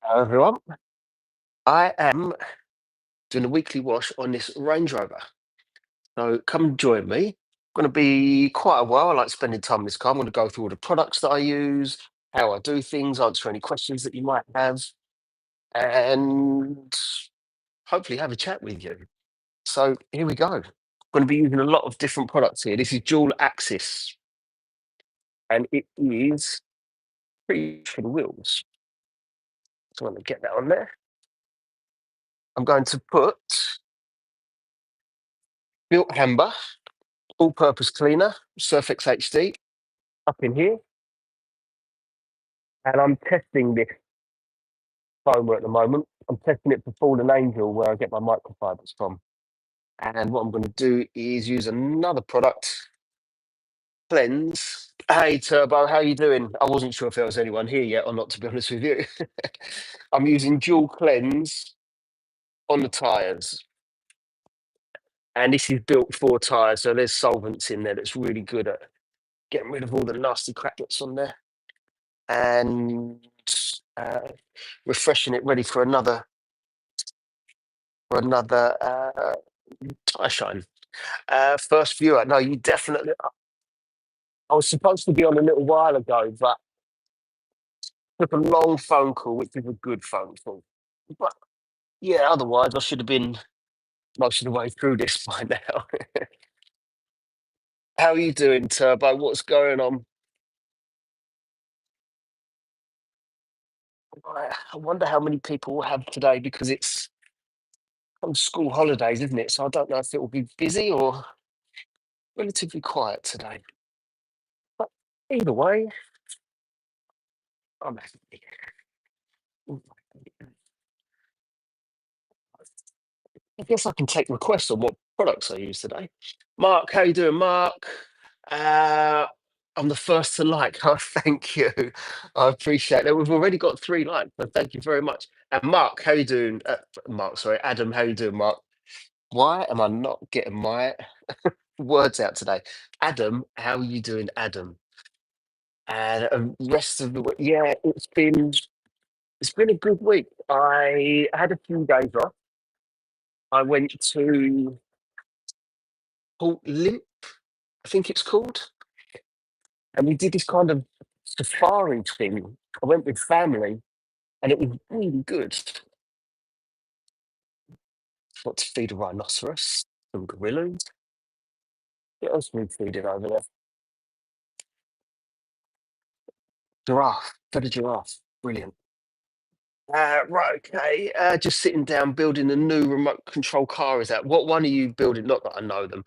Hello, everyone. I am doing a weekly wash on this Range Rover. So come join me. Going to be quite a while. I like spending time in this car. I'm going to go through all the products that I use, how I do things, answer any questions that you might have, and hopefully have a chat with you. So here we go. Going to be using a lot of different products here. This is dual axis, and it is pretty for the wheels. So I'm going to get that on there. I'm going to put Built Hamber all-purpose cleaner, Surfex HD, up in here, and I'm testing this foamer at the moment. I'm testing it for Fallen Angel, where I get my microfibers from. And what I'm going to do is use another product, Cleanse. Hey Turbo, how you doing? I wasn't sure if there was anyone here yet or not, to be honest with you. I'm using dual cleanse on the tyres. And this is built for tyres, so there's solvents in there that's really good at getting rid of all the nasty crap that's on there. And uh, refreshing it, ready for another tire shine. First viewer, no, you definitely. I was supposed to be on a little while ago, but took a long phone call, which is a good phone call. But yeah, otherwise I should have been most of the way through this by now. How are you doing, Turbo? What's going on? I wonder how many people will have today because it's school holidays, isn't it? So I don't know if it will be busy or relatively quiet today. But either way, I'm happy. I guess I can take requests on what products I use today. Mark, how you doing, Mark? Uh, I'm the first to like. Oh, thank you. I appreciate that. We've already got 3 likes, so thank you very much. And Mark, how you doing? Mark, sorry, Adam, how you doing, Mark? Why am I not getting my words out today? Adam, how are you doing, Adam? And rest of the week, yeah, it's been a good week. I had a few days off. I went to Port Limp, I think it's called, and we did this kind of safari thing. I went with family, and it was really good. Got to feed a rhinoceros, some gorillas. What else were we feeding over there? Giraffe, fed a giraffe. Brilliant. Right, okay. Just sitting down, building a new remote control car. Is that what one are you building? Not that I know them.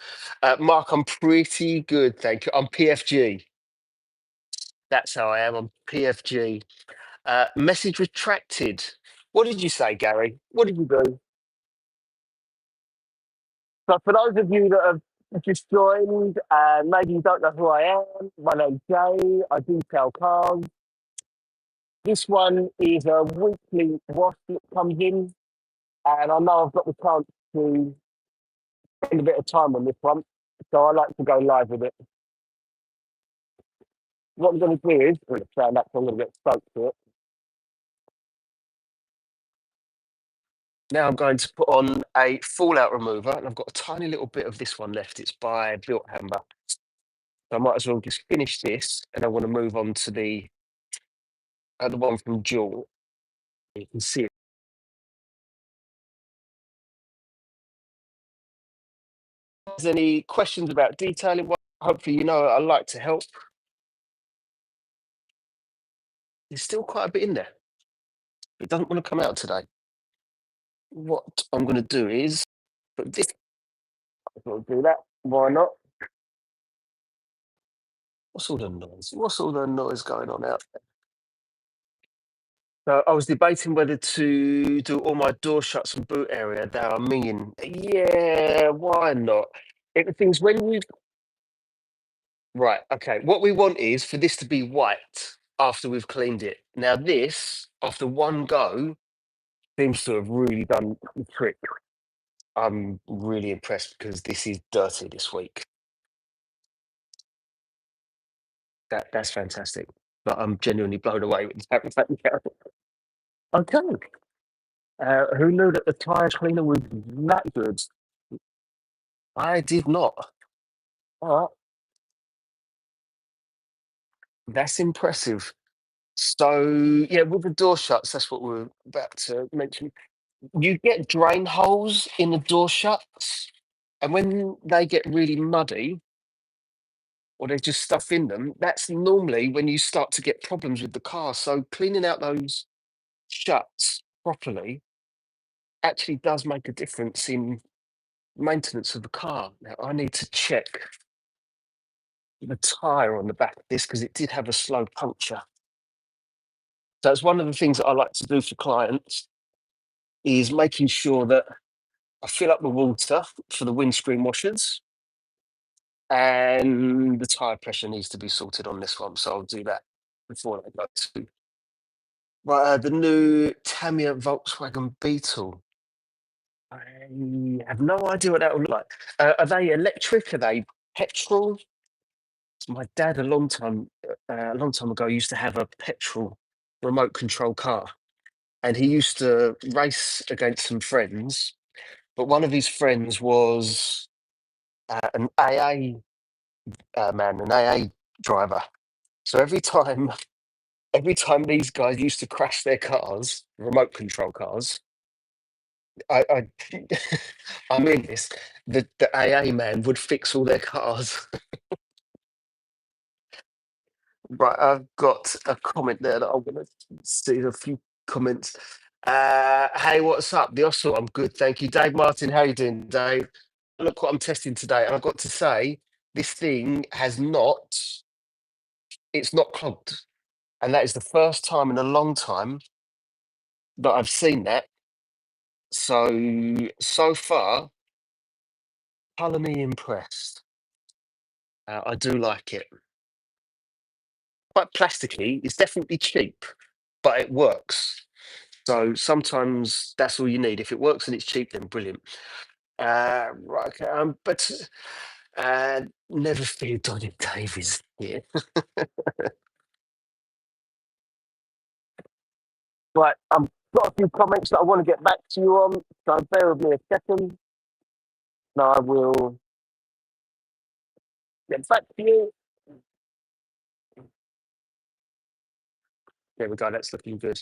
Mark, I'm pretty good, thank you. I'm PFG. That's how I am. I'm PFG. Message retracted. What did you say, Gary? What did you do? So, for those of you that have just joined, maybe you don't know who I am. My name's Jay. I detail cars. This one is a weekly wash that comes in, and I know I've got the chance to spend a bit of time on this one, so I like to go live with it. What I'm going to do is, I'm going to stand up, so I'm going to get soaked to it. Now I'm going to put on a fallout remover, and I've got a tiny little bit of this one left. It's by Built Hamber. So I might as well just finish this, and I want to move on to the one from Jewel. You can see it. If there's any questions about detailing, well, hopefully you know I like to help. There's still quite a bit in there. It doesn't want to come out today. What I'm going to do is put this. I'll do that. Why not? What's all the noise? What's all the noise going on out there? So I was debating whether to do all my door shuts and boot area down. I'm mean, yeah, why not? The things when you right, okay. What we want is for this to be white after we've cleaned it. Now this, after one go, seems to have really done the trick. I'm really impressed because this is dirty this week. That's fantastic. But I'm genuinely blown away with that right now. Okay. Who knew that the tyre cleaner was that good? I did not. Oh, that's impressive. So, yeah, with the door shuts, that's what we're about to mention. You get drain holes in the door shuts, and when they get really muddy or there's just stuff in them, that's normally when you start to get problems with the car. So, cleaning out those shuts properly actually does make a difference in maintenance of the car. Now, I need to check the tyre on the back of this because it did have a slow puncture. So it's one of the things that I like to do for clients is making sure that I fill up the water for the windscreen washers and the tyre pressure needs to be sorted on this one. So I'll do that before I go to the new Tamiya Volkswagen Beetle. I have no idea what that will look like. Are they electric? Are they petrol? My dad, a long time ago, used to have a petrol remote control car, and he used to race against some friends. But one of his friends was an AA man, an AA driver. So every time these guys used to crash their cars, remote control cars, I I mean this, the AA man would fix all their cars. Right, I've got a comment there that I'm going to see a few comments. Hey, what's up? The Oslo, I'm good, thank you. Dave Martin, how you doing, Dave? Look what I'm testing today. And I've got to say, this thing it's not clogged. And that is the first time in a long time that I've seen that. So far, thoroughly impressed. I do like it. Quite plasticky. It's definitely cheap, but it works. So sometimes that's all you need. If it works and it's cheap, then brilliant. Right, okay, but never fear Donny Davies here. Right, got a few comments that I want to get back to you on. So bear with me a second, and I will get back to you. There we go. That's looking good.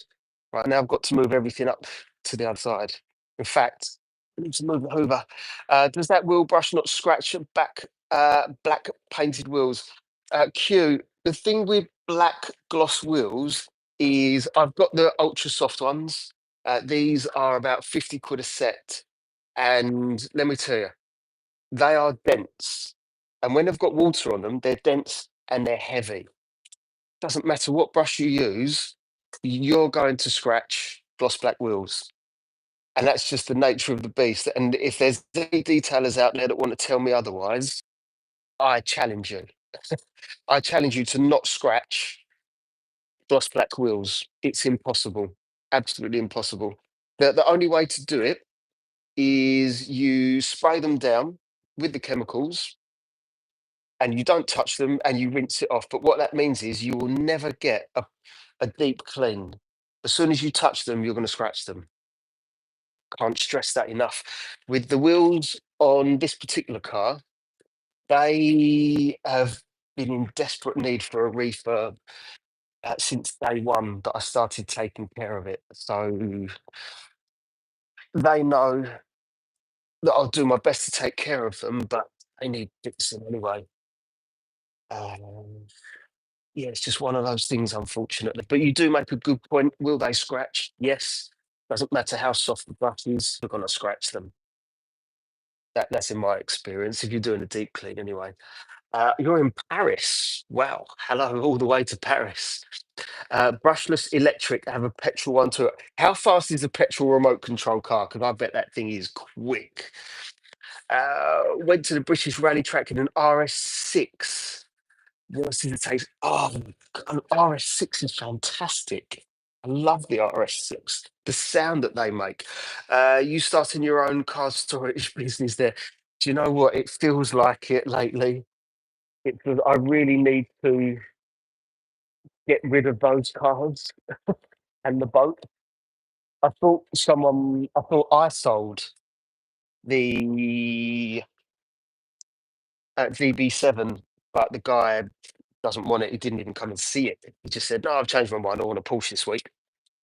Right now, I've got to move everything up to the other side. In fact, I need to move it over. Does that wheel brush not scratch back black painted wheels? Q. The thing with black gloss wheels is I've got the ultra soft ones. These are about 50 quid a set, and let me tell you, they are dense. And when they've got water on them, they're dense and they're heavy. Doesn't matter what brush you use, you're going to scratch gloss black wheels. And that's just the nature of the beast. And if there's any detailers out there that want to tell me otherwise, I challenge you. I challenge you to not scratch gloss black wheels. It's impossible. Absolutely impossible. The only way to do it is you spray them down with the chemicals and you don't touch them and you rinse it off. But what that means is you will never get a deep clean. As soon as you touch them, you're going to scratch them. Can't stress that enough. With the wheels on this particular car, they have been in desperate need for a refurb since day one that I started taking care of it. So they know that I'll do my best to take care of them, but they need fixing anyway. Um, yeah, it's just one of those things, unfortunately. But you do make a good point. Will they scratch? Yes. Doesn't matter how soft the brush is, you're going to scratch them. That's in my experience. If you're doing a deep clean, anyway. You're in Paris. Wow. Hello, all the way to Paris. Brushless electric. I have a petrol one too. How fast is a petrol remote control car? Because I bet that thing is quick. Went to the British rally track in an RS6. What did it take? Oh, an RS6 is fantastic. I love the RS6. The sound that they make. You starting your own car storage business there. Do you know what? It feels like it lately. I really need to get rid of those cars and the boat. I thought I sold the VB7, but the guy doesn't want it. He didn't even come and see it. He just said, "No, I've changed my mind. I want a Porsche this week."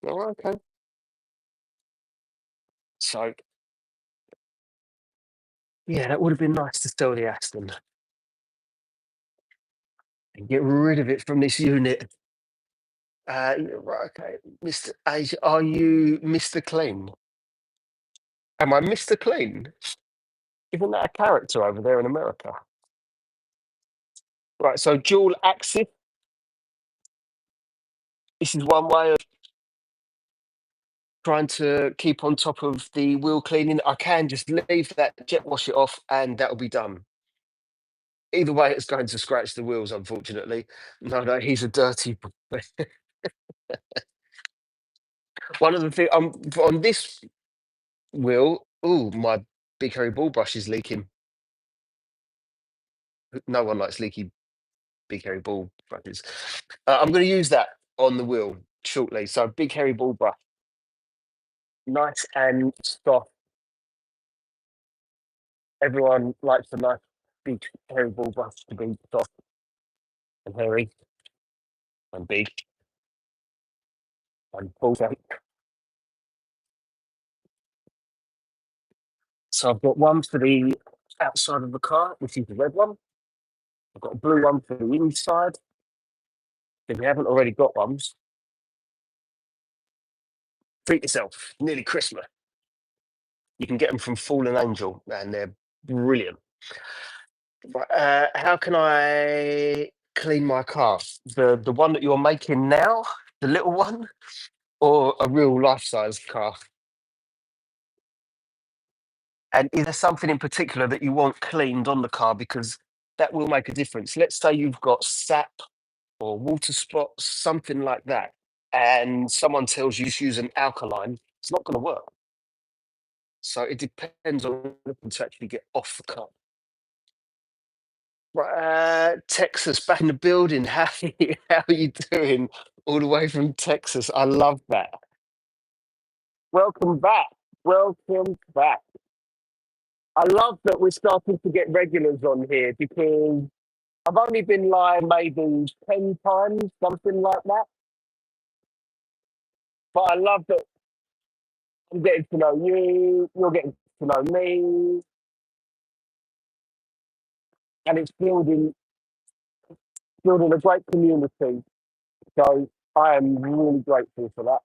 Oh, okay. So yeah, that would have been nice to sell the Aston and get rid of it from this unit. Yeah, right, okay, Mr. Asia, are you Mr. Clean? Am I Mr. Clean? Isn't that a character over there in America? Right, so dual axis. This is one way of trying to keep on top of the wheel cleaning. I can just leave that, jet wash it off, and that'll be done. Either way, it's going to scratch the wheels, unfortunately. No, no, he's a dirty boy. One of the things on this wheel, oh, my big hairy ball brush is leaking. No one likes leaky big hairy ball brushes. I'm going to use that on the wheel shortly. So big hairy ball brush, nice and soft. Everyone likes a nice big hairy ball brush to be soft and hairy and big and ball shaped. So I've got one for the outside of the car, which is the red one. I've got a blue one for the inside. If you haven't already got ones, treat yourself. Nearly Christmas. You can get them from Fallen Angel, and they're brilliant. Right, how can I clean my car? The one that you're making now, the little one, or a real life size car? And is there something in particular that you want cleaned on the car because that will make a difference? Let's say you've got sap or water spots, something like that, and someone tells you to use an alkaline. It's not going to work. So it depends on looking to actually get off the car. Right, Texas back in the building. How are you doing? All the way from Texas. I love that. Welcome back. Welcome back. I love that we're starting to get regulars on here because I've only been live maybe 10 times, something like that. But I love that I'm getting to know you, you're getting to know me, and it's building a great community. So I am really grateful for that.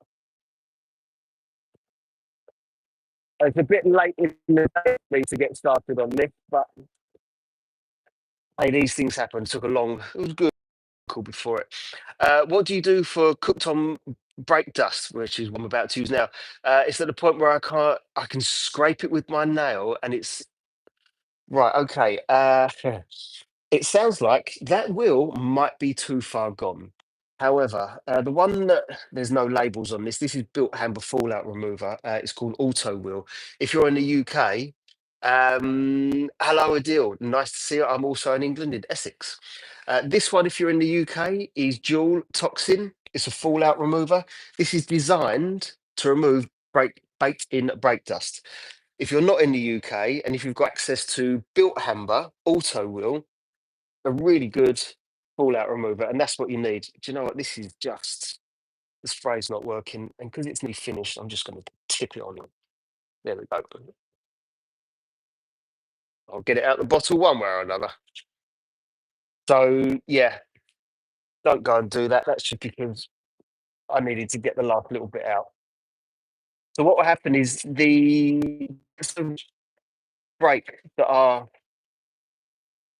It's a bit late in the day for me to get started on this, but hey, these things happen. It took a long, it was good call before it. What do you do for cooked on brake dust, which is what I'm about to use now? It's at the point where I can scrape it with my nail and it's right. Okay. It sounds like that wheel might be too far gone. However, the one that there's no labels on this. This is built Hamber Fallout Remover. It's called Auto Wheel. If you're in the UK, hello Adil. Nice to see you. I'm also in England, in Essex. This one, if you're in the UK, is Dual Toxin. It's a fallout remover. This is designed to remove baked-in brake dust. If you're not in the UK and if you've got access to Built Hamber Auto Wheel, a really good fallout remover, and that's what you need. Do you know what? This is just the spray's not working, and because it's nearly finished, I'm just going to tip it on. There we go. I'll get it out the bottle one way or another. So yeah, don't go and do that. That's just because I needed to get the last little bit out. So what will happen is the some brake that are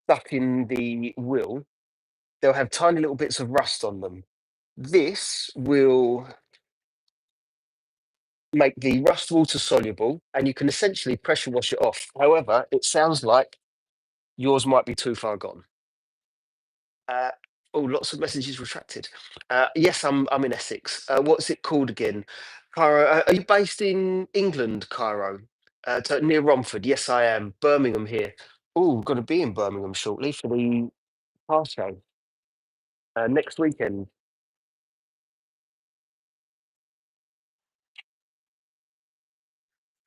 stuck in the wheel, they'll have tiny little bits of rust on them. This will make the rust water soluble and you can essentially pressure wash it off. However, it sounds like yours might be too far gone. Uh, oh, lots of messages retracted. Yes, I'm in Essex. What's it called again? Cairo. Are you based in England, Cairo? Near Romford. Yes, I am. Birmingham here. Oh, going to be in Birmingham shortly for the car show next weekend.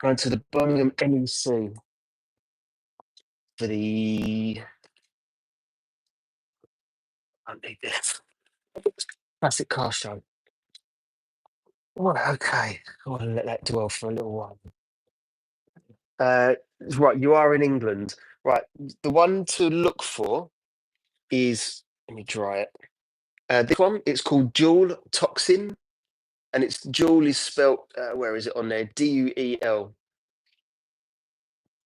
Going to the Birmingham NEC for the. I need this. Classic car show. Well, okay. I want to let that dwell for a little while. Uh, right, you are in England. Right, the one to look for is. Let me try it. This one, it's called Dual Toxin, and it's Dual is spelt. Where is it on there? Duel.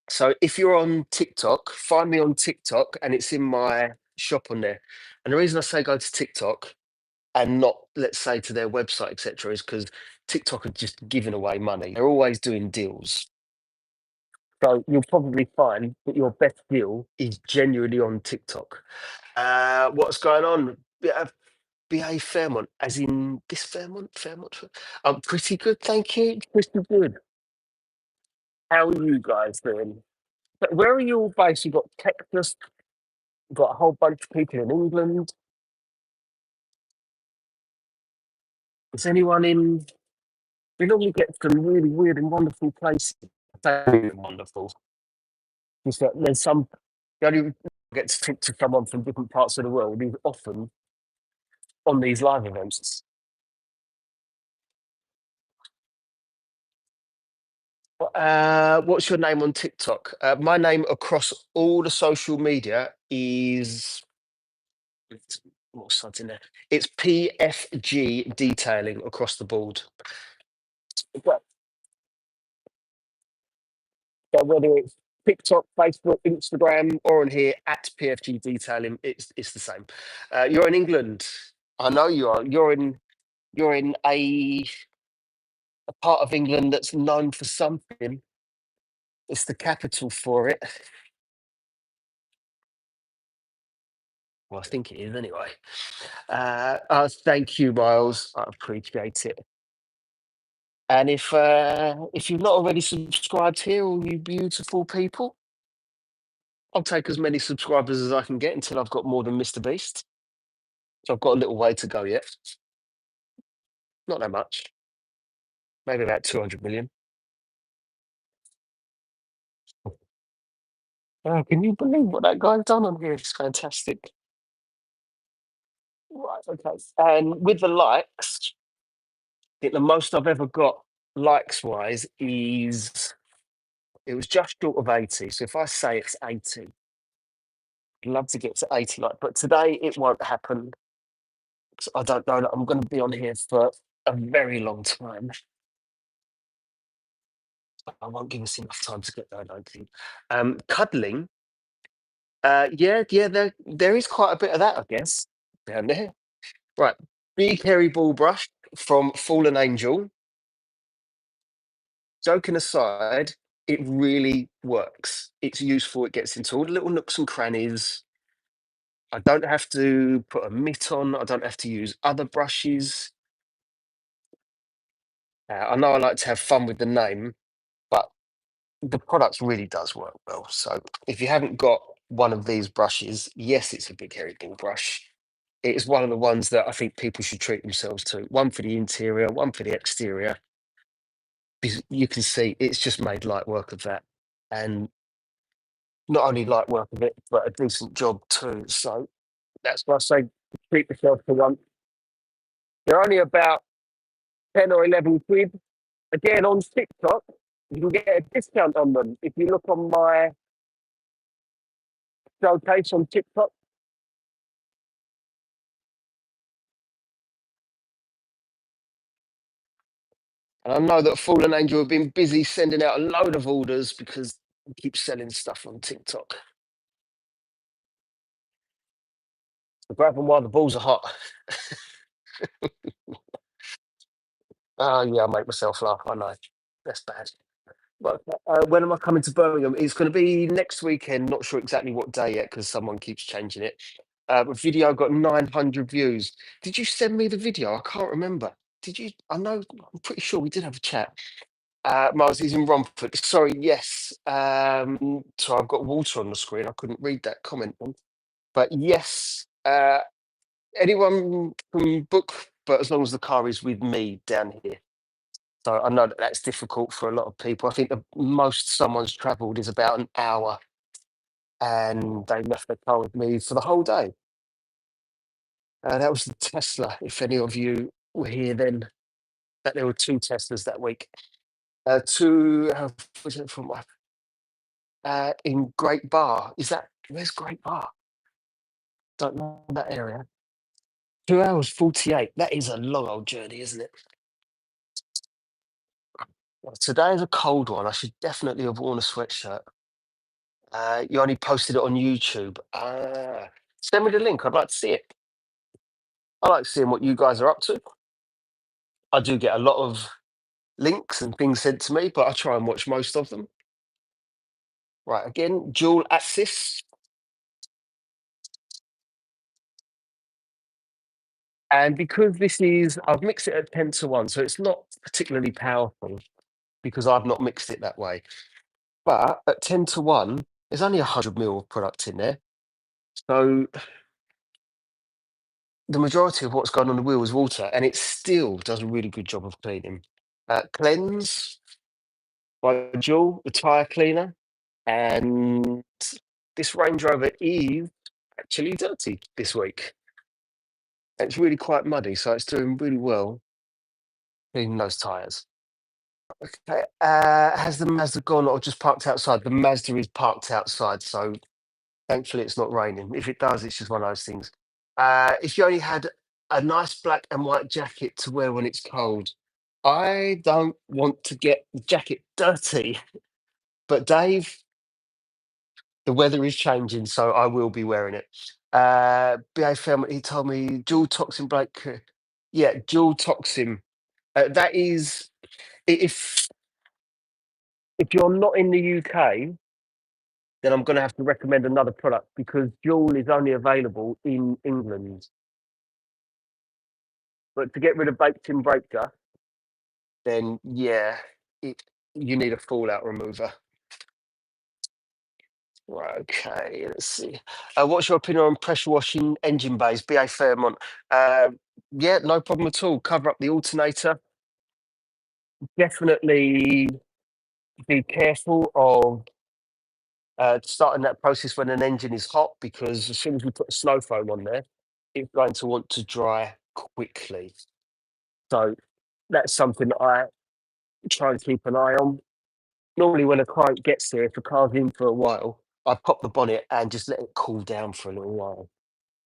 So if you're on TikTok, find me on TikTok, and it's in my shop on there. And the reason I say go to TikTok and not, let's say, to their website, etc., is because TikTok are just giving away money. They're always doing deals. So you'll probably find that your best deal is genuinely on TikTok. What's going on? BA Fairmont, as in this Fairmont? Fairmont? I'm pretty good, thank you. Pretty good. How are you guys doing? But where are you all based? You've got Texas, you've got a whole bunch of people in England. Is anyone in? We normally get some really weird and wonderful places. Weird and wonderful. Just that there's some. You only get to talk to someone from different parts of the world who's often on these live events. What's your name on TikTok? My name across all the social media is what's that in there? It's PFG detailing across the board. But, but whether it's TikTok, Facebook, Instagram, or on here at PFG detailing, it's the same. You're in England. I know you are. You're in a part of England that's known for something. It's the capital for it. Well, I think it is anyway. Thank you, Miles. I appreciate it. And if you've not already subscribed here, all you beautiful people, I'll take as many subscribers as I can get until I've got more than Mr. Beast. So I've got a little way to go yet. Not that much. Maybe about 200 million. Oh, can you believe what that guy's done on here? It's fantastic. Right, okay. And with the likes, I think the most I've ever got likes wise is it was just short of 80. So if I say it's 80, I'd love to get to 80 like, but today it won't happen. 'Cause I don't know that I'm going to be on here for a very long time. I won't give us enough time to get there, I don't think. Cuddling, yeah, there is quite a bit of that, I guess, down there. Right, big hairy ball brush from Fallen Angel. Joking aside, it really works. It's useful. It gets into all the little nooks and crannies. I don't have to put a mitt on. I don't have to use other brushes. I know I like to have fun with the name, but the product really does work well. So if you haven't got one of these brushes, yes, it's a big hairy ball brush. It's one of the ones that I think people should treat themselves to. One for the interior, one for the exterior. Because you can see it's just made light work of that. And not only light work of it, but a decent job too. So that's why I say treat yourself to one. They're only about 10 or 11 quid. Again, on TikTok, you can get a discount on them. If you look on my showcase on TikTok, and I know that Fallen Angel have been busy sending out a load of orders because we keep selling stuff on TikTok. So grab them while the balls are hot. Oh, yeah, I make myself laugh. I know. That's bad. But when am I coming to Birmingham? It's going to be next weekend. Not sure exactly what day yet because someone keeps changing it. But video got 900 views. Did you send me the video? I can't remember. Did you? I know. I'm pretty sure we did have a chat. Miles, he's in Romford. Sorry, yes. So I've got water on the screen. I couldn't read that comment. But yes, anyone can book, but as long as the car is with me down here. So I know that that's difficult for a lot of people. I think the most someone's travelled is about an hour, and they left their car with me for the whole day. That was the Tesla. If any of you were here then, that there were two Teslas that week. Two, was it from in Great Bar? Is that where's Great Bar? Don't know that area. 2 hours 48. That is a long old journey, isn't it? Well, today is a cold one. I should definitely have worn a sweatshirt. You only posted it on YouTube. Send me the link. I'd like to see it. I like seeing what you guys are up to. I do get a lot of links and things sent to me, but I try and watch most of them. Right, again, dual assist. And because this is, I've mixed it at 10 to 1, so it's not particularly powerful because I've not mixed it that way. But at 10 to 1, there's only 100 mil of product in there. So the majority of what's going on the wheel is water, and it still does a really good job of cleaning. Cleanse by Jewel, the tyre cleaner, and this Range Rover is actually dirty this week. It's really quite muddy, so it's doing really well cleaning those tyres. Okay, has the Mazda gone or just parked outside? The Mazda is parked outside, so thankfully it's not raining. If it does, it's just one of those things. If you only had a nice black and white jacket to wear when it's cold, I don't want to get the jacket dirty. But Dave, the weather is changing, so I will be wearing it. BA film, he told me dual toxin brake. Yeah, dual toxin. That is if if you're not in the UK, then I'm going to have to recommend another product because dual is only available in England. But to get rid of baked-in breaker, then yeah, it, you need a fallout remover. Right, okay, let's see. What's your opinion on pressure washing engine bays? BA Fairmont. Uh, yeah, no problem at all. Cover up the alternator. Definitely be careful of starting that process when an engine is hot because as soon as we put a snow foam on there, it's going to want to dry quickly. So that's something that I try and keep an eye on. Normally, when a client gets there, if the car's in for a while, I pop the bonnet and just let it cool down for a little while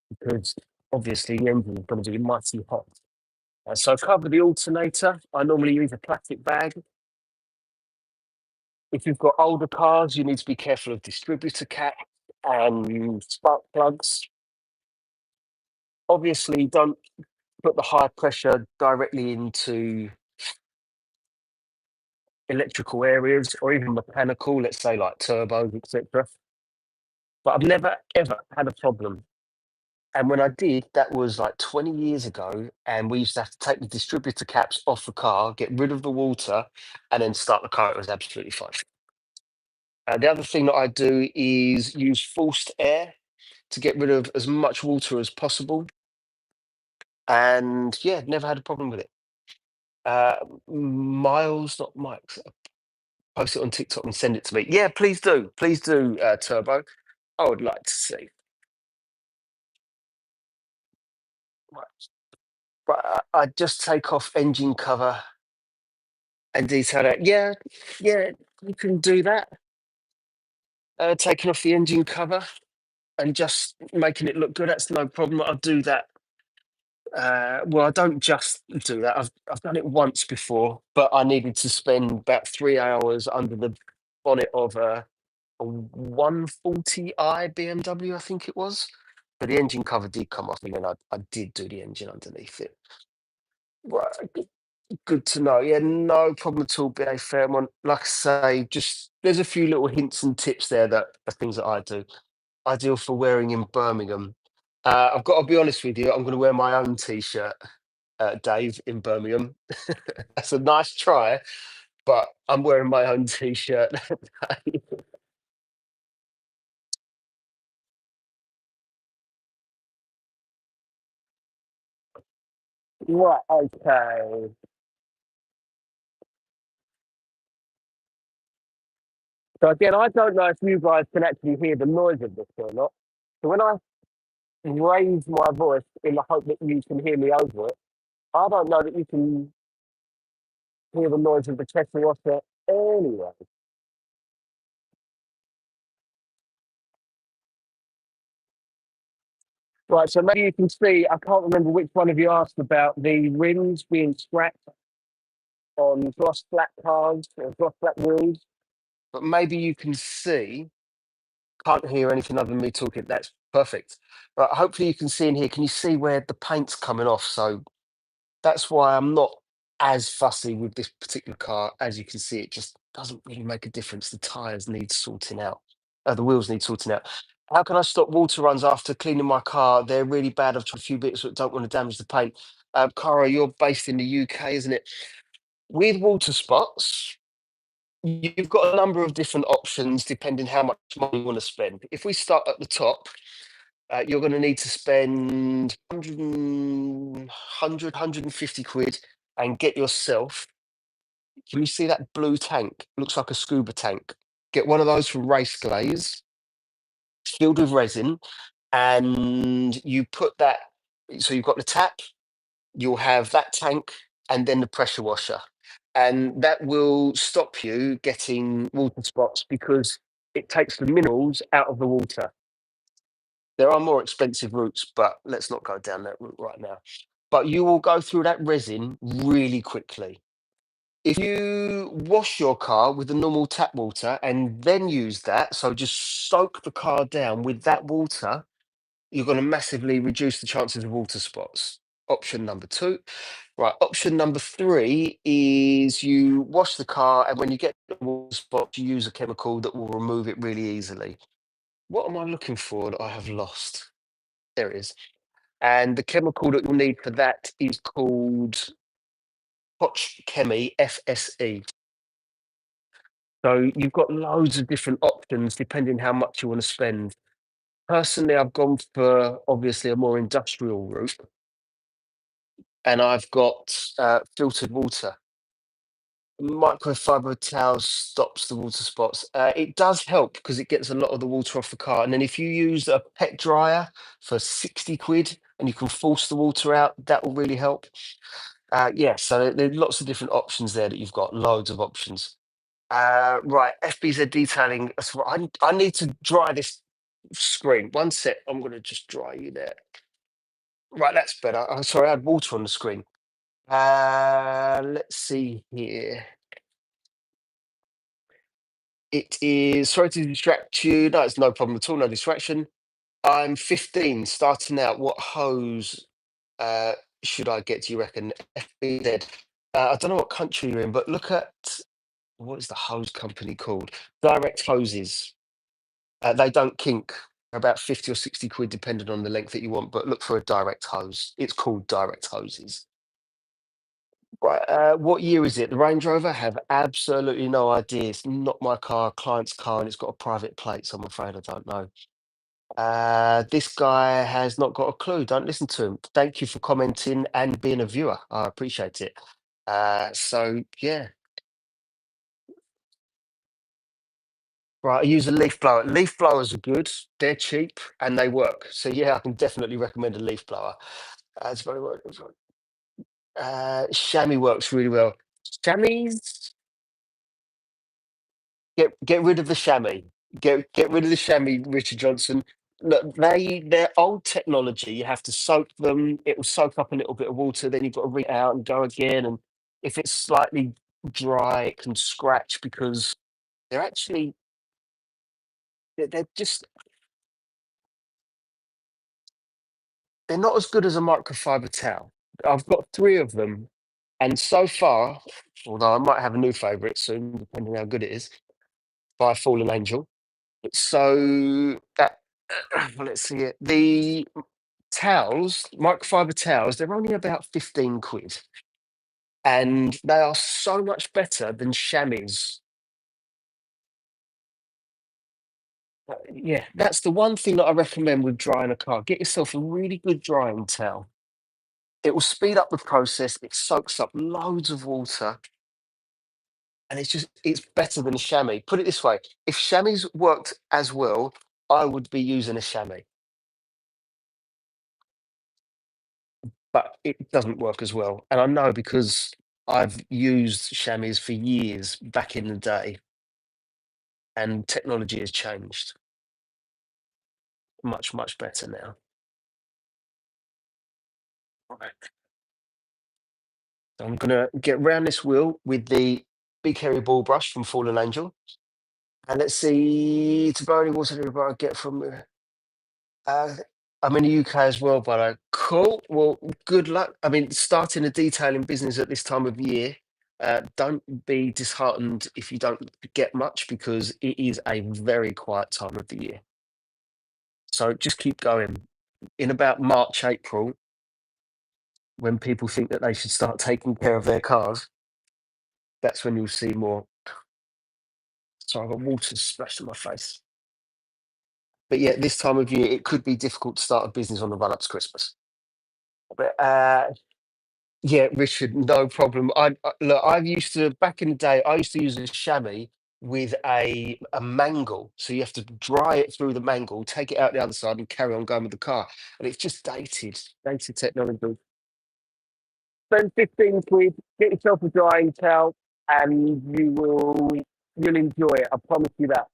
because obviously the engine is going to be mighty hot. So cover the alternator. I normally use a plastic bag. If you've got older cars, you need to be careful of distributor caps and spark plugs. Obviously, don't put the high pressure directly into electrical areas or even mechanical, let's say like turbos, etc. But I've never ever had a problem. And when I did, that was like 20 years ago. And we used to have to take the distributor caps off the car, get rid of the water, and then start the car. It was absolutely fine. The other thing that I do is use forced air to get rid of as much water as possible. And yeah, never had a problem with it. Uh, Miles, not Mike's. Post it on TikTok and send it to me. Yeah, please do. Please do, Turbo. I would like to see. Right. But I just take off engine cover and detail that. Yeah, yeah, you can do that. Taking off the engine cover and just making it look good. That's no problem. I'll do that. Well, I don't just do that. I've done it once before, but I needed to spend about 3 hours under the bonnet of a 140i BMW, I think it was. But the engine cover did come off, and then I did do the engine underneath it. Right, good to know. Yeah, no problem at all, BA Fairmont. Like I say, just there's a few little hints and tips there that are things that I do. Ideal for wearing in Birmingham. I've got to be honest with you, I'm going to wear my own t-shirt, Dave, in Birmingham. That's a nice try, but I'm wearing my own t-shirt. Right, okay. So again, I don't know if you guys can actually hear the noise of this or not. So when I raise my voice in the hope that you can hear me over it, I don't know that you can hear the noise of the pressure washer anyway. Right, so maybe you can see, I can't remember which one of you asked about the rims being scratched on gloss black cars or gloss black wheels, but maybe you can see, can't hear anything other than me talking. That's perfect. Right, hopefully you can see in here. Can you see where the paint's coming off? So that's why I'm not as fussy with this particular car. As you can see, it just doesn't really make a difference. The tyres need sorting out. The wheels need sorting out. How can I stop water runs after cleaning my car? They're really bad. I've tried a few bits, but don't want to damage the paint. Cara, you're based in the UK, isn't it? With water spots, you've got a number of different options depending how much money you want to spend. If we start at the top, you're going to need to spend 150 quid and get yourself. Can you see that blue tank? Looks like a scuba tank. Get one of those from Race Glaze, filled with resin, and you put that. So you've got the tap, you'll have that tank, and then the pressure washer. And that will stop you getting water spots because it takes the minerals out of the water. There are more expensive routes, but let's not go down that route right now. But you will go through that resin really quickly. If you wash your car with the normal tap water and then use that, so just soak the car down with that water, you're going to massively reduce the chances of water spots. Option number two. Right. Option number three is you wash the car, and when you get the water spots, you use a chemical that will remove it really easily. What am I looking for that I have lost? There it is. And the chemical that you'll need for that is called Hotch Chemi FSE. So you've got loads of different options depending how much you want to spend. Personally, I've gone for obviously a more industrial route, and I've got filtered water. Microfiber towel stops the water spots. It does help because it gets a lot of the water off the car. And then if you use a pet dryer for 60 quid and you can force the water out, that will really help. Yeah, so there's lots of different options there that you've got, loads of options. Right, FBZ detailing. So I need to dry this screen. One sec, I'm going to just dry you there. Right, that's better. I'm sorry, I had water on the screen. Let's see here. It is, sorry to distract you. No, it's no problem at all, no distraction. I'm 15, starting out. What hose uh, should I get, do you reckon? FBZ. I don't know what country you're in, but look at, what is the hose company called? Direct Hoses. They don't kink. They're about 50 or 60 quid, depending on the length that you want, but look for a direct hose. It's called Direct Hoses. Right, what year is it? The Range Rover? Have absolutely no idea. It's not my car, client's car, and it's got a private plate, so I'm afraid I don't know. This guy has not got a clue. Don't listen to him. Thank you for commenting and being a viewer. I appreciate it. So yeah, right. I use a leaf blower. Leaf blowers are good. They're cheap and they work. So yeah, I can definitely recommend a leaf blower. It's very well. Chamois works really well. Chamois. Get rid of the chamois. Get rid of the chamois, Richard Johnson. Look, they're old technology. You have to soak them. It will soak up a little bit of water. Then you've got to wring it out and go again. And if it's slightly dry, it can scratch because they're actually they're just they're not as good as a microfiber towel. I've got three of them, and so far, although I might have a new favourite soon, depending how good it is, by Fallen Angel. So that let's see it. The towels, microfiber towels, they're only about 15 quid. And they are so much better than chamois. Yeah, that's the one thing that I recommend with drying a car. Get yourself a really good drying towel. It will speed up the process. It soaks up loads of water. and it's better than a chamois. Put it this way: if chamois worked as well, I would be using a chamois, but it doesn't work as well. And I know because I've used chamois for years back in the day, and technology has changed much better now. Right. So I'm gonna get round this wheel with the big hairy ball brush from Fallen Angel, and let's see. To Barney, what's everybody get from? Uh, I'm in the UK as well, but cool. Well, good luck. I mean, starting a detailing business at this time of year, don't be disheartened if you don't get much because it is a very quiet time of the year. So just keep going. In about March, April, when people think that they should start taking care of their cars, that's when you'll see more. So I've got water splashed on my face. But yeah, this time of year, it could be difficult to start a business on the run up to Christmas. But yeah, Richard, no problem. Look, I used to back in the day. I used to use a chamois with a mangle, so you have to dry it through the mangle, take it out the other side, and carry on going with the car. And it's just dated technology. Spend 15 quid, get yourself a drying towel, and you'll enjoy it. I promise you that.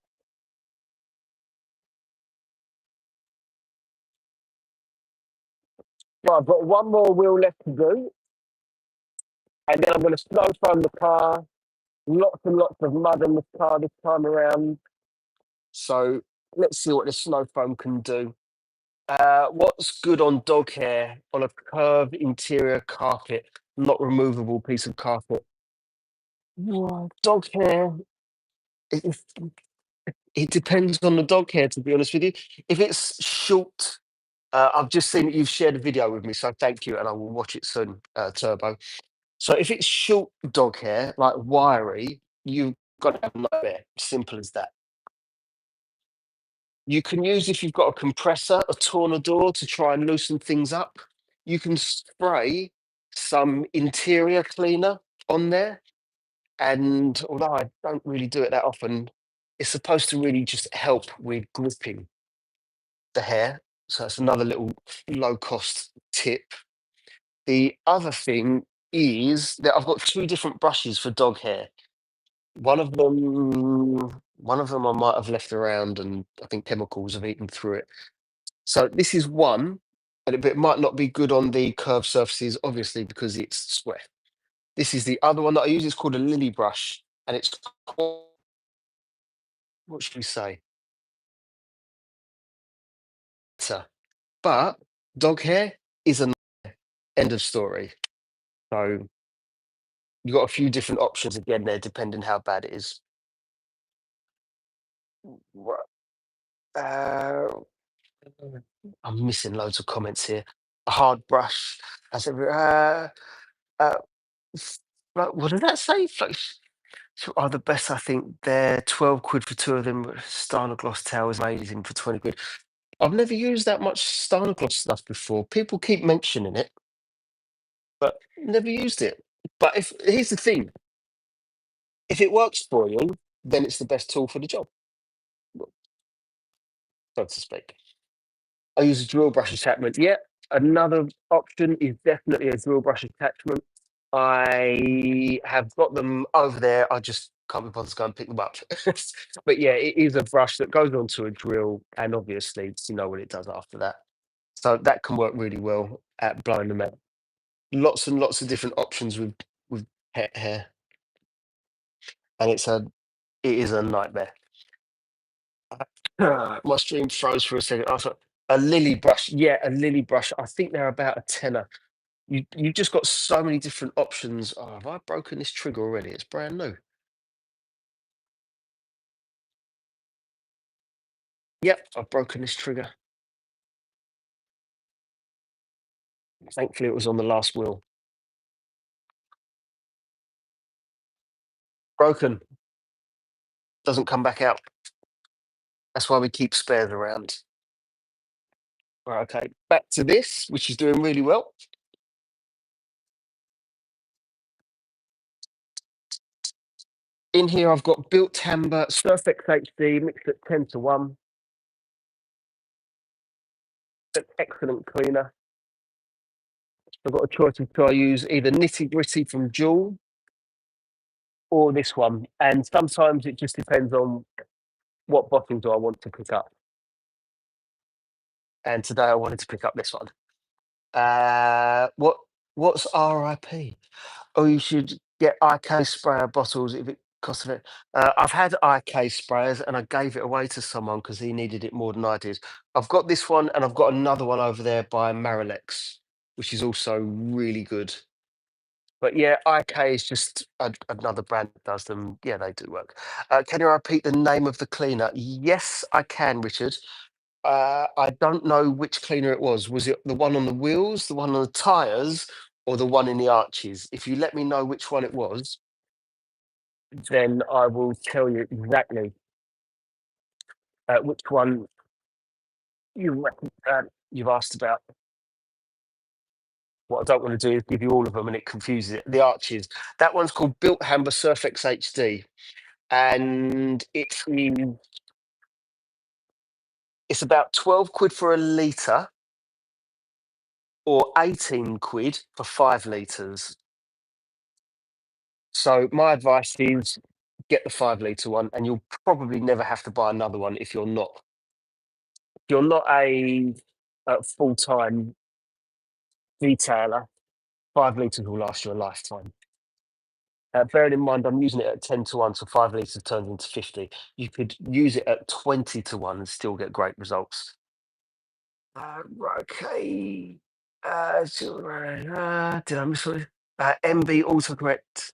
Well, I've got one more wheel left to do, and then I'm going to slow foam the car. Lots and lots of mud in the car this time around. So let's see what the snow foam can do. What's good on dog hair on a curved interior carpet, not removable piece of carpet? Dog hair. It, it depends on the dog hair, to be honest with you. If it's short, I've just seen that you've shared a video with me, so thank you, and I will watch it soon, Turbo. So if it's short dog hair, like wiry, you've got to have a nightmare. Simple as that. You can use if you've got a compressor, a tornador to try and loosen things up. You can spray some interior cleaner on there. And although I don't really do it that often, it's supposed to really just help with gripping the hair. So it's another little low cost tip. The other thing is that I've got two different brushes for dog hair. One of them I might have left around and I think chemicals have eaten through it. So this is one, and it might not be good on the curved surfaces, obviously, because it's sweat. This is the other one that I use. It's called a lily brush, and it's what should we say? Better. But dog hair is an end of story. So you've got a few different options again there, depending how bad it is. Right. Uh, I'm missing loads of comments here. A hard brush. I said, uh, what did that say? Are the best, I think. They're 12 quid for two of them. Starnagloss towel is amazing for 20 quid. I've never used that much Starnagloss stuff before. People keep mentioning it, but never used it. But if here's the thing, if it works for you, then it's the best tool for the job, so to speak. I use a drill brush attachment. Yeah, another option is definitely a drill brush attachment. I have got them over there. I just can't be bothered to go and pick them up. But yeah, it is a brush that goes onto a drill, and obviously, you know what it does after that. So that can work really well at blowing them out. Lots and lots of different options with pet hair, and it is a nightmare. My stream froze for a second. I thought a lily brush, yeah, a lily brush. I think they're about a tenner. You've just got so many different options. Oh, have I broken this trigger already? It's brand new. Yep, I've broken this trigger. Thankfully, it was on the last wheel. Broken. Doesn't come back out. That's why we keep spares around. Right, okay. Back to this, which is doing really well. In here, I've got Built Timber Surfex HD mixed at 10 to 1. An excellent cleaner. I've got a choice of, I use either Nitty Gritty from Jewel or this one. And sometimes it just depends on what bottle do I want to pick up. And today I wanted to pick up this one. What's RIP? Oh, you should get IK sprayer bottles if it costs a bit. I've had IK sprayers and I gave it away to someone because he needed it more than I did. I've got this one and I've got another one over there by Marilex, which is also really good. But yeah, IK is just another brand that does them. Yeah, they do work. Can you repeat the name of the cleaner? Yes, I can, Richard. I don't know which cleaner it was. Was it the one on the wheels, the one on the tires, or the one in the arches? If you let me know which one it was, then I will tell you exactly which one you've asked about. What I don't want to do is give you all of them and it confuses it. The arches. That one's called Built Hamber Surfex HD, and it's about 12 quid for a litre or 18 quid for 5 litres. So my advice is get the 5 litre one, and you'll probably never have to buy another one if you're not a full time detailer. 5 litres will last you a lifetime. Bearing in mind, I'm using it at 10 to 1, so 5 litres turns into 50. You could use it at 20 to 1 and still get great results. Right, okay. Did I miss something? MB autocorrect.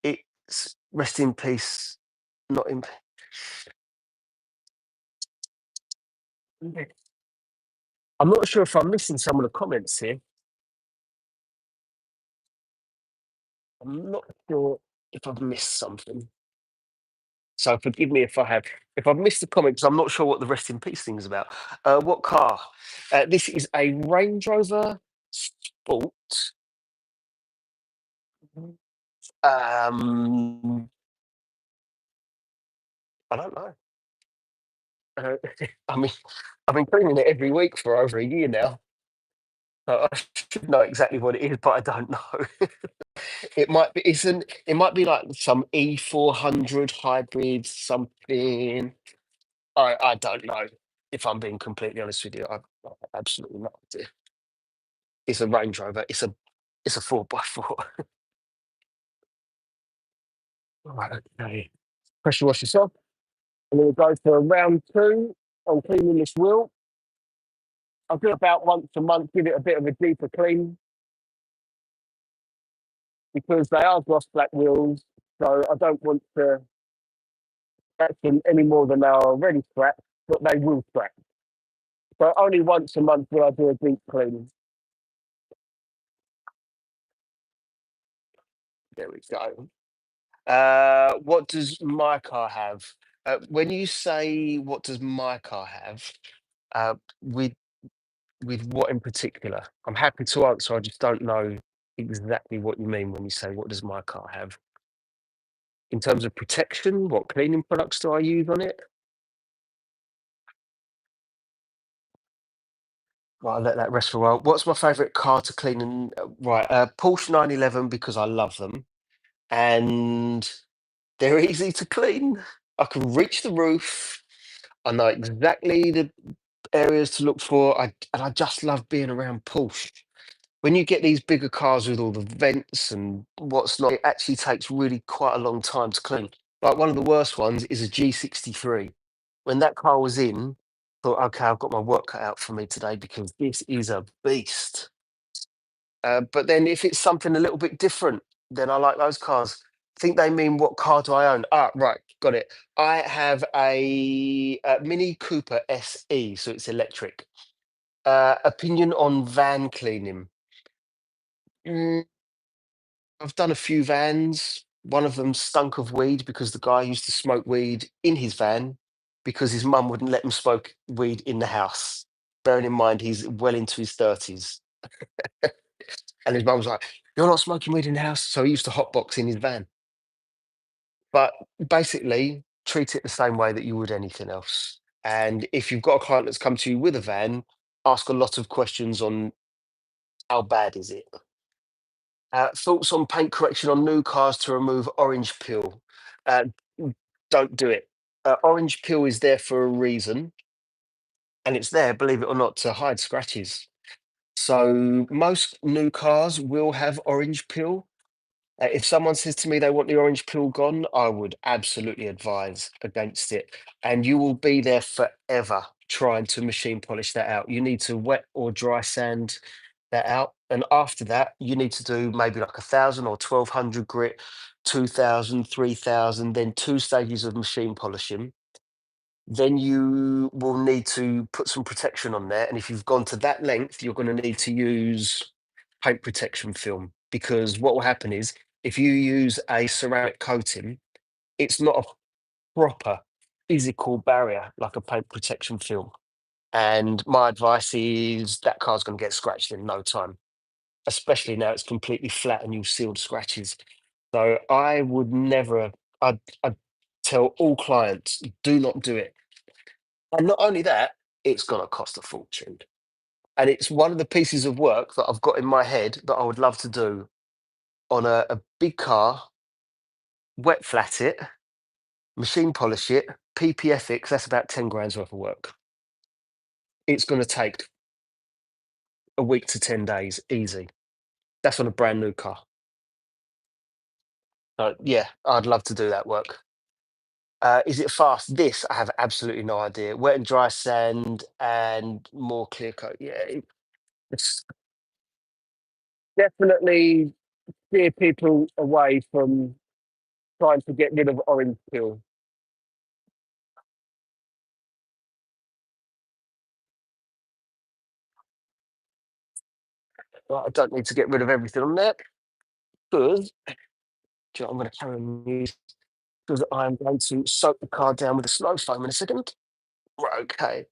It's rest in peace. Not in. I'm not sure if I'm missing some of the comments here. I'm not sure if I've missed something. So forgive me if I have. If I've missed the comments, I'm not sure what the rest in peace thing is about. What car? This is a Range Rover Sport. I don't know. Uh, I mean, I've been cleaning it every week for over a year now. So I should know exactly what it is, but I don't know. It might be. It might be like some E400 hybrid something. I don't know. If I'm being completely honest with you, I've absolutely no idea. It's a Range Rover. It's a 4x4. Right, okay. Pressure wash yourself. I'm going to go for round two on cleaning this wheel. I'll do about once a month, give it a bit of a deeper clean because they are gloss black wheels. So I don't want to scratch them any more than they are already scratched, but they will scratch. So only once a month will I do a deep clean. There we go. What does my car have? When you say what does my car have, uh, with what in particular? I'm happy to answer. I just don't know exactly what you mean when you say what does my car have. In terms of protection, what cleaning products do I use on it? Well, I'll let that rest for a while. What's my favourite car to clean? And right, Porsche 911 because I love them and they're easy to clean. I can reach the roof. I know exactly the areas to look for. And I just love being around Porsche. When you get these bigger cars with all the vents and what's not, it actually takes really quite a long time to clean. Like one of the worst ones is a G63. When that car was in, I thought, okay, I've got my work cut out for me today because this is a beast. But then if it's something a little bit different, then I like those cars. I think they mean what car do I own? Ah, right, got it. I have a Mini Cooper SE, so it's electric. Opinion on van cleaning. Mm, I've done a few vans. One of them stunk of weed because the guy used to smoke weed in his van because his mum wouldn't let him smoke weed in the house. Bearing in mind he's well into his 30s. And his mum was like, "You're not smoking weed in the house." So he used to hotbox in his van. But basically, treat it the same way that you would anything else. And if you've got a client that's come to you with a van, ask a lot of questions on how bad is it. Thoughts on paint correction on new cars to remove orange peel? Uh, don't do it. Orange peel is there for a reason, and it's there, believe it or not, to hide scratches. So most new cars will have orange peel. If someone says to me they want the orange peel gone, I would absolutely advise against it. And you will be there forever trying to machine polish that out. You need to wet or dry sand that out. And after that, you need to do maybe like 1,000 or 1,200 grit, 2,000, 3,000, then 2 stages of machine polishing. Then you will need to put some protection on there. And if you've gone to that length, you're going to need to use paint protection film, because what will happen is if you use a ceramic coating, it's not a proper physical barrier like a paint protection film. And my advice is that car's going to get scratched in no time, especially now it's completely flat and you've sealed scratches. So I would never, I'd tell all clients, do not do it. And not only that, it's going to cost a fortune. And it's one of the pieces of work that I've got in my head that I would love to do on a big car, wet flat it, machine polish it, PPFX. That's about 10 grand's worth of work. It's going to take a week to 10 days, easy. That's on a brand new car. So, yeah, I'd love to do that work. Is it fast? This, I have absolutely no idea. Wet and dry sand and more clear coat. Yeah, it's definitely steer people away from trying to get rid of orange peel. Right, I don't need to get rid of everything on there because I'm going to carry on using, because I'm going to soak the car down with a slow foam in a second. Right, okay.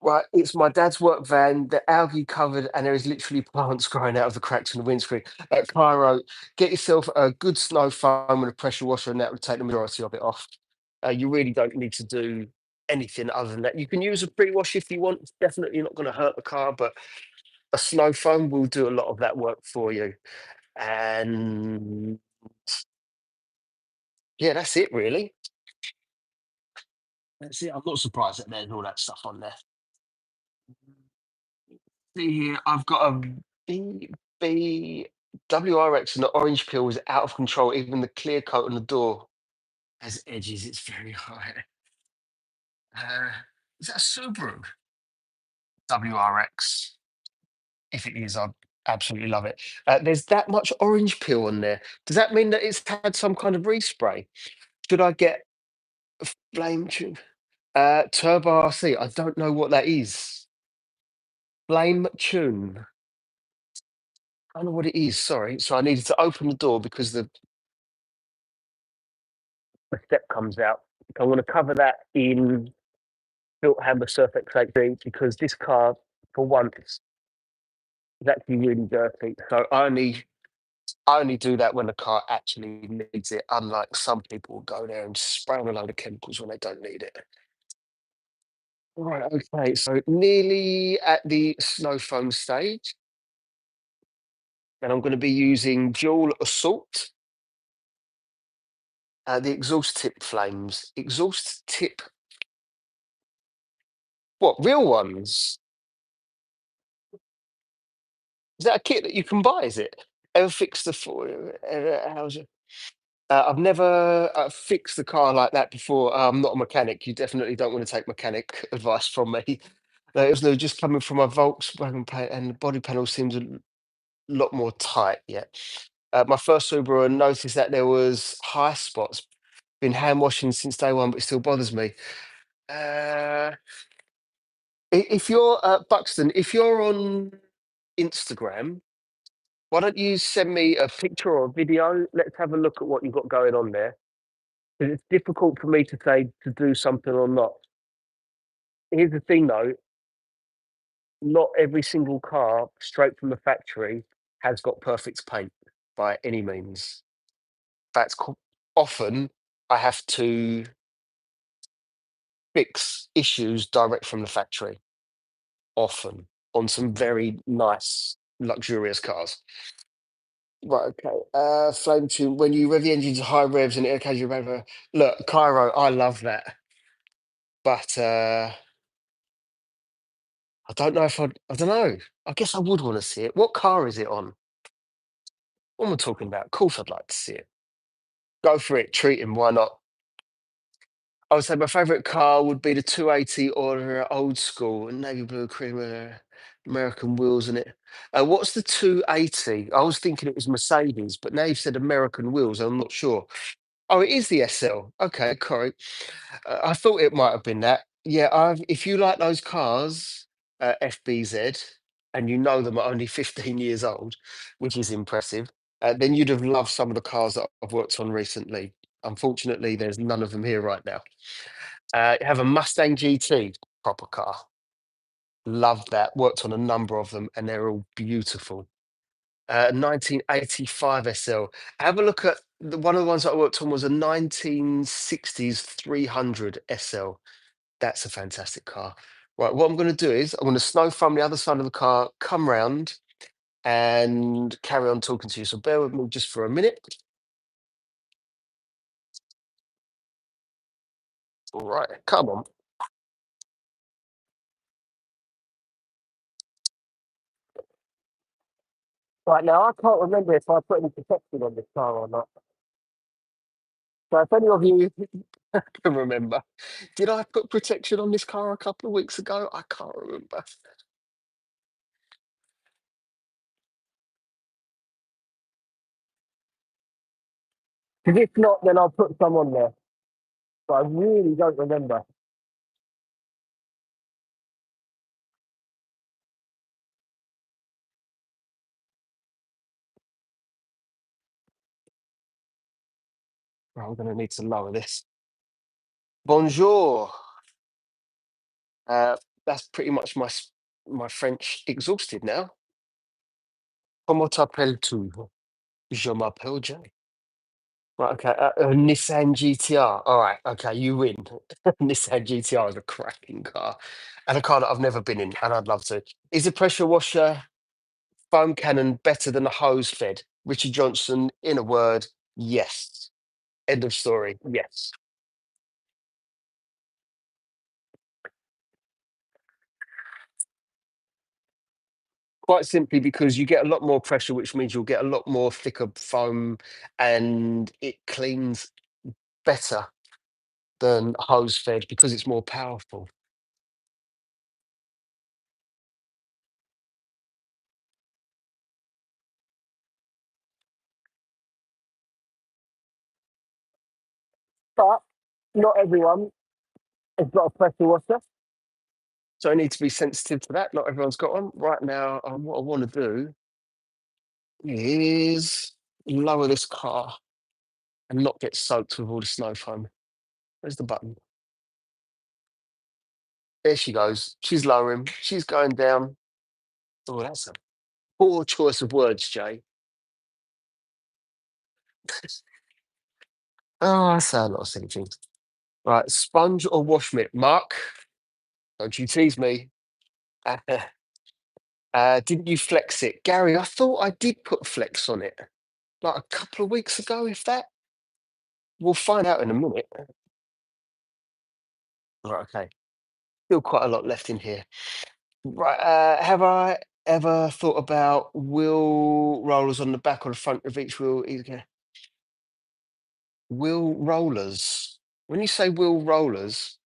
Right, it's my dad's work van. The algae covered, and there is literally plants growing out of the cracks in the windscreen. Cairo, get yourself a good snow foam and a pressure washer, and that will take the majority of it off. You really don't need to do anything other than that. You can use a pre-wash if you want. It's definitely not going to hurt the car, but a snow foam will do a lot of that work for you. And yeah, that's it really. That's it. I'm not surprised that there's all that stuff on there. See here, I've got a B WRX and the orange peel is out of control. Even the clear coat on the door has edges. It's very high. Uh, is that a Subaru WRX? If it is, I absolutely love it. There's that much orange peel on there. Does that mean that it's had some kind of respray? Should I get a flame tune? Turbo RC. I don't know what that is. Flame tune. I don't know what it is. Sorry. So I needed to open the door because the step comes out. I'm going to cover that in built hammer Surf X8D because this car, for once, is actually really dirty. So I only do that when the car actually needs it. Unlike some people will go there and spray on a load of chemicals when they don't need it. Right. Okay. So nearly at the snow foam stage, and I'm going to be using dual assault. The exhaust tip flames. Exhaust tip. What real ones? Is that a kit that you can buy? Is it? Ever fixed the for? How's it? I've never fixed the car like that before. I'm not a mechanic. You definitely don't want to take mechanic advice from me. It was no, just coming from my Volkswagen plate, and the body panel seems a lot more tight. Yeah. My first Subaru, I noticed that there was high spots. Been hand washing since day one, but it still bothers me. Uh, if you're Buxton, if you're on Instagram, why don't you send me a picture or a video? Let's have a look at what you've got going on there. 'Cause it's difficult for me to say to do something or not. Here's the thing though, not every single car straight from the factory has got perfect paint by any means. That's cool. often I have to fix issues direct from the factory, often on some very nice, luxurious cars. Right, okay. Flame tune. When you rev the engine to high revs and it occasionally rev. Look, Cairo, I love that. But I don't know if I don't know. I guess I would want to see it. What car is it on? What am I talking about? Of course I'd like to see it. Go for it, treat him, why not? I would say my favourite car would be the 280 or old school, navy blue cream American wheels in it. What's the 280? I was thinking it was Mercedes, but now you've said American wheels, I'm not sure. Oh, it is the SL. Okay, correct. I thought it might have been that. Yeah, if you like those cars, FBZ, and you know them are only 15 years old, which is impressive, then you'd have loved some of the cars that I've worked on recently. Unfortunately, there's none of them here right now. You have a Mustang GT, proper car. Love that. Worked on a number of them, and they're all beautiful. 1985 SL. Have a look at one of the ones that I worked on was a 1960s 300 SL. That's a fantastic car. Right, what I'm going to do is I'm going to snow from the other side of the car, come round, and carry on talking to you. So bear with me just for a minute. All right, come on. Right now, I can't remember if I put any protection on this car or not. So if any of you can remember, did I put protection on this car a couple of weeks ago? I can't remember. Because if not, then I'll put some on there. But I really don't remember. Right, I'm going to need to lower this. Bonjour. Uh, that's pretty much my French exhausted now. Comment t'appelles-tu? Je m'appelle Jay. Right, okay. Nissan GTR. All right, okay, you win. Nissan GTR is a cracking car, and a car that I've never been in, and I'd love to. Is a pressure washer foam cannon better than a hose fed? Richard Johnson, in a word, yes. End of story. Yes. Quite simply because you get a lot more pressure, which means you'll get a lot more thicker foam, and it cleans better than hose fed because it's more powerful. But not everyone has got a pressure washer, so I need to be sensitive to that. Not everyone's got one. Right now, what I want to do is lower this car and not get soaked with all the snow foam. Where's the button? There she goes. She's lowering. She's going down. Oh, that's a poor choice of words, Jay. Oh, I say a lot of silly things. Right, sponge or wash mitt? Mark, don't you tease me. Didn't you flex it? Gary, I thought I did put flex on it like a couple of weeks ago, if that. We'll find out in a minute. Right, okay. Still quite a lot left in here. Right, have I ever thought about wheel rollers on the back or the front of each wheel? Wheel rollers. When you say wheel rollers,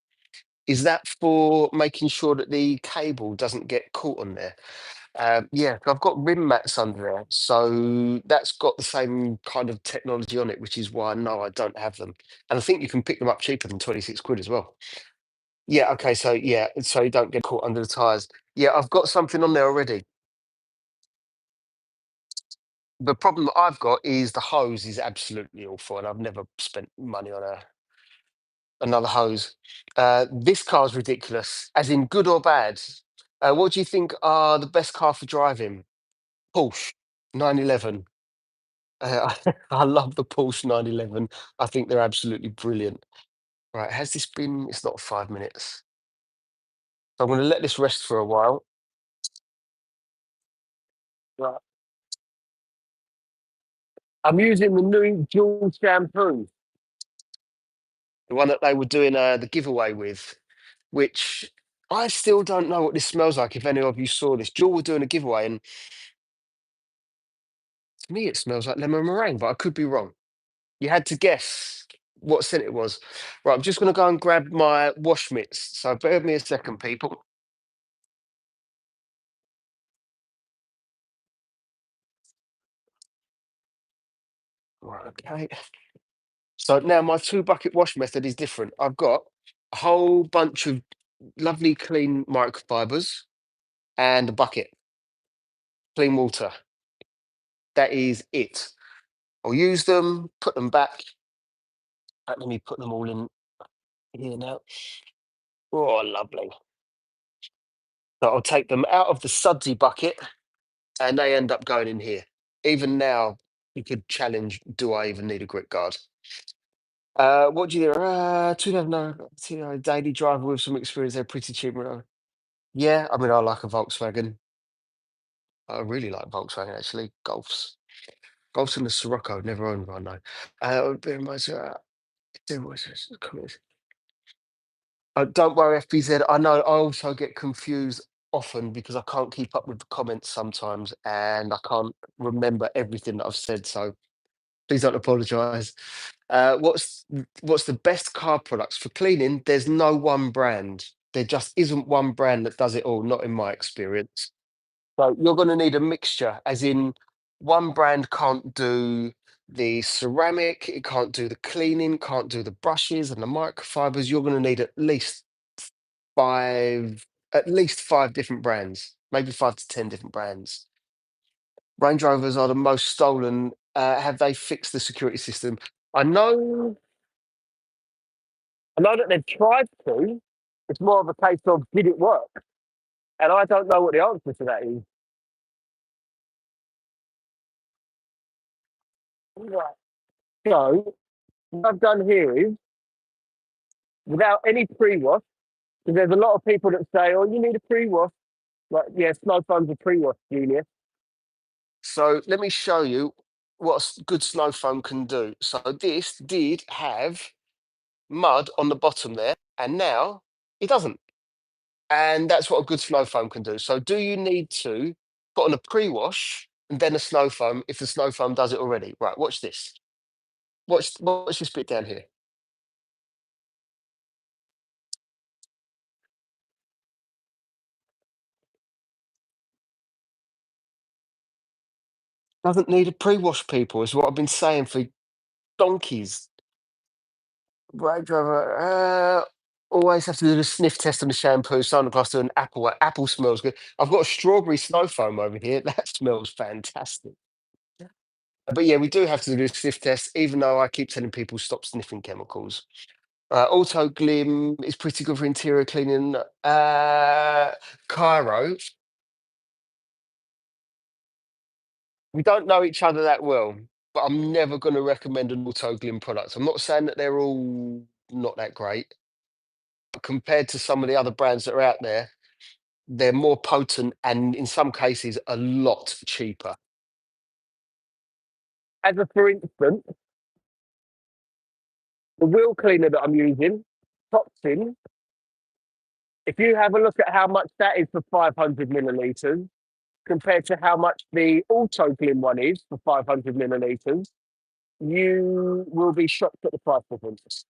is that for making sure that the cable doesn't get caught on there? Yeah, I've got rim mats under there, so that's got the same kind of technology on it, which is why I know I don't have them. And I think you can pick them up cheaper than 26 quid as well. Yeah, okay, so yeah, so you don't get caught under the tires. Yeah, I've got something on there already. The problem that I've got is the hose is absolutely awful, and I've never spent money on another hose. This car's ridiculous, as in good or bad. What do you think are the best car for driving? Porsche 911. I love the Porsche 911. I think they're absolutely brilliant. Right, has this been? It's not 5 minutes. So I'm going to let this rest for a while. Right. I'm using the new dual shampoo, the one that they were doing the giveaway with, which I still don't know what this smells like. If any of you saw this, Jewel were doing a giveaway, and to me it smells like lemon meringue, but I could be wrong. You had to guess what scent it was. Right, I'm just going to go and grab my wash mitts. So bear with me a second, people. Right, okay. So now my two bucket wash method is different. I've got a whole bunch of lovely clean microfibers and a bucket, clean water. That is it. I'll use them, put them back. Let me put them all in here now. Oh, lovely. So I'll take them out of the sudsy bucket and they end up going in here. Even now, you could challenge, do I even need a grit guard? What do you think? 2009, daily driver with some experience. They're pretty cheap. Yeah, I mean, I like a Volkswagen. I really like Volkswagen, actually. Golfs and the Sirocco, never owned one, no. Bear in mind, there was comments. Don't worry, FBZ. I know I also get confused often because I can't keep up with the comments sometimes and I can't remember everything that I've said. So please don't apologise. What's the best car products for cleaning? There's no one brand. There just isn't one brand that does it all, not in my experience. So you're going to need a mixture, as in one brand can't do the ceramic, it can't do the cleaning, can't do the brushes and the microfibers. You're going to need five, at least five different brands, maybe 5 to 10 different brands. Range Rovers are the most stolen. Have they fixed the security system? I know, I know that they've tried to. It's more of a case of did it work? And I don't know what the answer to that is. Right. So what I've done here is without any pre-wash, because there's a lot of people that say, "Oh, you need a pre-wash." Like, yeah, snow foam's a pre-wash, Junior. So let me show you what good snow foam can do. So this did have mud on the bottom there, and now it doesn't. And that's what a good snow foam can do. So do you need to put on a pre-wash and then a snow foam if the snow foam does it already? Right, watch this. Watch this bit down here. Doesn't need a pre-wash, people, is what I've been saying for donkeys. Right, driver. Always have to do the sniff test on the shampoo. Santa Claus do an apple. Apple smells good. I've got a strawberry snow foam over here. That smells fantastic. But yeah, we do have to do the sniff test, even though I keep telling people stop sniffing chemicals. Auto Glim is pretty good for interior cleaning. Cairo, we don't know each other that well, but I'm never going to recommend an Auto Glim product. I'm not saying that they're all not that great, but compared to some of the other brands that are out there, they're more potent and in some cases a lot cheaper. As a for instance, the wheel cleaner that I'm using, Toxin, if you have a look at how much that is for 500 milliliters compared to how much the Auto Glim one is for 500 milliliters, you will be shocked at the price difference.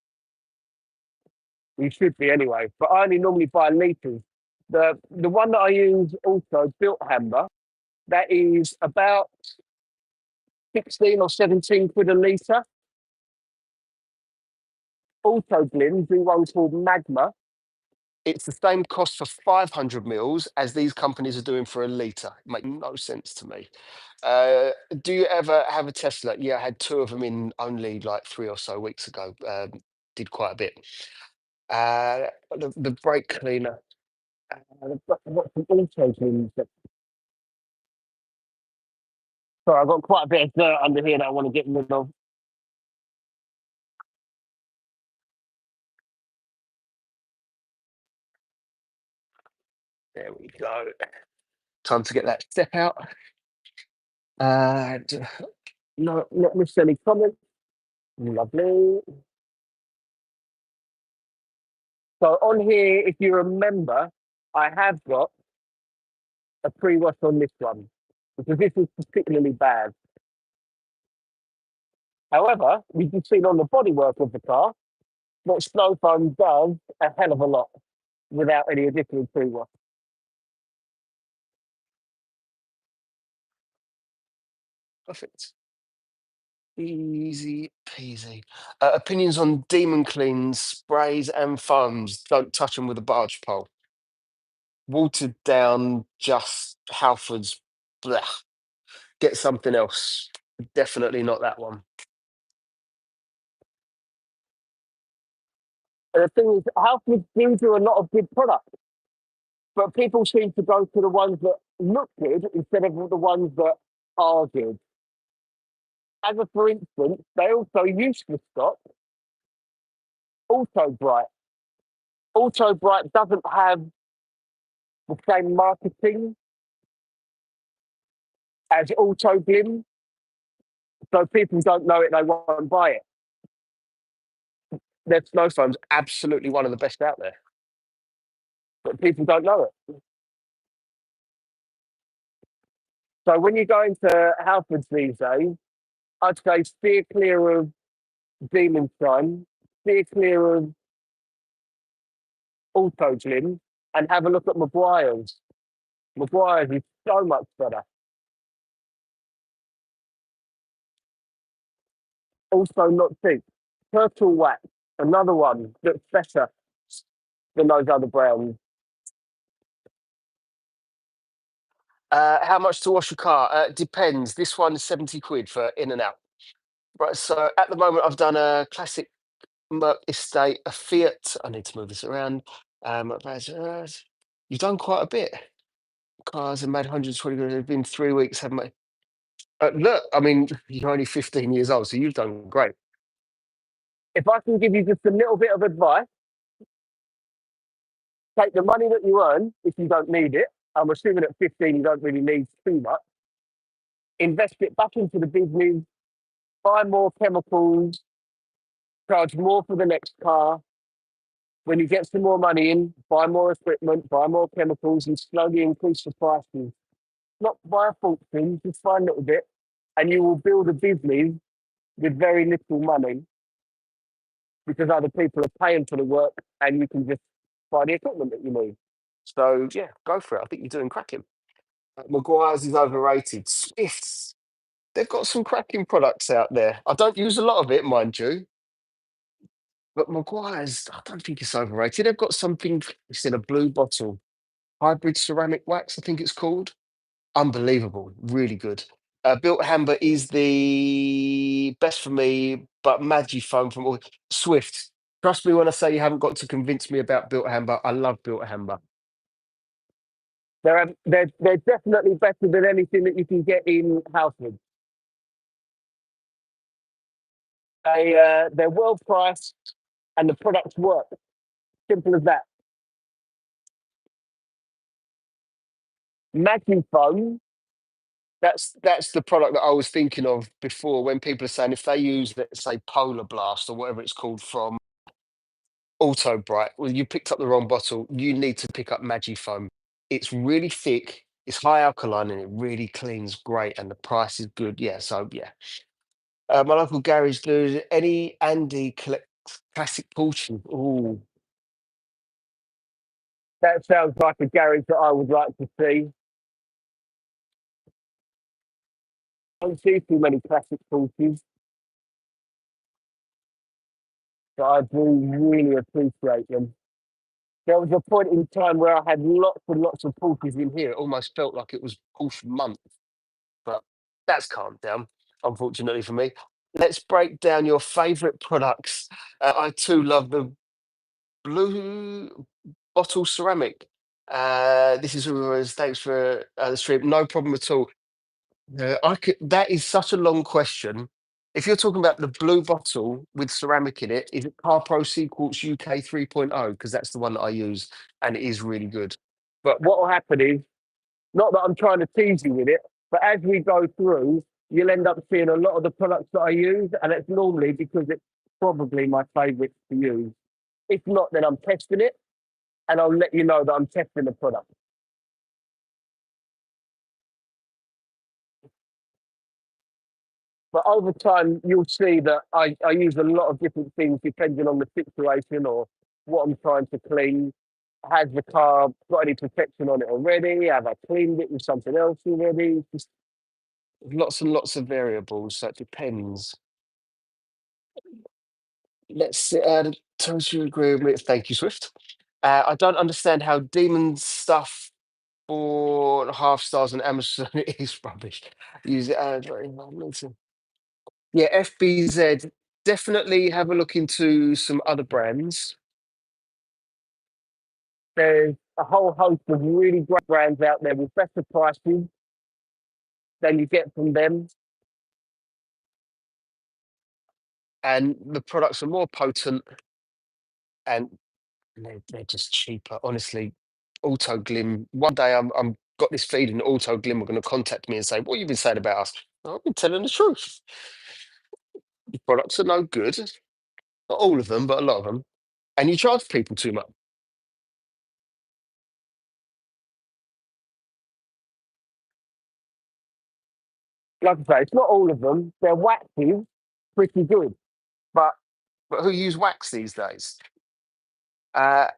You should be anyway, but I only normally buy liters. The one that I use also, Built Hammer, that is about 16 or 17 quid a litre. Auto Glim do one called Magma. It's the same cost for 500 mils as these companies are doing for a litre. It makes no sense to me. Do you ever have a Tesla? Yeah, I had two of them in only like 3 or so weeks ago. Did quite a bit. The brake cleaner. What's the auto cleaner? So I've got quite a bit of dirt under here that I want to get rid of. There we go. Time to get that step out. D- no, not miss any comments. Lovely. So on here, if you remember, I have got a pre-wash on this one because this is particularly bad. However, we've just seen on the bodywork of the car that snow foam does a hell of a lot without any additional pre-wash. Perfect. Easy peasy. Opinions on Demon Cleans, sprays and foams. Don't touch them with a barge pole. Watered down, just Halfords. Blech. Get something else. Definitely not that one. And the thing is, Halfords do a lot of good products, but people seem to go to the ones that look good instead of the ones that are good. As a for instance, they also used to stock Auto Bright. Auto Bright doesn't have the same marketing as Auto Glim, so people don't know it, they won't buy it. Their snow foam's absolutely one of the best out there, but people don't know it. So when you go into Halfords these days, I'd say steer clear of Demon Shine, steer clear of Auto Glim, and have a look at Maguire's. Maguire's is so much better. Also not cheap. Turtle Wax, another one that's better than those other brands. How much to wash a car? Depends. This one is 70 quid for in and out. Right, so at the moment I've done a classic Merc Estate, a Fiat. I need to move this around. You've done quite a bit. Cars have made 120 quid. It's been 3 weeks, haven't they? Look, I mean, you're only 15 years old, so you've done great. If I can give you just a little bit of advice, take the money that you earn if you don't need it. I'm assuming at 15 you don't really need too much. Invest it back into the business, buy more chemicals, charge more for the next car. When you get some more money in, buy more equipment, buy more chemicals, and slowly increase the prices. Not by a fortune, just buy a little bit, and you will build a business with very little money because other people are paying for the work and you can just buy the equipment that you need. So, yeah, go for it. I think you're doing cracking. Maguire's is overrated. Swifts, they've got some cracking products out there. I don't use a lot of it, mind you, but Maguire's, I don't think it's overrated. They've got something, it's in a blue bottle, hybrid ceramic wax, I think it's called. Unbelievable, really good. Built Hamber is the best for me, but Magi foam from all Swift. Trust me when I say you haven't got to convince me about Built Hamber. I love Built Hamber. They're definitely better than anything that you can get in Housewood. They're well priced and the products work. Simple as that. Magnum foam. That's the product that I was thinking of before when people are saying if they use, let's say, Polar Blast or whatever it's called from Auto Bright, well, you picked up the wrong bottle. You need to pick up Magi foam. It's really thick, it's high alkaline, and it really cleans great, and the price is good. Yeah, so yeah. My local garage, do any Andy collect classic Porsche? Oh, that sounds like a garage that I would like to see. I don't see too many classic Porsches, but I do really appreciate them. There was a point in time where I had lots and lots of Porsches in here. It almost felt like it was Porsche month, but that's calmed down, unfortunately for me. Let's break down your favourite products. I too love the blue bottle ceramic. This is thanks for the stream. No problem at all. That is such a long question. If you're talking about the blue bottle with ceramic in it, is it CarPro Sequels UK 3.0? Because that's the one that I use, and it is really good. But what will happen is, not that I'm trying to tease you with it, but as we go through, you'll end up seeing a lot of the products that I use, and it's normally because it's probably my favourite to use. If not, then I'm testing it, and I'll let you know that I'm testing the product. But over time, you'll see that I use a lot of different things depending on the situation or what I'm trying to clean. Has the car got any protection on it already? Have I cleaned it with something else already? Just lots and lots of variables. So it depends. Let's see. Totally agree with me. Thank you, Swift. I don't understand how demon stuff 4.5 stars on Amazon is rubbish. Use it. Yeah, FBZ. Definitely have a look into some other brands. There's a whole host of really great brands out there with better prices than you get from them, and the products are more potent and they're just cheaper. Honestly, Auto Glim. One day I'm got this feeling that Auto Glim are going to contact me and say, "What have you been saying about us?" I've been telling the truth. The products are no good. Not all of them, but a lot of them. And you charge people too much. Like I say, it's not all of them. They're waxy, pretty good. But who use wax these days? Uh,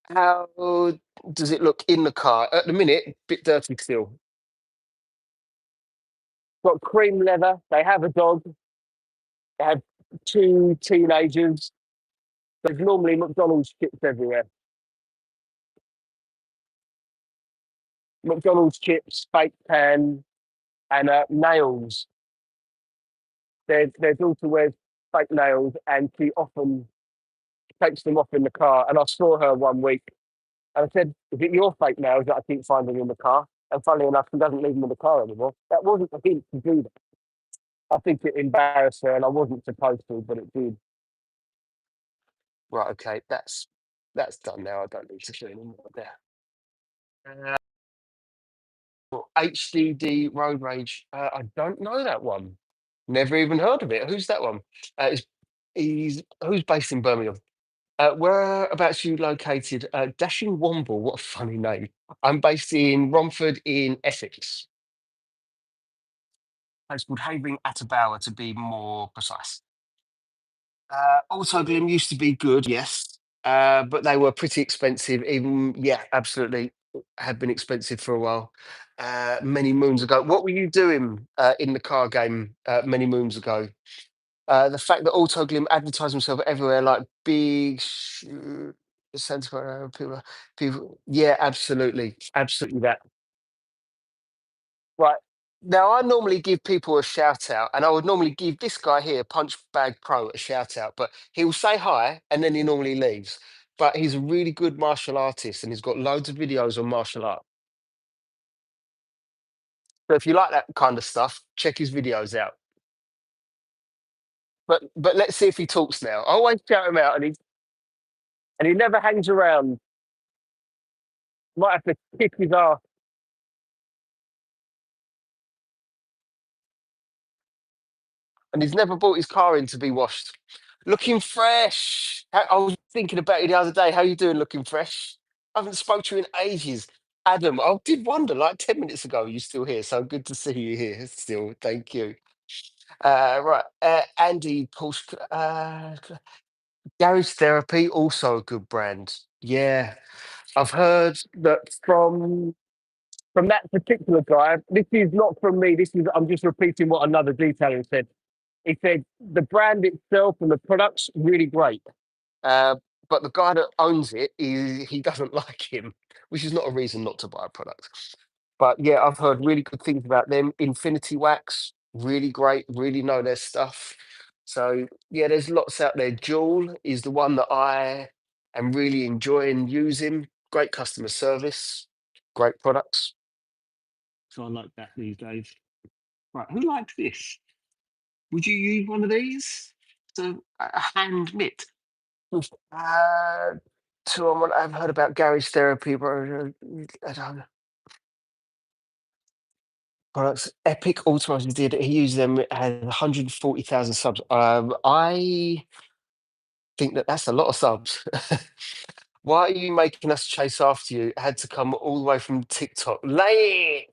how does it look in the car? At the minute, bit dirty still. Got cream leather. They have a dog. They have two teenagers. There's normally McDonald's chips everywhere. McDonald's chips, fake tan, and nails. Their daughter wears fake nails, and she often takes them off in the car. And I saw her one week, and I said, "Is it your fake nails that I keep finding in the car?" And funnily enough, she doesn't leave them in the car anymore. That wasn't a hint to do that. I think it embarrassed her, and I wasn't supposed to, but it did. Right, okay, that's done now. I don't need to do any more there. HDD Road Rage. I don't know that one. Never even heard of it. Who's that one? He's who's based in Birmingham. Whereabouts you located? Dashing Womble. What a funny name. I'm based in Romford in Essex. Place called Havering Atterbower to be more precise. Autoglim used to be good, yes, but they were pretty expensive. Even yeah, absolutely, had been expensive for a while. Many moons ago. What were you doing in the car game many moons ago? The fact that Autoglim advertised themselves everywhere like big Santa Clara people. Yeah, absolutely, absolutely that. Right. Now, I normally give people a shout out, and I would normally give this guy here, Punch Bag Pro, a shout out, but he'll say hi and then he normally leaves. But he's a really good martial artist and he's got loads of videos on martial art. So if you like that kind of stuff, check his videos out. But let's see if he talks now. I always shout him out and he never hangs around. Might have to kick his ass. And he's never brought his car in to be washed. Looking fresh. I was thinking about you the other day. How you doing? Looking fresh. I haven't spoke to you in ages. Adam, I did wonder like 10 minutes ago. You still here? So good to see you here. Still, thank you. Right, Andy Porsche, Garage Therapy, also a good brand. Yeah, I've heard that from that particular guy. This is not from me. This is I'm just repeating what another detailer said. He said the brand itself and the products really great, uh, but the guy that owns it, he doesn't like him, which is not a reason not to buy a product. But yeah, I've heard really good things about them. Infinity Wax, really great, really know their stuff. So yeah, there's lots out there. Jewel is the one that I am really enjoying using. Great customer service, great products. So I like that these days. Right, who likes this? Would you use one of these? So a hand mitt. Uh, to what I've heard about Gary's therapy, but I don't know. Products. Epic Automotive did. He used them. It had 140,000 subs. I think that that's a lot of subs. Why are you making us chase after you? Had to come all the way from TikTok. Laik,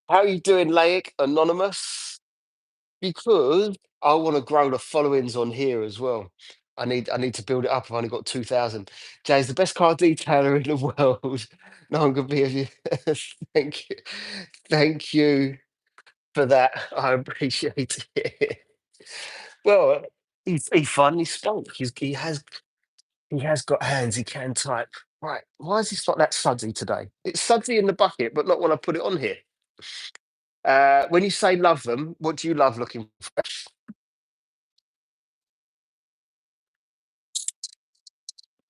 how are you doing, Laik? Anonymous? Because I want to grow the followings on here as well. I need to build it up. I've only got 2,000. Jay's the best car detailer in the world. No one could be of you. Thank you. Thank you for that. I appreciate it. Well, he finally spoke. He has got hands. He can type. Right. Why is this not that sudsy today? It's sudsy in the bucket, but not when I put it on here. When you say love them, what do you love looking for?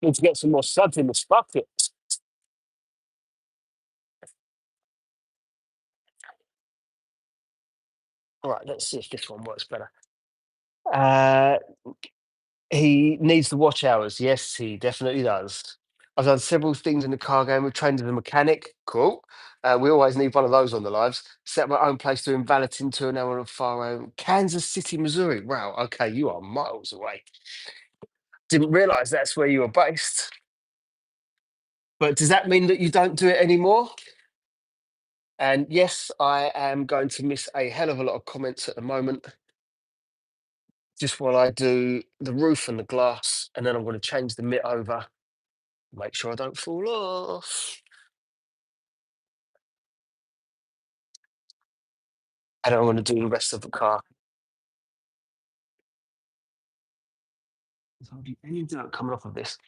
Need to get some more suds in this bucket. All right, let's see if this one works better. Uh, he needs the watch hours. Yes, he definitely does. I've done several things in the car game. We've trained as a mechanic. Cool. We always need one of those on the lives. Set up my own place doing valeting tour now on far out. Kansas City, Missouri. Wow. Okay, you are miles away. Didn't realize that's where you were based. But does that mean that you don't do it anymore? And yes, I am going to miss a hell of a lot of comments at the moment, just while I do the roof and the glass, and then I'm going to change the mitt over, make sure I don't fall off, and I'm going to do the rest of the car. There's hardly any dirt coming off of this.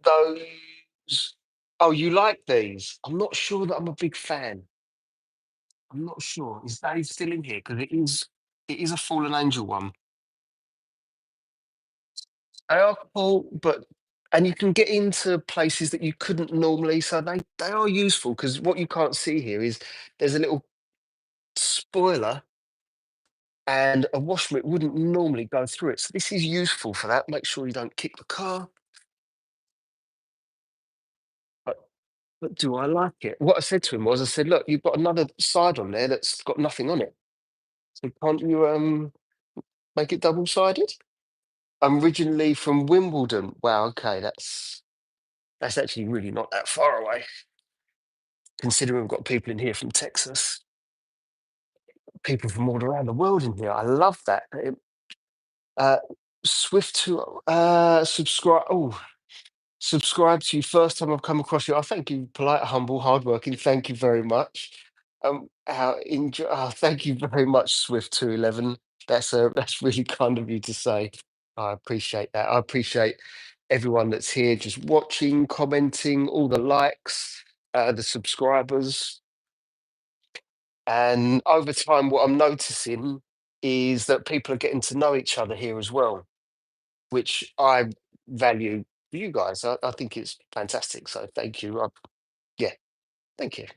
Those. Oh, you like these? I'm not sure that I'm a big fan. I'm not sure. Is Dave still in here? Because it is a fallen angel one. They are cool, but and you can get into places that you couldn't normally. So they are useful because what you can't see here is there's a little spoiler and a wash mitt wouldn't normally go through it. So this is useful for that. Make sure you don't kick the car. But, but do I like it? What I said to him was, I said, look, you've got another side on there that's got nothing on it. So can't you make it double sided? I'm originally from Wimbledon. Wow, okay, that's actually really not that far away, considering we've got people in here from Texas, people from all around the world in here. I love that. Uh, Swift to subscribe. Oh, subscribe to you. First time I've come across you. Oh, thank you. Polite, humble, hardworking. Thank you very much. Thank you very much, Swift 211. That's really kind of you to say. I appreciate that. I appreciate everyone that's here, just watching, commenting, all the likes, the subscribers. And over time, what I'm noticing is that people are getting to know each other here as well, which I value for you guys. I think it's fantastic. So thank you. Yeah, thank you.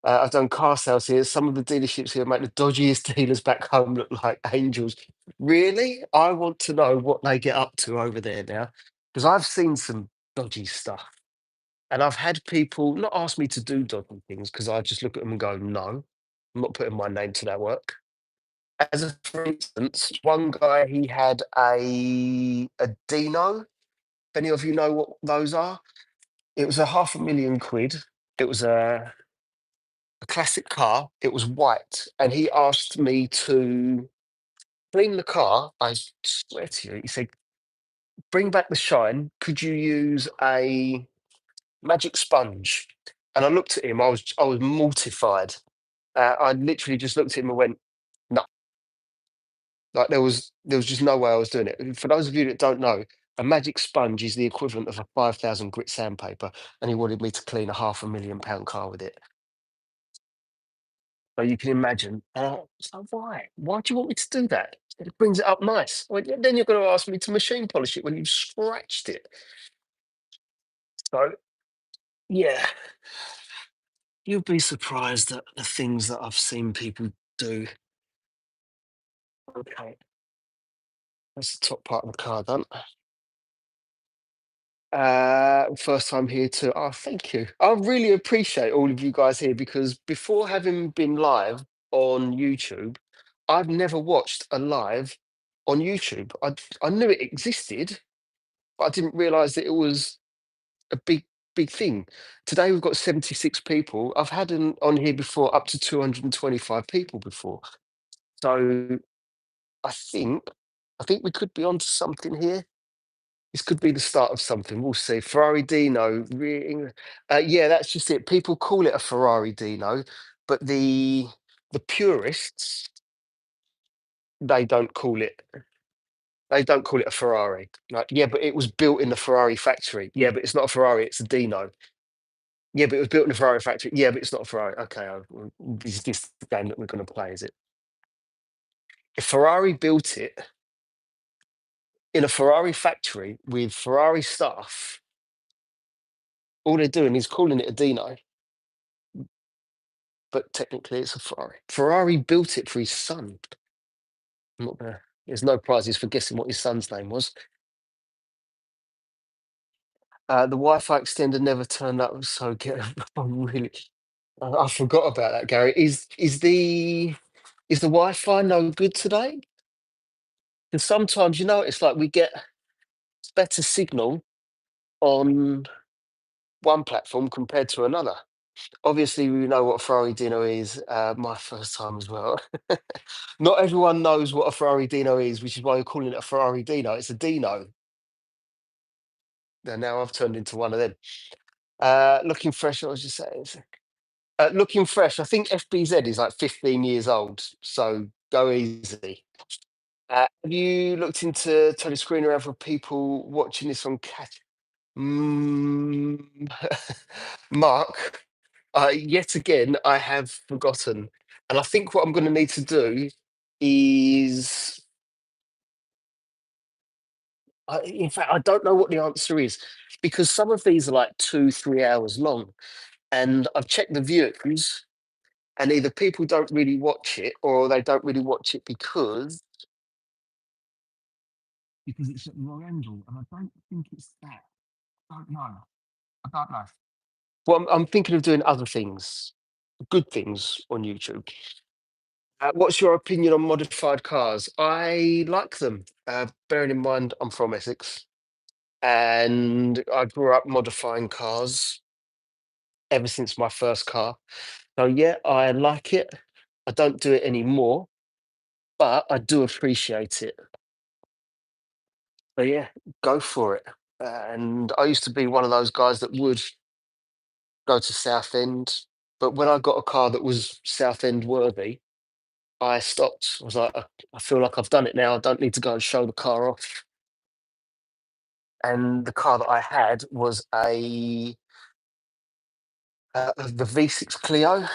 I've done car sales here. Some of the dealerships here make the dodgiest dealers back home look like angels. Really? I want to know what they get up to over there now, because I've seen some dodgy stuff. And I've had people not ask me to do dodgy things because I just look at them and go, no, I'm not putting my name to that work. As a for instance, one guy he had a Dino. If any of you know what those are, it was a £500,000. It was a classic car. It was white, and he asked me to clean the car. I swear to you, he said, "Bring back the shine. Could you use a magic sponge?" And I looked at him. I was mortified. I literally just looked at him and went, "No." Like there was just no way I was doing it. For those of you that don't know, a magic sponge is the equivalent of a 5,000 grit sandpaper, and he wanted me to clean a £500,000 car with it. So you can imagine. So why? Why do you want me to do that? It brings it up nice. Well, then you're going to ask me to machine polish it when you've scratched it. So yeah, you'll be surprised at the things that I've seen people Do okay. That's the top part of the car done. First time here too. Oh, thank you. I really appreciate all of you guys here because before having been live on YouTube, I've never watched a live on YouTube. I knew it existed, but I didn't realize that it was a big thing. Today we've got 76 people. I've had on here before up to 225 people before. So I think I think we could be onto something here. This could be the start of something. We'll see. Ferrari Dino. Yeah, that's just it. People call it a Ferrari Dino, but the purists they don't call it. They don't call it a Ferrari. Like, yeah, but it was built in the Ferrari factory. Yeah, but it's not a Ferrari. It's a Dino. Yeah, but it was built in the Ferrari factory. Yeah, but it's not a Ferrari. Okay, is this the game that we're going to play? Is it? If Ferrari built it in a Ferrari factory with Ferrari stuff, all they're doing is calling it a Dino, but technically it's a Ferrari. Ferrari built it for his son. I'm not gonna. There's no prizes for guessing what his son's name was. The Wi-Fi extender never turned up, so get. I'm really. I forgot about that, Gary. Is the Wi-Fi no good today? Because sometimes it's like we get better signal on one platform compared to another. Obviously, we know what Ferrari Dino is. My first time as well. Not everyone knows what a Ferrari Dino is, which is why you're calling it a Ferrari Dino. It's a Dino. And now I've turned into one of them. Looking fresh, I was just saying. Looking fresh, I think FBZ is like 15 years old, so go easy. Have you looked into Tony Screen around for people watching this on cat? Mm, Mark, yet again, I have forgotten. And I think what I'm going to need to do is, in fact, I don't know what the answer is because some of these are like 2, 3 hours long. And I've checked the views, and either people don't really watch it or they don't really watch it because it's at the wrong angle. And I don't think it's that. I don't know. I don't know. Well, I'm thinking of doing other things, good things on YouTube. What's your opinion on modified cars? I like them. Bearing in mind I'm from Essex and I grew up modifying cars ever since my first car. So yeah, I like it. I don't do it anymore, but I do appreciate it. So yeah, go for it. And I used to be one of those guys that would go to Southend, but when I got a car that was Southend worthy, I stopped. I was like, I feel like I've done it now. I don't need to go and show the car off. And the car that I had was the V6 Clio,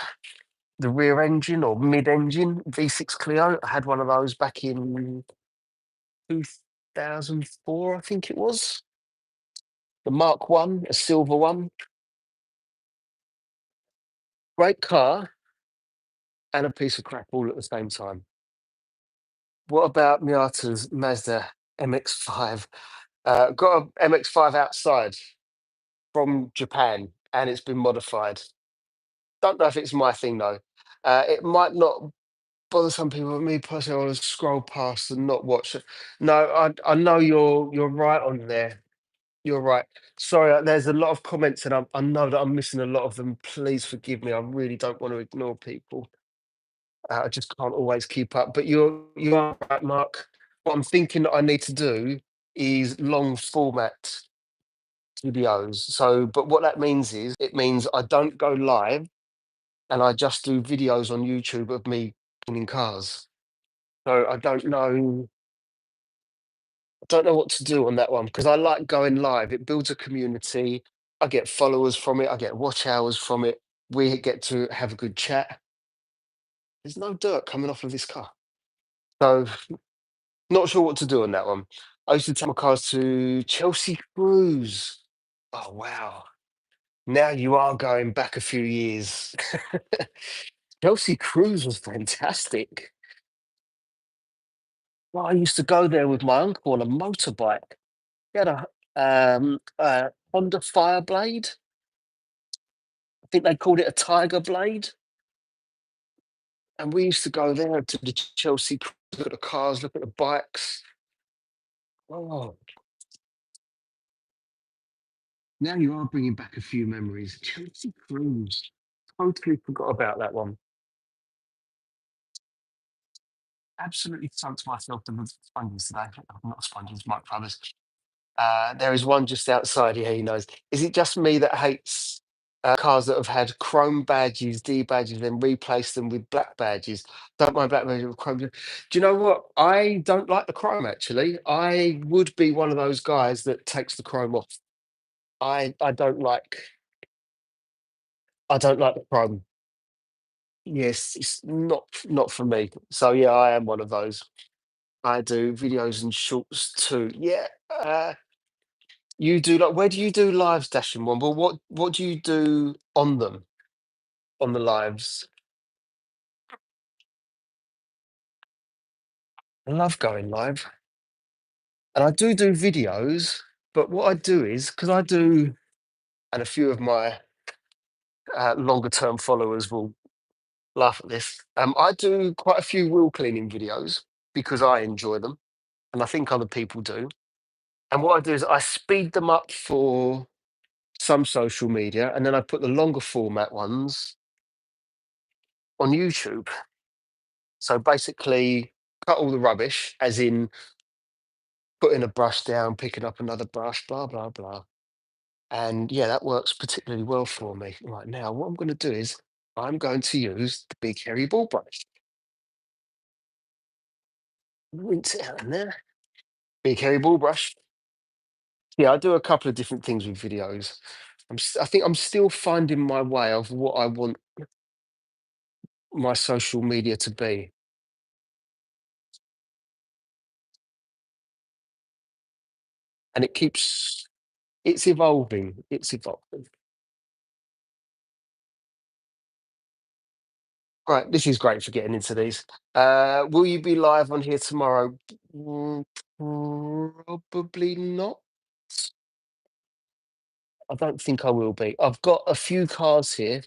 the rear engine or mid-engine V6 Clio. I had one of those back in 2004, I think it was. The Mark One, a silver one. Great car and a piece of crap all at the same time. What about Miata's Mazda MX-5? Got a MX-5 outside from Japan, and it's been modified. Don't know if it's my thing though. It might not bother some people, but me personally, I want to scroll past and not watch it. No, I know you're right on there. You're right. Sorry, there's a lot of comments, and I know that I'm missing a lot of them. Please forgive me. I really don't want to ignore people. I just can't always keep up. But you are right, Mark. What I'm thinking that I need to do is long format videos. So, but what that means is it means I don't go live and I just do videos on YouTube of me cleaning cars. So I don't know what to do on that one because I like going live. It builds a community. I get followers from it. I get watch hours from it. We get to have a good chat. There's no dirt coming off of this car. So not sure what to do on that one. I used to take my cars to Chelsea Cruise. Oh wow. Now you are going back a few years. Chelsea Cruise was fantastic. Well, I used to go there with my uncle on a motorbike. He had a Honda Fireblade. I think they called it a Tiger Blade. And we used to go there to the Chelsea Cruise, look at the cars, look at the bikes. Oh, now you are bringing back a few memories. Chelsea Cruise. Totally forgot about that one. Absolutely soaked myself to the sponges today. Not sponges, microbes. There is one just outside here, he knows. Is it just me that hates cars that have had chrome badges, D badges, then replaced them with black badges? Don't mind black badges with chrome. Do you know what? I don't like the chrome actually. I would be one of those guys that takes the chrome off. I don't like I don't like the chrome. Yes, it's not for me. So yeah, I am one of those. I do videos and shorts too. Yeah. You do like where do you do lives, Dashing One? Well, what do you do on them, on the lives? I love going live. And I do videos, but what I do is because I do, and a few of my longer term followers will laugh at this. I do quite a few wheel cleaning videos because I enjoy them, and I think other people do. And what I do is I speed them up for some social media, and then I put the longer format ones on YouTube. So basically, cut all the rubbish, as in putting a brush down, picking up another brush, blah, blah, blah. And yeah, that works particularly well for me. Right now, what I'm going to do is I'm going to use the big hairy ball brush. Rinse it out in there. Big hairy ball brush. Yeah, I do a couple of different things with videos. I think I'm still finding my way of what I want my social media to be. And it's evolving. It's evolving. Right, this is great for getting into these. Will you be live on here tomorrow? Mm, Probably not. I don't think I will be. I've got a few cars here,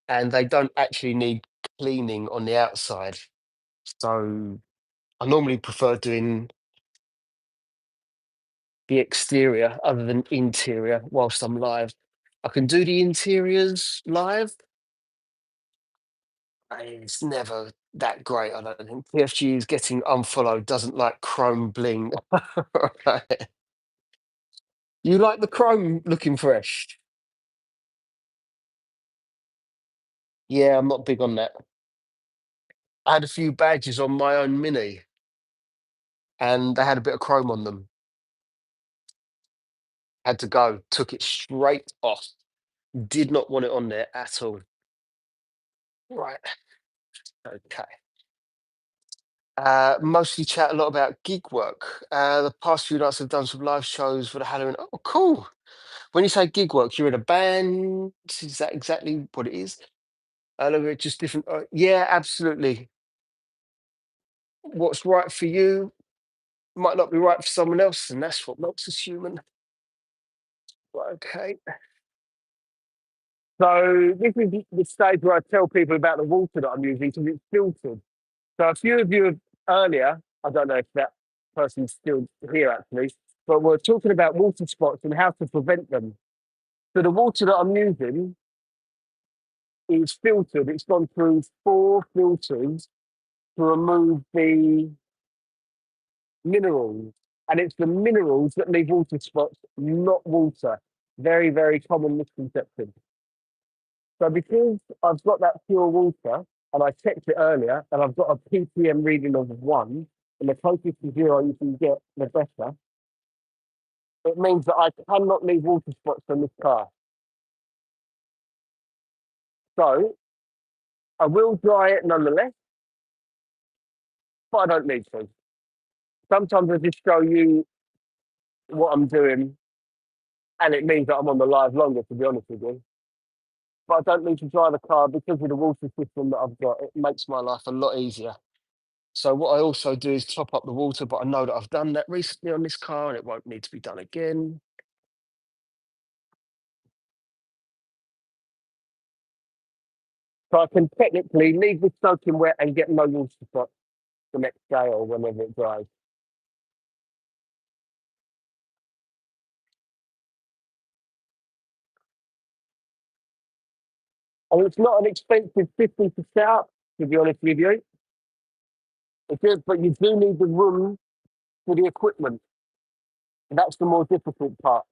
and they don't actually need cleaning on the outside. So I normally prefer doing the exterior other than interior whilst I'm live. I can do the interiors live. It's never that great. I don't think PFG is getting unfollowed. Doesn't like chrome bling. Right. You like the chrome looking fresh? Yeah, I'm not big on that. I had a few badges on my own Mini, and they had a bit of chrome on them. Had to go. Took it straight off. Did not want it on there at all. Right. Okay. Mostly chat a lot about gig work. The past few nights I've done some live shows for the Halloween. Oh, cool. When you say gig work, you're in a band. Is that exactly what it is? Look, it's just different. Yeah, absolutely. What's right for you might not be right for someone else, and that's what makes us human. Right, okay. So this is the stage where I tell people about the water that I'm using because it's filtered. So a few of you earlier, I don't know if that person's still here actually, but we're talking about water spots and how to prevent them. So the water that I'm using is filtered. It's gone through 4 filters to remove the minerals. And it's the minerals that leave water spots, not water. Very, very common misconception. So because I've got that pure water and I checked it earlier and I've got a ppm reading of 1, and the closest to 0 you can get, the better, it means that I cannot leave water spots on this car. So I will dry it nonetheless, but I don't need to. Sometimes I just show you what I'm doing, and it means that I'm on the live longer, to be honest with you. but I don't need to dry the car because of the water system that I've got. It makes my life a lot easier. So what I also do is top up the water, but I know that I've done that recently on this car and it won't need to be done again. So I can technically leave this soaking wet and get no water spot the next day or whenever it dries. And it's not an expensive system to set up, to be honest with you. It is, but you do need the room for the equipment. That's the more difficult part.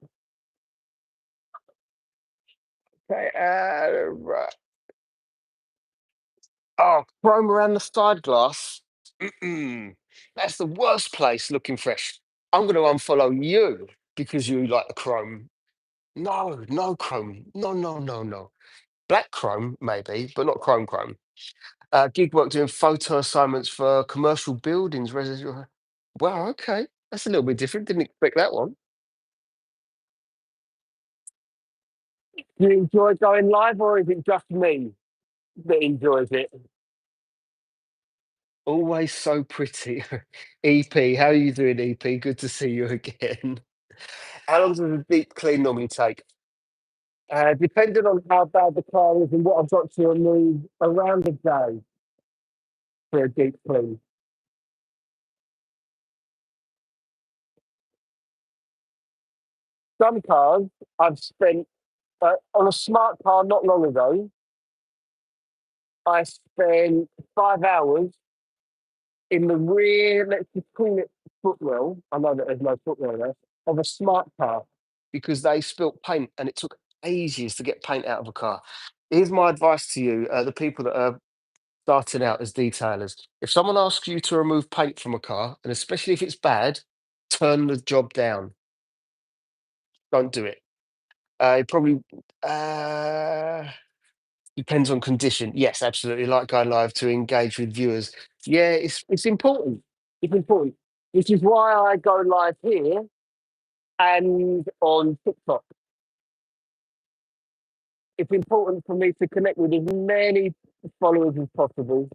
Okay, right. Oh, chrome around the side glass. Mm-mm. That's the worst place looking fresh. I'm going to unfollow you because you like the chrome. No, no chrome. No, no, no, no. Black chrome, maybe, but not chrome chrome. Gig work doing photo assignments for commercial buildings, residential. Wow, okay. That's a little bit different. Didn't expect that one. Do you enjoy going live or is it just me that enjoys it? Always so pretty. EP, how are you doing, EP? Good to see you again. How long does a deep clean normally take? Depending on how bad the car is and what I've got to remove, around a day for a deep clean. Some cars I've spent on a smart car not long ago. I spent 5 hours in the rear, let's just call it footwell. I know that there's no footwell there, of a smart car because they spilt paint and it took ages to get paint out of a car. Here's my advice to you, the people that are starting out as detailers. If someone asks you to remove paint from a car, and especially if it's bad, turn the job down. Don't do it. It probably depends on condition. Yes, absolutely. Like going live to engage with viewers. Yeah, it's important. It's important. Which is why I go live here and on TikTok. It's important for me to connect with as many followers as possible.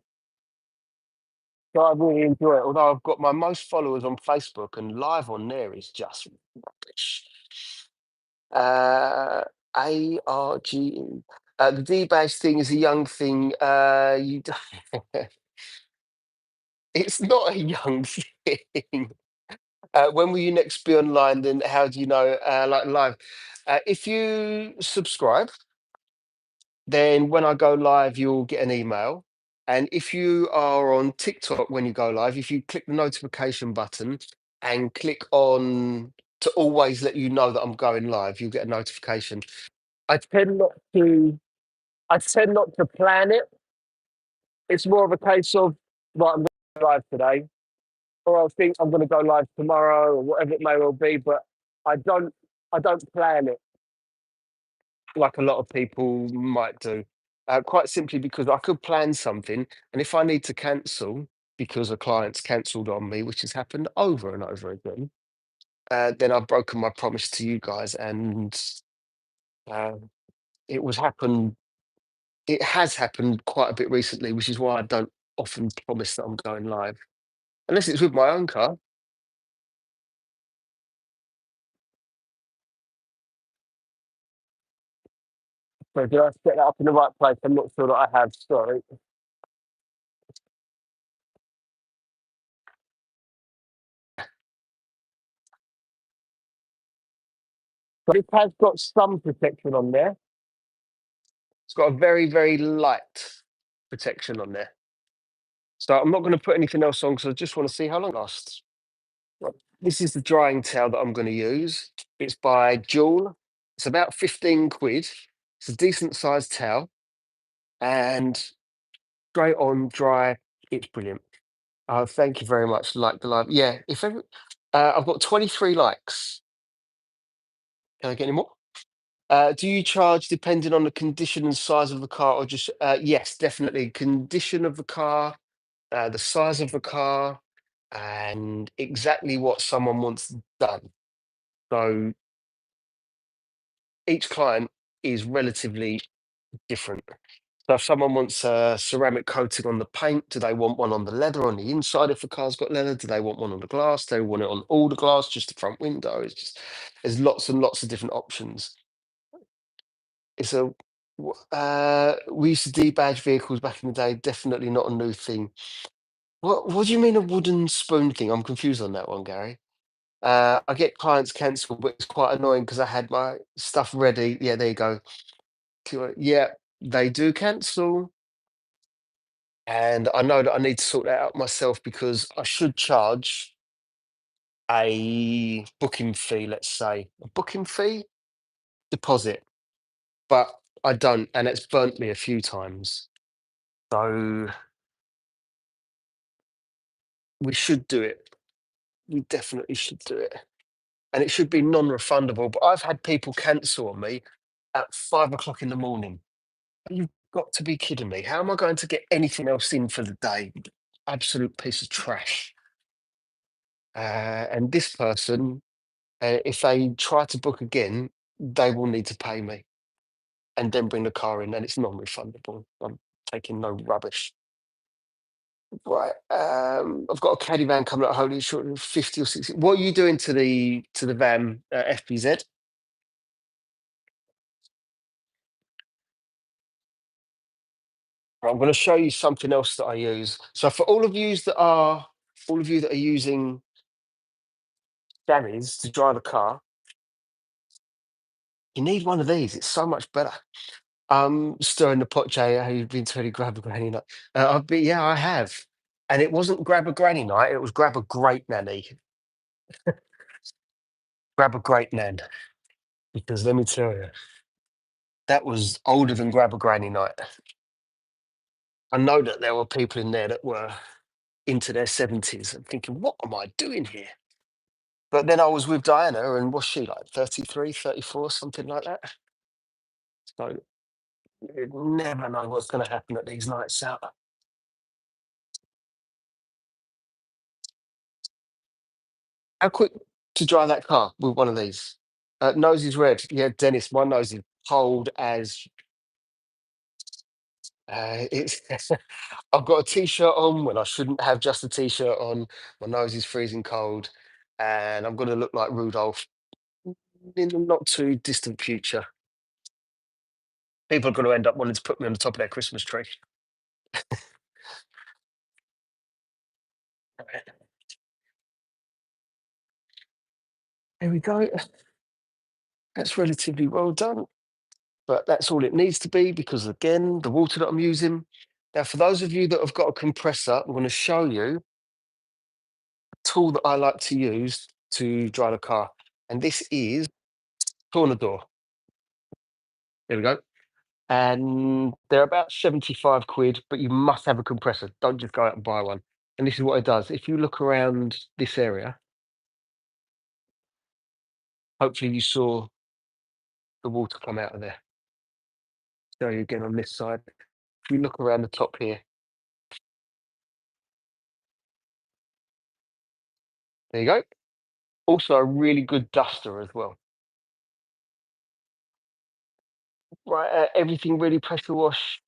So I really enjoy it. Although I've got my most followers on Facebook and live on there is just rubbish. Uh, ARGE. The D badge thing is a young thing. You, it's not a young thing. When will you next be online? Then how do you know? Like live. If you subscribe, then when I go live, you'll get an email. And if you are on TikTok when you go live, if you click the notification button and click on to always let you know that I'm going live, you'll get a notification. I tend not to. I tend not to plan it. It's more of a case of right, I'm going to go live today, or I'll think I'm going to go live tomorrow, or whatever it may well be. But I don't. I don't plan it like a lot of people might do. Quite simply because I could plan something, and if I need to cancel because a client's cancelled on me, which has happened over and over again, then I've broken my promise to you guys, and uh, it was happen. It has happened quite a bit recently, which is why I don't often promise that I'm going live unless it's with my own car. So did I set that up in the right place? I'm not sure that I have. Sorry, but it has got some protection on there. It's got a very, very light protection on there. So I'm not going to put anything else on because I just want to see how long it lasts. Right. This is the drying towel that I'm going to use. It's by Jewel. It's about 15 quid. It's a decent sized towel and straight on dry. It's brilliant. Thank you very much. Like the live. Yeah, if ever, I've got 23 likes. Can I get any more? Do you charge depending on the condition and size of the car, or just yes, definitely condition of the car, the size of the car, and exactly what someone wants done. So each client is relatively different. So if someone wants a ceramic coating on the paint, do they want one on the leather on the inside if the car's got leather? Do they want one on the glass? Do they want it on all the glass, just the front window? It's just there's lots and lots of different options. It's a we used to debadge vehicles back in the day. Definitely not a new thing. What do you mean a wooden spoon thing? I'm confused on that one, Gary. I get clients cancelled, but it's quite annoying because I had my stuff ready. Yeah, there you go. Yeah, they do cancel. And I know that I need to sort that out myself because I should charge a booking fee, let's say, a booking fee deposit, but I don't, and it's burnt me a few times. So we should do it. We definitely should do it. And it should be non-refundable. But I've had people cancel on me at 5 o'clock in the morning. You've got to be kidding me. How am I going to get anything else in for the day? Absolute piece of trash. And this person, if they try to book again, they will need to pay me and then bring the car in, and it's non-refundable. I'm taking no rubbish. Right. I've got a caddy van coming up, holy short 50 or 60. What are you doing to the van FBZ? I'm going to show you something else that I use. So for all of you that are using jammies to drive a car, you need one of these. It's so much better. Stirring the pot, Jay. Have you been to any grab a granny night? Yeah, I have. And it wasn't grab a granny night, it was grab a great nanny. Grab a great nan. Because let me tell you, that was older than grab a granny night. I know that there were people in there that were into their 70s and thinking, what am I doing here? But then I was with Diana, and was she like 33, 34, something like that? So you never know what's going to happen at these nights out. How quick to drive that car with one of these? Nose is red. Yeah, Dennis, my nose is cold as it's. I've got a t-shirt on when I shouldn't have just a t-shirt on. My nose is freezing cold, and I'm going to look like Rudolph in the not too distant future. People are going to end up wanting to put me on the top of their Christmas tree. Right, there we go. That's relatively well done, but that's all it needs to be because, again, the water that I'm using. Now, for those of you that have got a compressor, I'm going to show you a tool that I like to use to dry the car. And this is Tornador. There we go. And they're about 75 quid, but you must have a compressor. Don't just go out and buy one. And this is what it does. If you look around this area, hopefully you saw the water come out of there. Show you again on this side. If you look around the top here, there you go. Also a really good duster as well. Right, everything really pressure wash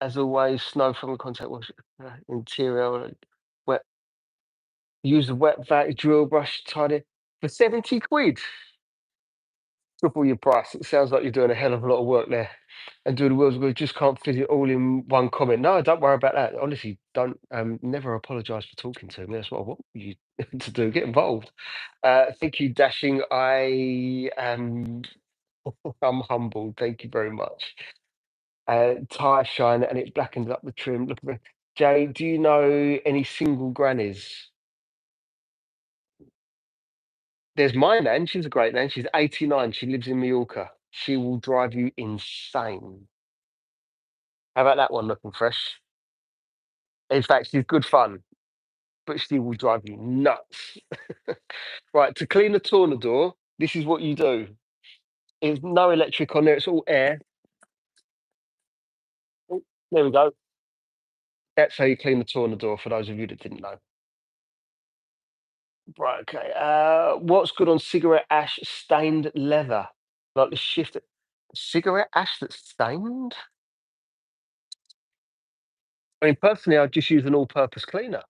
as always. Snow from a contact wash, interior, wet. Use the wet vac drill brush, tidy for 70 quid. Triple your price. It sounds like you're doing a hell of a lot of work there. And do the wheels, we just can't fit it all in one comment. No, don't worry about that. Honestly, don't never apologise for talking to me. That's what I want you to do. Get involved. Thank you, Dashing. I'm humbled. Thank you very much. Tire shine and it blackens up the trim. Look at me. Jay, do you know any single grannies? There's my nan. She's a great nan. She's 89. She lives in Mallorca. She will drive you insane. How about that one looking fresh? In fact, she's good fun, but she will drive you nuts. Right, to clean the Tornador, this is what you do. There's no electric on there, it's all air. Oh, there we go. That's how you clean the Tornador for those of you that didn't know. Right, okay. What's good on cigarette ash stained leather? Like the shift cigarette ash that's stained? I mean, personally, I'd just use an all-purpose cleaner.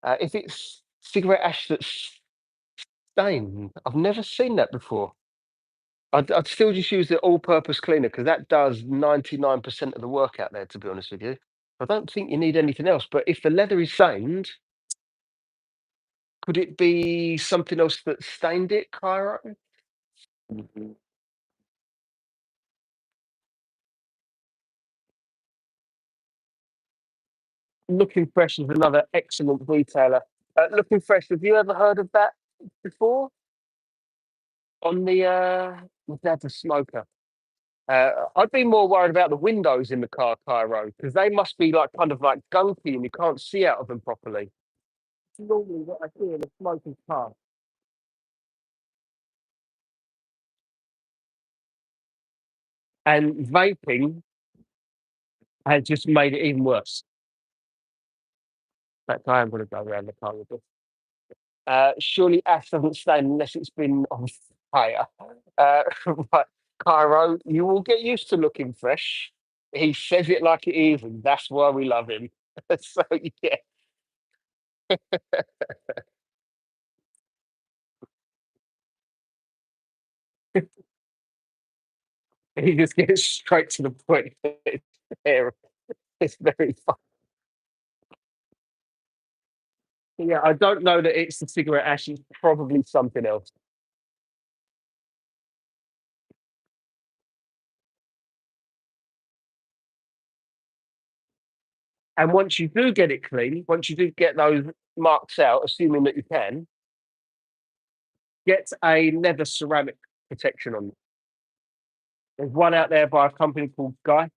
If it's cigarette ash that's stained, I've never seen that before. I'd still just use the all-purpose cleaner because that does 99% of the work out there, to be honest with you. I don't think you need anything else, but if the leather is stained, could it be something else that stained it, Cairo? Mhm. Looking Fresh is another excellent retailer. Looking Fresh, have you ever heard of that before? On the with the smoker. I'd be more worried about the windows in the car, Cairo, because they must be like kind of like gunky and you can't see out of them properly. It's normally what I see in a smoker's car. And vaping has just made it even worse. In fact, I am going to go around the car with this. Surely ash doesn't stain unless it's been on fire. Uh, but Cairo, you will get used to Looking Fresh. He says it like it is, and that's why we love him. So yeah, he just gets straight to the point. It's there. It's very fun. Yeah, I don't know that it's the cigarette ash. It's probably something else. And once you do get it clean, once you do get those marks out, assuming that you can, get a leather ceramic protection on. There's one out there by a company called Guy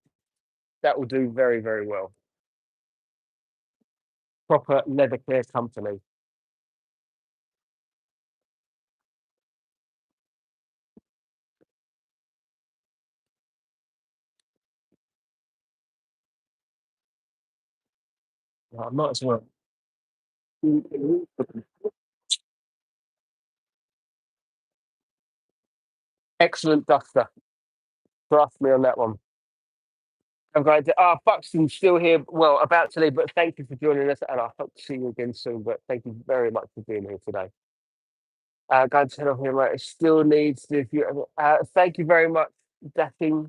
that will do very, very well. Proper leather care company. I might as well. Excellent duster. Trust me on that one. I'm going to. Buxton's still here. Well, about to leave, but thank you for joining us, and I hope to see you again soon. But thank you very much for being here today. Going to head off here, right? It still needs to. If you, thank you very much, Daphne,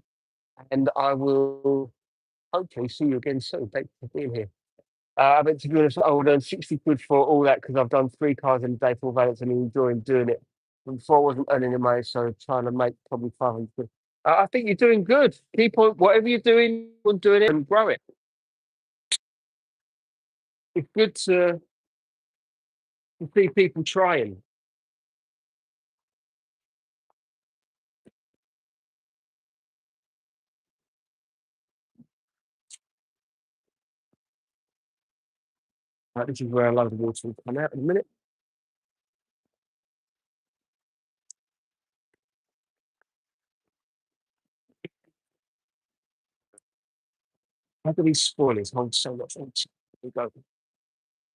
and I will hopefully see you again soon. Thank you for being here. I mean, to be honest, I would earn 60 quid for all that because I've done 3 cars in a day for Valence and enjoying doing it. And before I wasn't earning any money, so trying to make probably 500 quid. I think you're doing good. Keep on whatever you're doing, keep on doing it and grow it. It's good to see people trying. This is where a lot of water will come out in a minute. How do these spoilers hold so much water? There we go.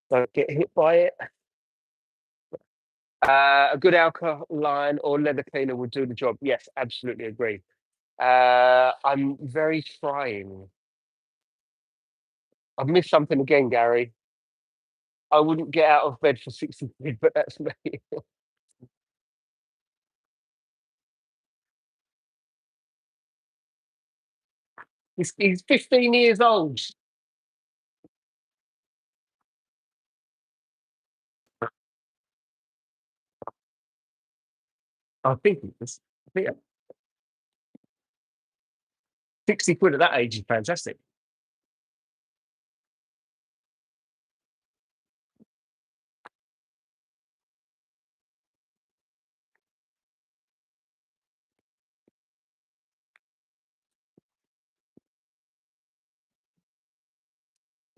Don't get hit by it. A good alkaline or leather cleaner would do the job. Yes, absolutely agree. I'm very trying. I've missed something again, Gary. I wouldn't get out of bed for 60 quid, but that's me. He's 15 years old. I think it was. I think 60 quid at that age is fantastic.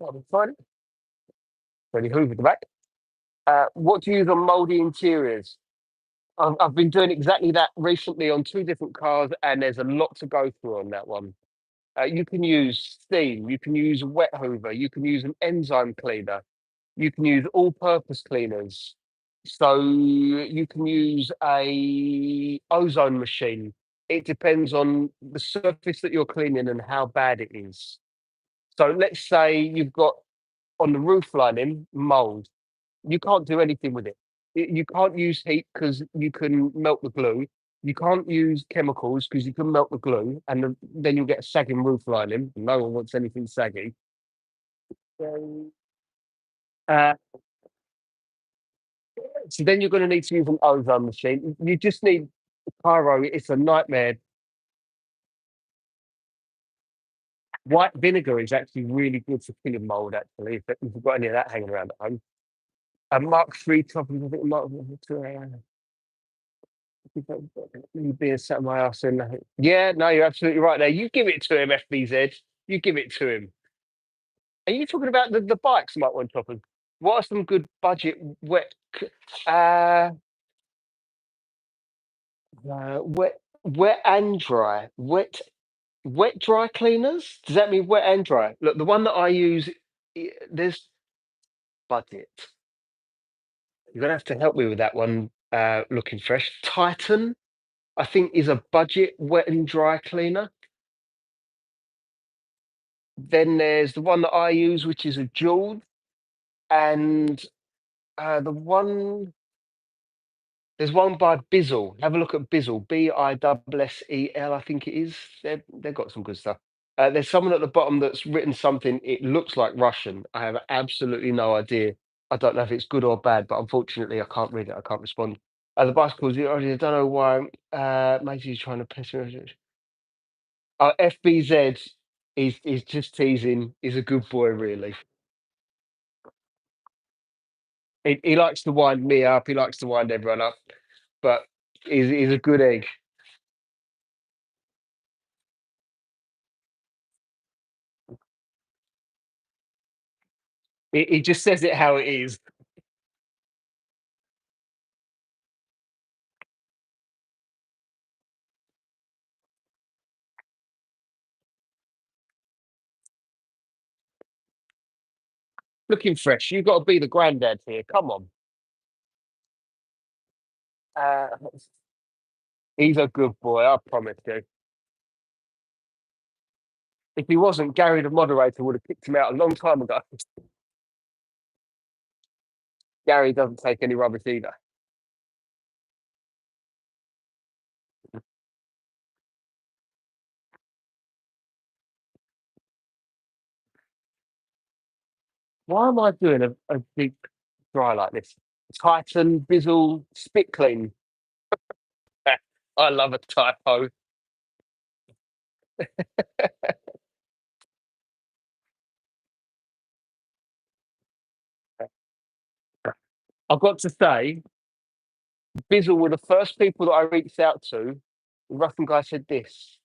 I'll find it. Really hoovered the back. What do you use on mouldy interiors? I've been doing exactly that recently on 2 different cars, and there's a lot to go through on that one. You can use steam, you can use wet hoover, you can use an enzyme cleaner, you can use all-purpose cleaners. So you can use a ozone machine. It depends on the surface that you're cleaning and how bad it is. So let's say you've got on the roof lining mold. You can't do anything with it. You can't use heat because you can melt the glue. You can't use chemicals because you can melt the glue, and then you'll get a sagging roof lining. No one wants anything saggy. So, Uh, so then you're going to need to use an ozone machine. You just need pyro. It's a nightmare. White vinegar is actually really good for killing mold. Actually, if you've got any of that hanging around at home. A Mark III topping. I think being sat on my ass and yeah, no, you're absolutely right there. You give it to him, FBZ. You give it to him. Are you talking about the bikes, Mark One toppers? What are some good budget uh, wet and dry? Wet dry cleaners? Does that mean wet and dry? Look, the one that I use, there's budget. You're gonna have to help me with that one. Looking fresh. Titan, I think, is a budget wet and dry cleaner. Then there's the one that I use, which is a Jewel, and the one there's one by Bizzle. Have a look at Bizzle, Bissel, I think it is. They've got some good stuff. There's someone at the bottom that's written something. It looks like Russian. I have absolutely no idea. I don't know if it's good or bad, but unfortunately, I can't read it. I can't respond. The bicycles. I don't know why. Maybe he's trying to piss me. FBZ is just teasing. He's a good boy, really. He likes to wind me up. He likes to wind everyone up, but he's a good egg. He just says it how it is. Looking fresh. You've got to be the granddad here. Come on. Uh, he's a good boy. I promise you. If he wasn't, Gary, the moderator, would have kicked him out a long time ago. Gary doesn't take any rubbish either. Why am I doing a big dry like this? Titan, Bizzle, Spit Clean. I love a typo. I've got to say, Bizzle were the first people that I reached out to. The Russian guy said this: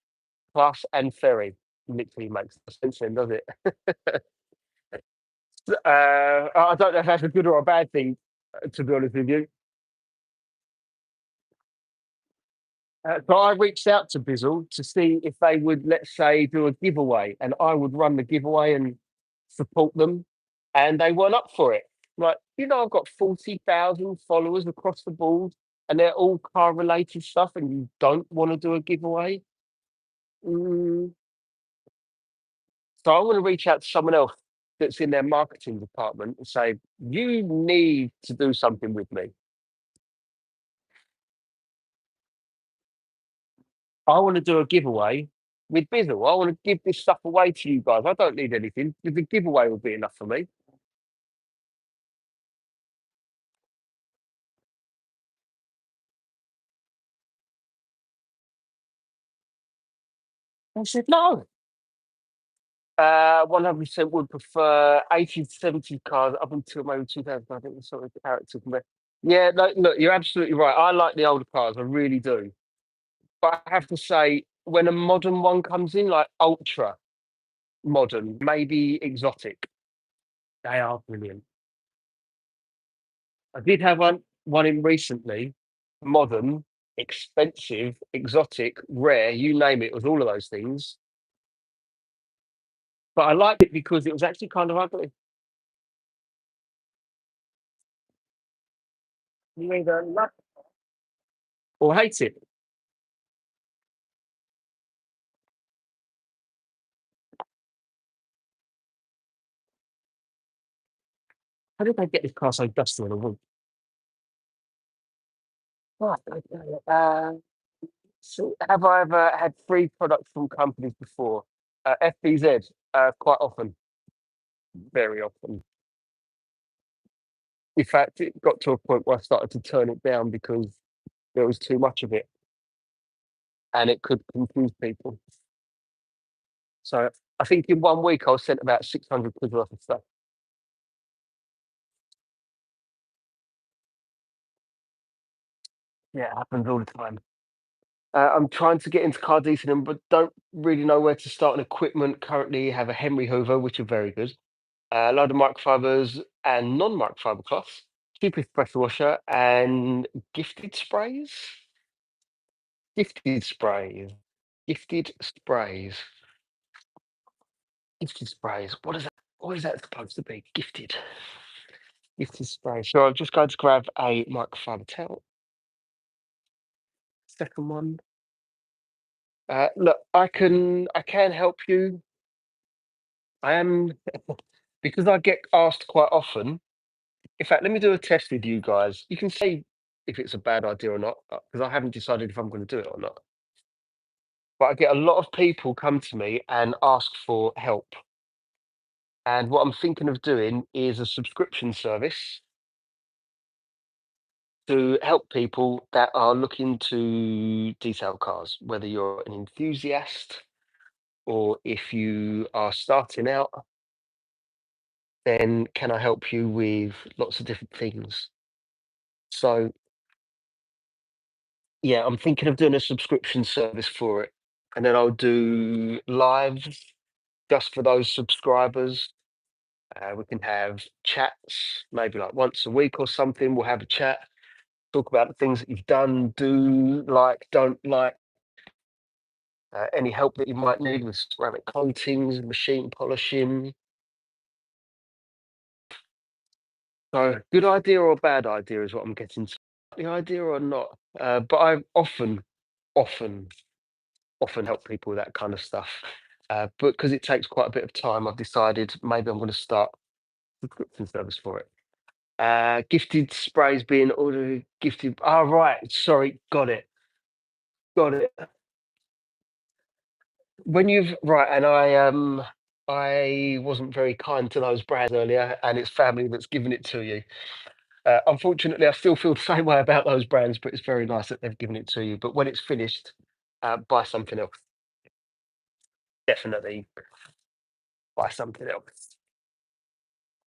Plus and Ferry. Literally makes no sense then, does it? I don't know if that's a good or a bad thing, to be honest with you. So I reached out to Bizzle to see if they would, let's say, do a giveaway, and I would run the giveaway and support them, and they weren't up for it. Like, I've got 40,000 followers across the board, and they're all car related stuff, and you don't want to do a giveaway. Mm, So I want to reach out to someone else that's in their marketing department and say, you need to do something with me. I want to do a giveaway with Bizzle. I want to give this stuff away to you guys. I don't need anything. The giveaway will be enough for me. I said, no. 100% would prefer 80 to 70 cars up until maybe 2000. I think the sort of character. Yeah, no, look, you're absolutely right. I like the older cars. I really do. But I have to say, when a modern one comes in, like ultra modern, maybe exotic, they are brilliant. I did have one in recently, modern, expensive, exotic, rare, you name it, it was all of those things. But I liked it because it was actually kind of ugly. You either love or hate it. How did they get this car so dusty on a week? Right, okay. So have I ever had free products from companies before? FBZ, quite often, very often. In fact, it got to a point where I started to turn it down because there was too much of it and it could confuse people. So I think in 1 week I was sent about 600 quid worth of stuff. Yeah, it happens all the time. I'm trying to get into car detailing, but don't really know where to start on equipment. Currently, have a Henry Hoover, which are very good, a load of microfibers and non-microfiber cloths, cheapest pressure washer, and gifted sprays. Gifted sprays. Gifted sprays. Gifted sprays. What is that? What is that supposed to be? Gifted. Gifted sprays. So I'm just going to grab a microfiber towel. Second one. Look, I can help you. I am because I get asked quite often. In fact, let me do a test with you guys. You can say if it's a bad idea or not, because I haven't decided if I'm going to do it or not. But I get a lot of people come to me and ask for help. And what I'm thinking of doing is a subscription service to help people that are looking to detail cars, whether you're an enthusiast or if you are starting out, then can I help you with lots of different things? So yeah, I'm thinking of doing a subscription service for it. And then I'll do lives just for those subscribers. We can have chats, maybe like once a week or something. We'll have a chat, talk about the things that you've done, do like, don't like, any help that you might need with ceramic coatings, machine polishing. So, good idea or bad idea is what I'm getting to. The idea or not. But I often, often help people with that kind of stuff. But because it takes quite a bit of time, I've decided maybe I'm going to start a subscription service for it. Gifted sprays being ordered, gifted. Oh, right. Sorry. Got it. Got it. When you've, right. And I wasn't very kind to those brands earlier, and it's family that's given it to you. Unfortunately, I still feel the same way about those brands, but it's very nice that they've given it to you. But when it's finished, buy something else. Definitely buy something else.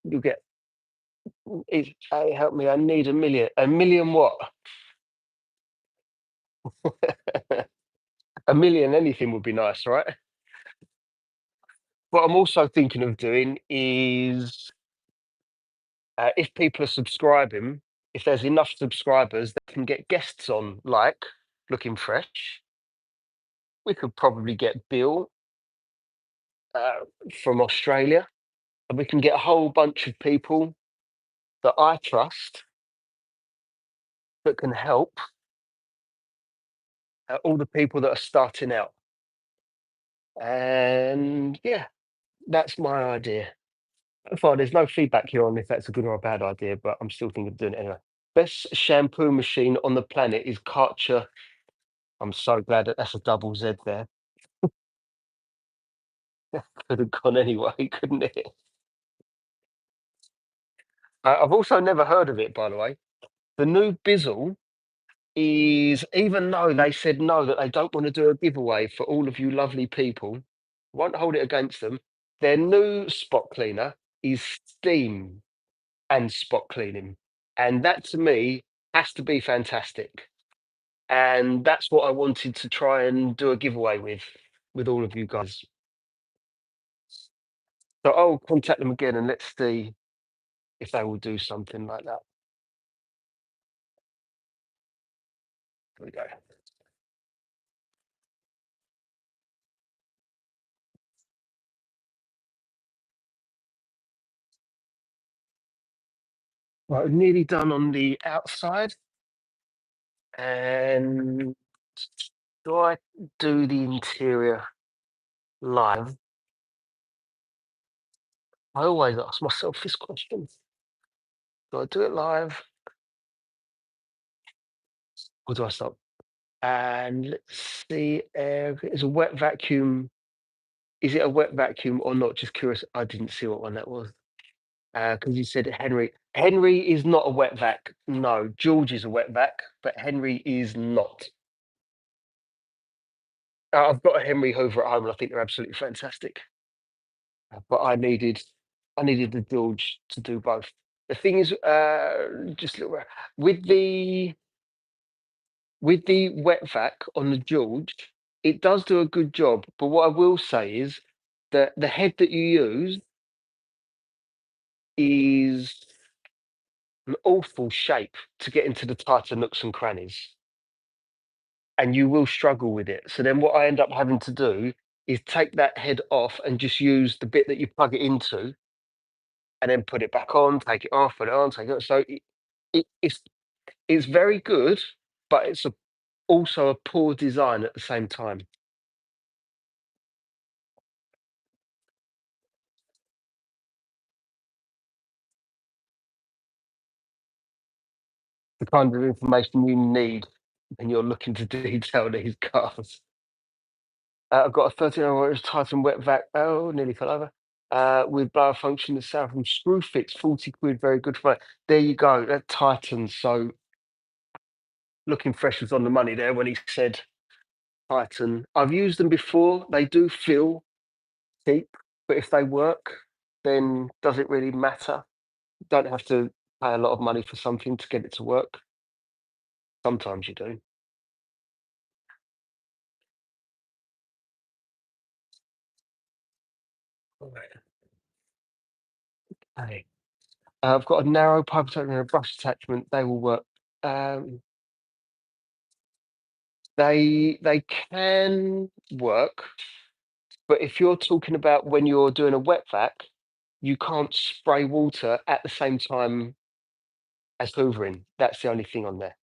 You get it. Help me. I need a million. A million what? A million anything would be nice, right? What I'm also thinking of doing is if people are subscribing, if there's enough subscribers that can get guests on, like looking fresh, we could probably get Bill uh, from Australia, and we can get a whole bunch of people that I trust that can help all the people that are starting out. And yeah, that's my idea. So far, there's no feedback here on if that's a good or a bad idea, but I'm still thinking of doing it anyway. Best shampoo machine on the planet is Karcher. I'm so glad that that's a double Z there. Could have gone anyway, couldn't it? I've also never heard of it, by the way. The new Bizzle is, even though they said no, that they don't want to do a giveaway for all of you lovely people, won't hold it against them. Their new spot cleaner is steam and spot cleaning. And that to me has to be fantastic. And that's what I wanted to try and do a giveaway with all of you guys. So I'll contact them again and let's see if they will do something like that. There we go. Right, nearly done on the outside. And do I do the interior live? I always ask myself this question. Do I do it live or do I stop? And let's see, is a wet vacuum. Is it a wet vacuum or not? Just curious. I didn't see what one that was. Because you said Henry. Henry is not a wet vac. No, George is a wet vac, but Henry is not. I've got a Henry Hoover at home, and I think they're absolutely fantastic. But I needed the George to do both. The thing is, just look with the with the wet vac on the George, it does do a good job. But what I will say is that the head that you use is an awful shape to get into the tighter nooks and crannies, and you will struggle with it. So then, what I end up having to do is take that head off and just use the bit that you plug it into, and then put it back on, take it off, put it on, take it off. So it's very good, but it's also a poor design at the same time. The kind of information you need when you're looking to detail these cars. I've got a 13-hour Titan wet vac. Oh, nearly fell over. With blower function, the sound from screw fits, 40 quid, very good for it. There you go. That Titan. So looking fresh was on the money there when he said Titan. I've used them before. They do feel cheap, but if they work, then does it really matter? Don't have to pay a lot of money for something to get it to work. Sometimes you do. Right. Okay. I've got a narrow pipe attachment and a brush attachment. They will work. Um, they can work, but if you're talking about when you're doing a wet vac, you can't spray water at the same time as hoovering. That's the only thing on there.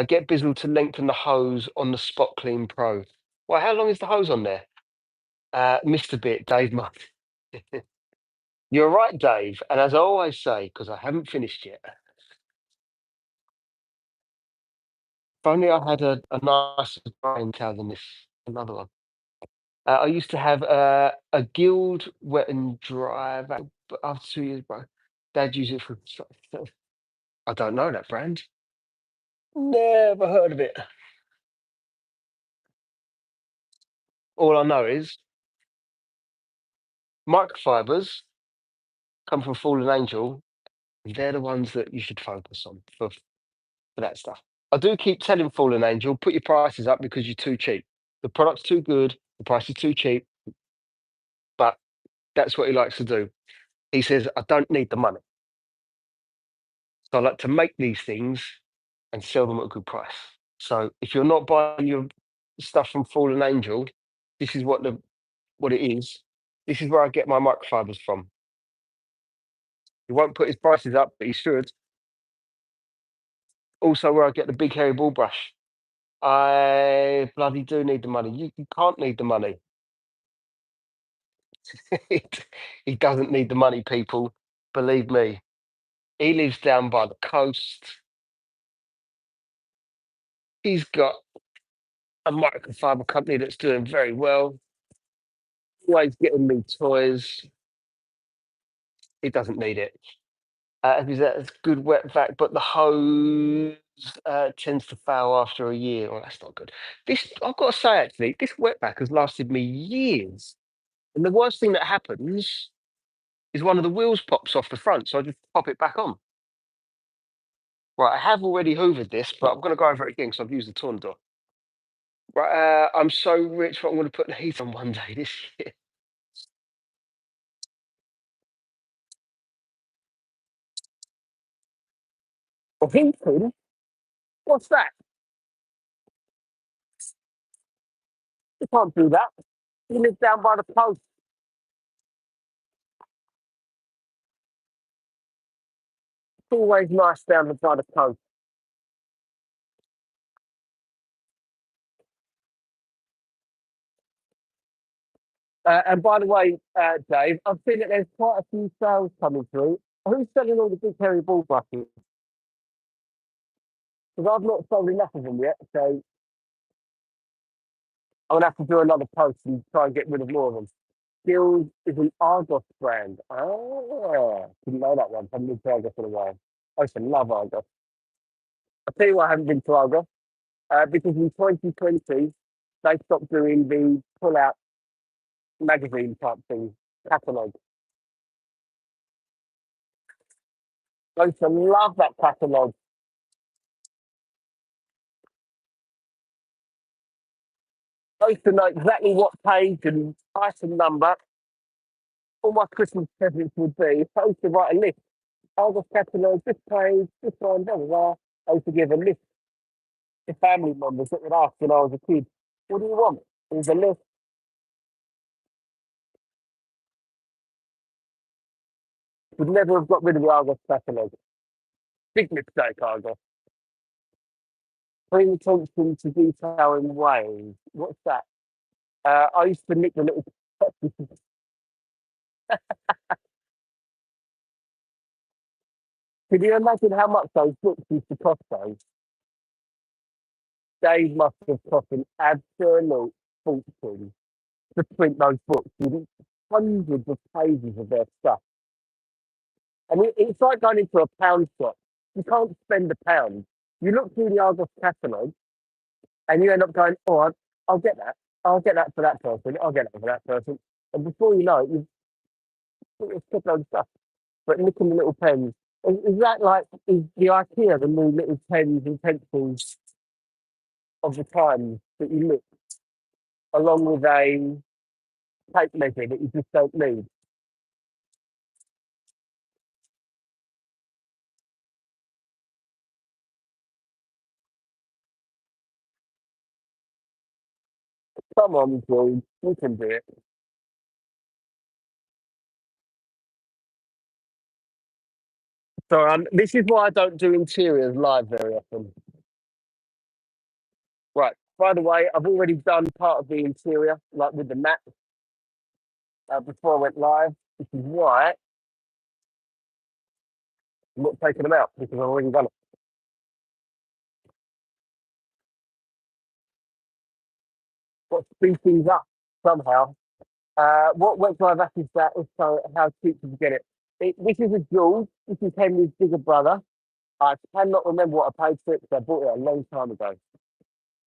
Get Bizzle to lengthen the hose on the Spot Clean Pro. Well, how long is the hose on there? Missed a bit, Dave. You're right, Dave. And as I always say, because I haven't finished yet, if only I had a nicer brain towel than this. Another one. I used to have a Guild wet and dry vac, but after 2 years, bro, Dad used it for. I don't know that brand. Never heard of it. All I know is microfibers come from Fallen Angel. They're the ones that you should focus on for that stuff. I do keep telling Fallen Angel, put your prices up because you're too cheap. The product's too good, the price is too cheap, but that's what he likes to do. He says, I don't need the money. So I like to make these things and sell them at a good price. So if you're not buying your stuff from Fallen Angel, this is what it is. This is where I get my microfibers from. He won't put his prices up, but he should. Also, where I get the big hairy ball brush. I bloody do need the money. You can't need the money. He doesn't need the money, people. Believe me. He lives down by the coast. He's got a microfiber company that's doing very well. Always getting me toys. He doesn't need it. He's a good wet vac, but the hose tends to fail after a year. Well, that's not good. This I've got to say, actually, this wet vac has lasted me years. And the worst thing that happens is one of the wheels pops off the front, so I just pop it back on. Right, I have already hoovered this, but I'm going to go over it again because I've used the tornado. Right, I'm so rich, but I'm going to put the heat on one day this year. Well, heating? What's that? You can't do that. You live down by the coast. It's always nice down by the coast. And by the way, Dave, I've seen that there's quite a few sales coming through Who's selling all the big hairy ball buckets? Because I've not sold enough of them yet, so I'm gonna have to do another post and try and get rid of more of them. Skills is an Argos brand. Ah, didn't know that one. Haven't been to Argos in a while. I used to love Argos. I'll tell you why I haven't been to Argos. Because in 2020, they stopped doing the pull-out magazine type thing, catalogue. I used to love that catalogue. I used to know exactly what page and item number all my Christmas presents would be. I used to write a list. Argos catalogue, this page, this one, blah, blah, blah. I used to give a list to family members that would ask when I was a kid, what do you want? There's a list. Would never have got rid of the Argos catalogue. Big mistake, Argos. Bring attention to detail in ways. What's that? I used to nick the little. Can you imagine how much those books used to cost those? They must have cost an absolute fortune to print those books with hundreds of pages of their stuff. I mean, it's like going into a pound shop. You can't spend a pound. You look through the Argos catalogue and you end up going, oh, I'll get that. I'll get that for that person. I'll get that for that person. And before you know it, you've got loads of stuff. But look at the little pens. Is that like is the IKEA, the new little pens and pencils of the time that you look along with a tape measure that you just don't need? Come on, George, you can do it. So this is why I don't do interiors live very often. Right. By the way, I've already done part of the interior, like with the mat, before I went live, which is why I'm not taking them out because I've already done it. Got to speed things up somehow. What went live app is that? Is so how cheap to get it. This is a jewel. This is Henry's bigger brother. I cannot remember what I paid for it because I bought it a long time ago.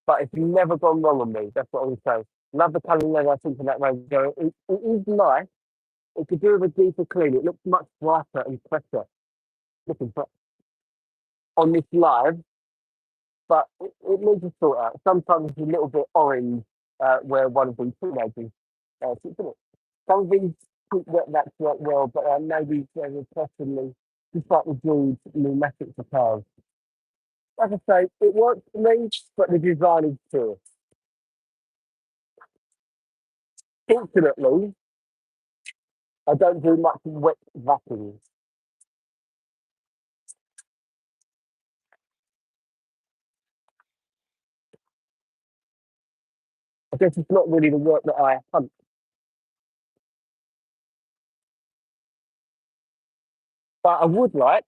But it's never gone wrong on me. That's what I would say. Love the colour leather. I think in that range. It is nice. It could do with a deeper clean. It looks much brighter and fresher looking for on this live, but it needs to sort out. Sometimes it's a little bit orange where one of these teenagers sits in it. Some of these keep that quite well, but maybe personally, just like the dudes, pneumatics for cars. Like I say, it works for me, but the design is poor. Fortunately, I don't do much wet vacuuming. I guess it's not really the work that I hunt, but I would like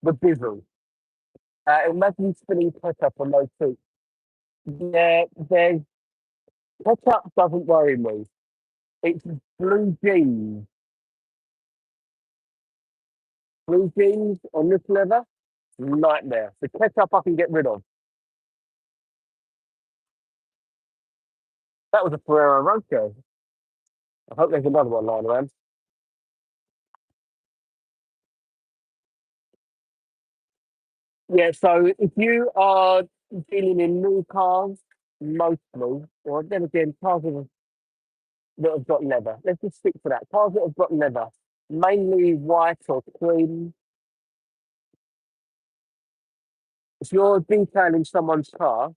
the bizzle. Imagine spinning ketchup on those two. Yeah, there's ketchup doesn't worry me. It's blue jeans. Blue jeans on this leather, nightmare. The ketchup I can get rid of. That was a Ferrero Rocher. I hope there's another one lying around. Yeah, so if you are dealing in new cars, mostly, or then again, that have got leather. Let's just stick to that. Cars that have got leather, mainly white or cream. If you're detailing someone's car,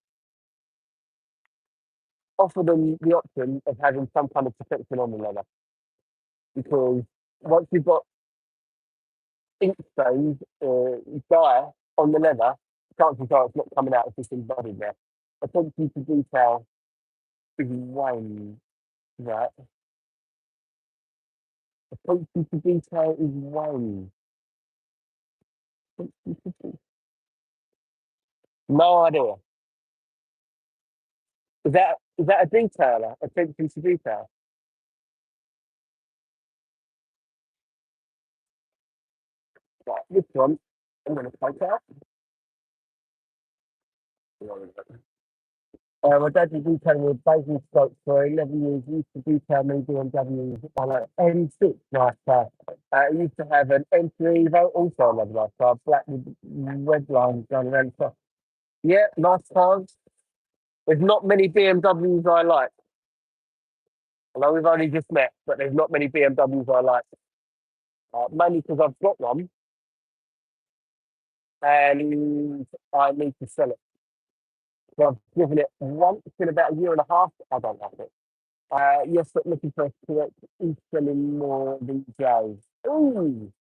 offer them the option of having some kind of protection on the leather because once you've got ink stains or dye on the leather, chances are it's not coming out, it's just embodied there. Attention to detail is way right. Attention to detail is one. No idea. Is that a detailer? Attention to detail. Right, this one, I'm going to take out. My dad was detailing with baking stock for 11 years. He used to detail me BMWs on an M6 nice car. He used to have an M3 Evo, also another nice car, black with red lines down around the top. Yeah, nice cars. There's not many BMWs I like. I know we've only just met, but there's not many BMWs I like. Mainly because I've got one and I need to sell it. So I've given it once in about a year and a half. I don't like it. Yes, but looking for a correct is selling more these days. Ooh,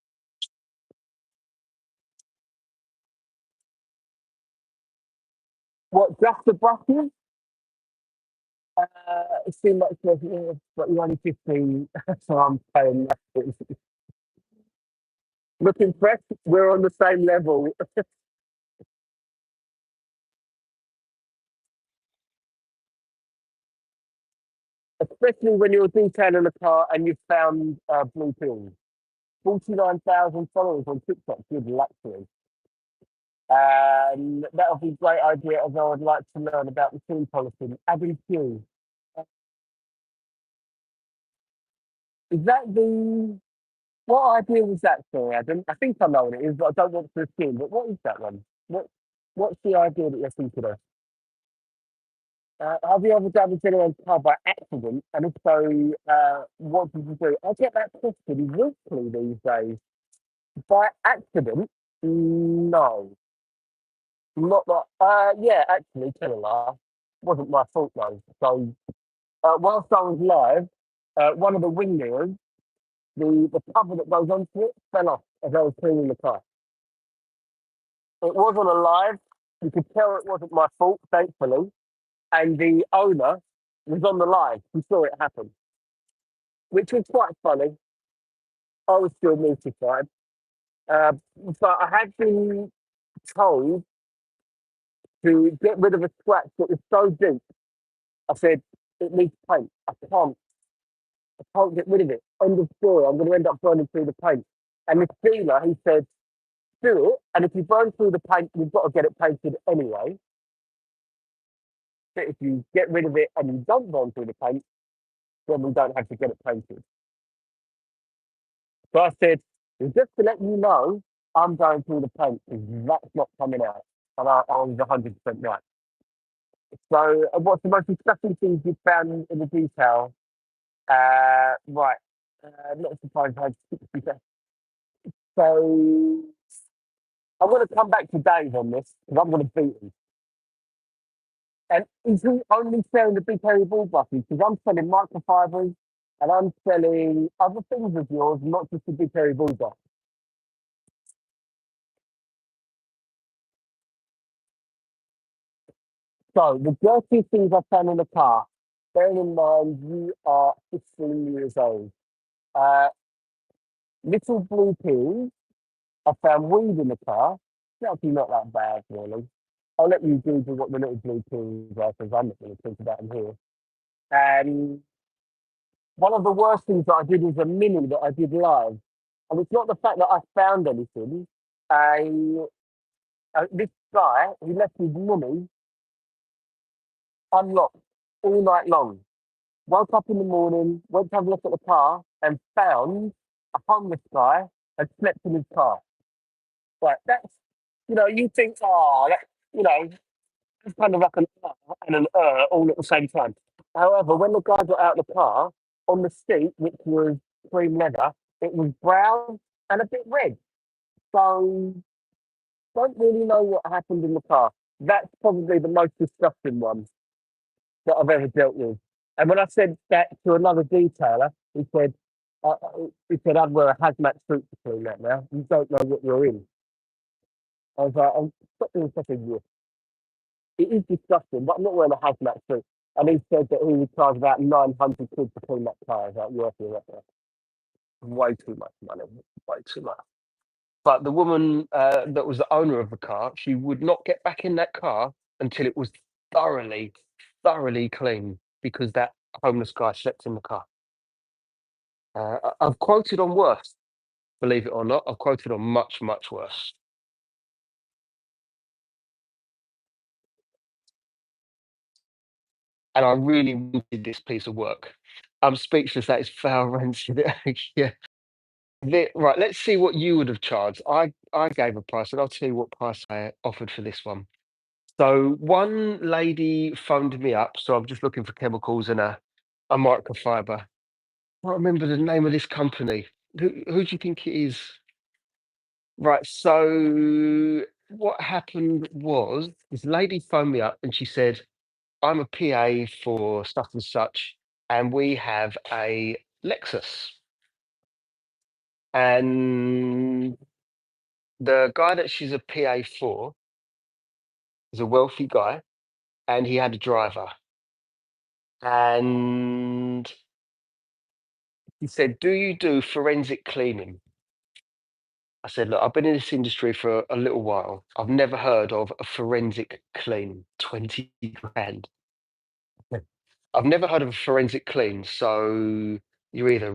what, just the brushes? It seemed like it's yeah, but you're only 15, so I'm paying nothing. Looking fresh, we're on the same level, especially when you're detailing a car and you've found blue pills. 49,000 followers on TikTok, good luxury. That would be a great idea as I would like to learn about the team policy. Adding Q. Is that the what idea was that for, Adam? I think I know what it is, but I don't want to assume. But what is that one? What's the idea that you're thinking of? Have you ever damaged anyone's car by accident? And if so, what did you do? I get that question weekly these days. By accident? No, not that. Yeah, actually, tell a lie. Wasn't my fault though. So whilst I was live, one of the wing mirrors, the cover that goes onto it, fell off as I was cleaning the car. It wasn't alive. You could tell it wasn't my fault, thankfully. And the owner was on the live. He saw it happen, which was quite funny. I was still mortified. Uh, but I had been told to get rid of a scratch that was so deep. I said, it needs paint. I can't get rid of it. End of story. I'm going to end up burning through the paint. And the dealer, he said, do it. And if you burn through the paint, you've got to get it painted anyway. But if you get rid of it and you don't burn through the paint, then we don't have to get it painted. So I said, "Well, just to let you know, I'm going through the paint because that's not coming out." And I was 100% right. So, what's the most disgusting things you've found in the detail? Right. Not surprised I had 60 seconds. So, I'm going to come back to Dave on this because I'm going to beat him. And is he only selling the big hairy ball buses? Because I'm selling microfibers and I'm selling other things of yours, not just the big hairy ball buses. So the dirtiest things I found in the car, bearing in mind you are 15 years old. Uh, Little blue pills. I found weed in the car. It's actually not that bad, really. I'll let you Google what the little blue pills are because I'm not going to talk about them here. And one of the worst things that I did was a mini that I did live. And it's not the fact that I found anything. I, this guy, he left his money unlocked all night long. Woke up in the morning, went to have a look at the car, and found a homeless guy had slept in his car. Right, you think, oh, it's kind of like an and an all at the same time. However, when the guy got out of the car, on the seat, which was cream leather, it was brown and a bit red. So, don't really know what happened in the car. That's probably the most disgusting one that I've ever dealt with. And when I said that to another detailer, he said, I'd wear a hazmat suit to clean that now. You don't know what you're in. I was like, I'm stop doing such a year. It is disgusting, but I'm not wearing a hazmat suit. And he said that he would charge about 900 quid to clean that car. I was like, yeah, yeah, yeah. way too much money, way too much. But the woman that was the owner of the car, she would not get back in that car until it was thoroughly, thoroughly clean because that homeless guy slept in the car. I've quoted on worse, believe it or not. I've quoted on much, much worse. And I really wanted this piece of work. I'm speechless. That is foul rancid. Yeah. Right. Let's see what you would have charged. I gave a price, and I'll tell you what price I offered for this one. So one lady phoned me up. So I'm just looking for chemicals and a microfiber. I can't remember the name of this company. Who do you think it is? Right. So what happened was this lady phoned me up and she said, I'm a PA for such and such, and we have a Lexus. And the guy that she's a PA for is a wealthy guy, and he had a driver. And he said, do you do forensic cleaning? I said, look, I've been in this industry for a little while. I've never heard of a forensic clean, 20 grand. Yeah. I've never heard of a forensic clean. So you're either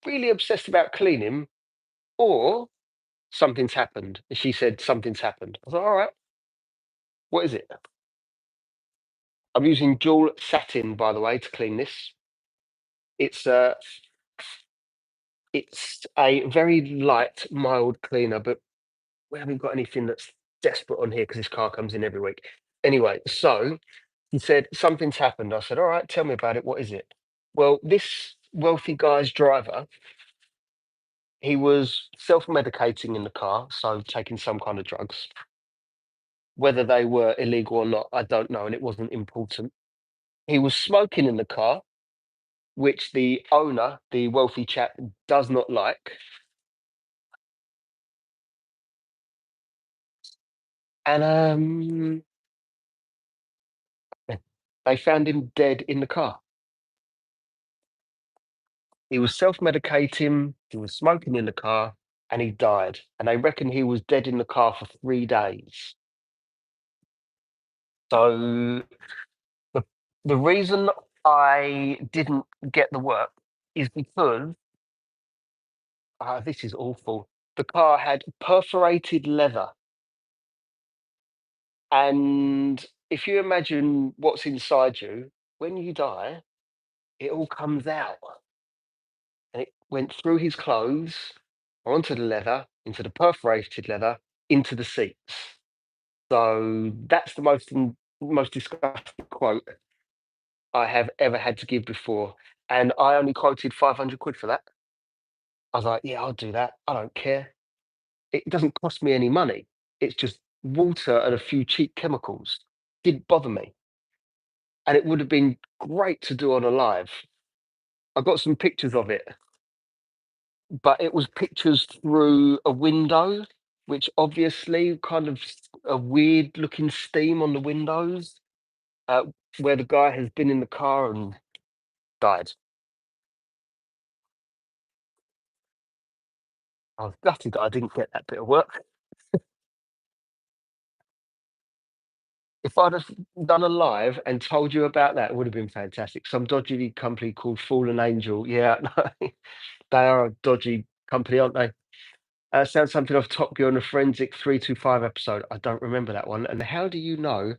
really obsessed about cleaning or something's happened. And she said, something's happened. I was like, all right, what is it? I'm using dual satin, by the way, to clean this. It's a it's a very light, mild cleaner, but we haven't got anything that's desperate on here because this car comes in every week. Anyway, so he said, something's happened. I said, all right, tell me about it. What is it? Well, this wealthy guy's driver, he was self-medicating in the car, so taking some kind of drugs. Whether they were illegal or not, I don't know, and it wasn't important. He was smoking in the car, which the owner, the wealthy chap, does not like. And they found him dead in the car. He was self-medicating, he was smoking in the car, and he died. And they reckon he was dead in the car for 3 days. So the the reason I didn't get the work is because this is awful. The car had perforated leather, and if you imagine what's inside you, when you die, it all comes out, and it went through his clothes, onto the leather, into the perforated leather, into the seats. So that's the most disgusting quote I have ever had to give before, and I only quoted 500 quid for that. I was like, "Yeah, I'll do that. I don't care. It doesn't cost me any money. It's just water and a few cheap chemicals." Didn't bother me, and it would have been great to do on a live. I got some pictures of it, but it was pictures through a window, which obviously kind of a weird looking steam on the windows, uh, where the guy has been in the car and died. I was gutted that I didn't get that bit of work. If I'd have done a live and told you about that, it would have been fantastic. Some dodgy company called Fallen Angel. Yeah, no, they are a dodgy company, aren't they? Sounds something off Top Gear on a Forensic 325 episode. I don't remember that one. And how do you know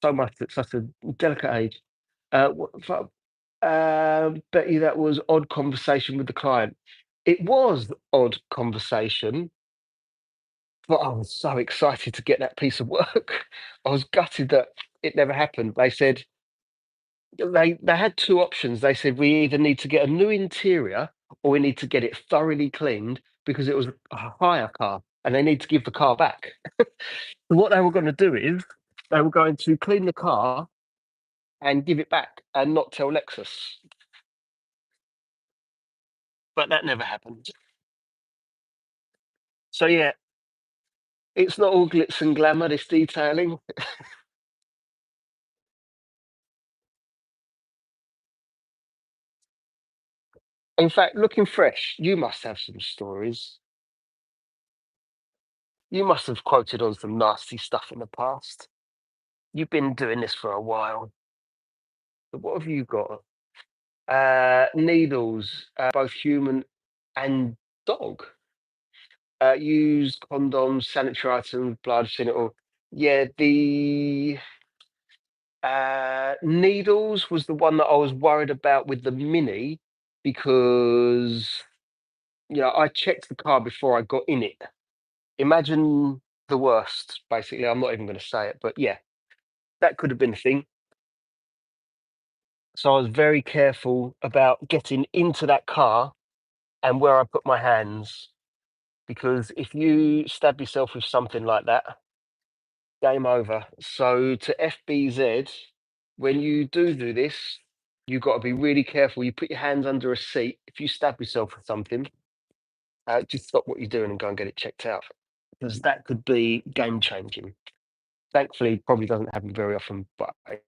so much at such a delicate age? Bet you that was odd conversation with the client. It was odd conversation, but I was so excited to get that piece of work. I was gutted that it never happened. They said they had two options. They said we either need to get a new interior or we need to get it thoroughly cleaned because it was a hire car and they need to give the car back. So what they were going to do is they were going to clean the car and give it back and not tell Lexus. But that never happened. So yeah, it's not all glitz and glamour, this detailing. In fact, looking fresh, you must have some stories. You must have quoted on some nasty stuff in the past. You've been doing this for a while. But what have you got? Needles, both human and dog. Used condoms, sanitary items, blood, seen it all. Yeah, the needles was the one that I was worried about with the Mini because I checked the car before I got in it. Imagine the worst, basically. I'm not even going to say it, but yeah, that could have been a thing. So I was very careful about getting into that car and where I put my hands because if you stab yourself with something like that, game over. So to FBZ, when you do this, you've got to be really careful. You put your hands under a seat. If you stab yourself with something, just stop what you're doing and go and get it checked out because that could be game changing. Thankfully, it probably doesn't happen very often, but I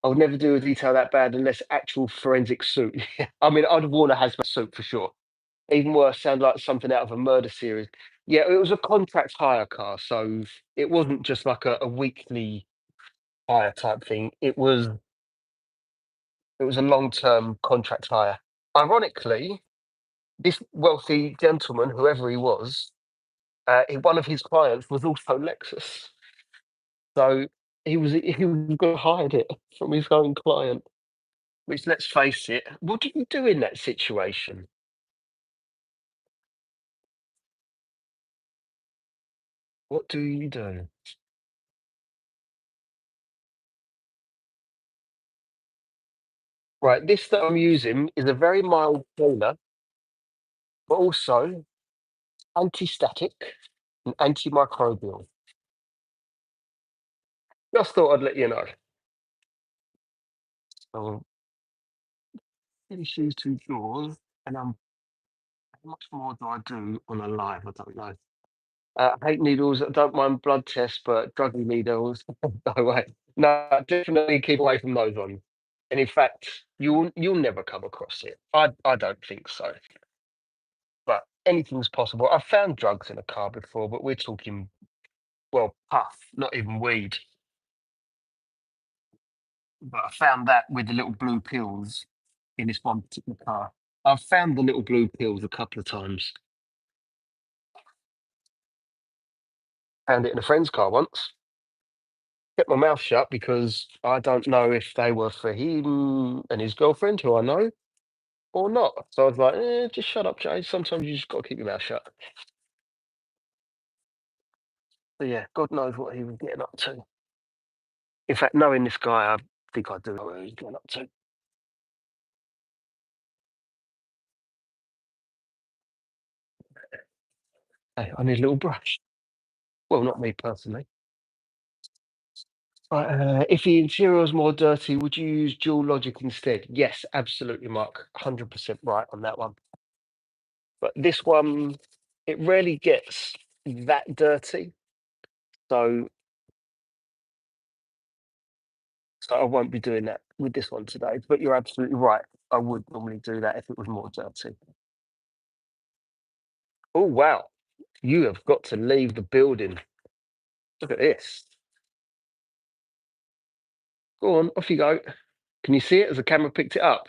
would never do a detail that bad unless actual forensic suit. I mean, I'd have worn a hazmat suit for sure. Even worse, sound like something out of a murder series. Yeah, it was a contract hire car, so it wasn't just like a weekly hire type thing. It was a long-term contract hire. Ironically, this wealthy gentleman, whoever he was, one of his clients was also Lexus. So he was going to hide it from his own client. Which, let's face it, what do you do in that situation? What do you do? Right, this that I'm using is a very mild cleaner, but also anti-static and antimicrobial. Just thought I'd let you know. So finish these two drawers, and how much more do I do on a live? I don't know. I hate needles. I don't mind blood tests, but druggy needles, no way. No, definitely keep away from those ones. And in fact, you'll never come across it. I don't think so. But anything's possible. I've found drugs in a car before, but we're talking, well, puff, not even weed. But I found that with the little blue pills in this one particular car. I've found the little blue pills a couple of times. Found it in a friend's car once. Kept my mouth shut because I don't know if they were for him and his girlfriend, who I know, or not. So I was like, just shut up, Jay. Sometimes you just got to keep your mouth shut. So yeah, God knows what he was getting up to. In fact, knowing this guy, I think I do know what he was getting up to. Hey, I need a little brush. Well, not me personally. Right, if the interior was more dirty, would you use dual logic instead? Yes, absolutely, Mark. 100% right on that one. But this one, it rarely gets that dirty. So, so I won't be doing that with this one today. But you're absolutely right. I would normally do that if it was more dirty. Oh, wow. You have got to leave the building. Look at this. Go on, off you go. Can you see it as the camera picked it up?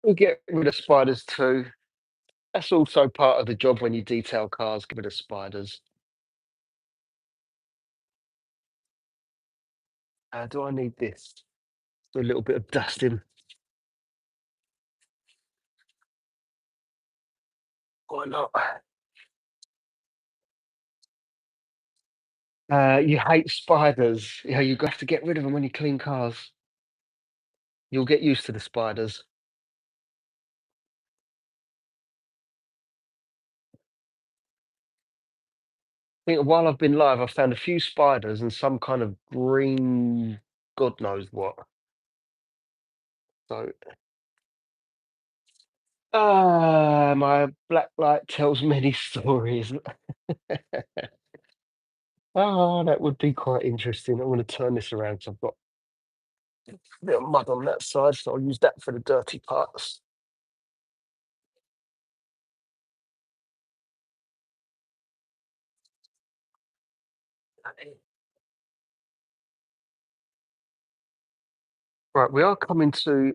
We'll get rid of spiders too. That's also part of the job when you detail cars, get rid of spiders. Do I need this? Do a little bit of dusting. Why not? You hate spiders. You have to get rid of them when you clean cars. You'll get used to the spiders. I think while I've been live, I've found a few spiders and some kind of green, God knows what. So, my black light tells many stories. Ah, that would be quite interesting. I'm going to turn this around because I've got a bit of mud on that side, so I'll use that for the dirty parts. Right, we are coming to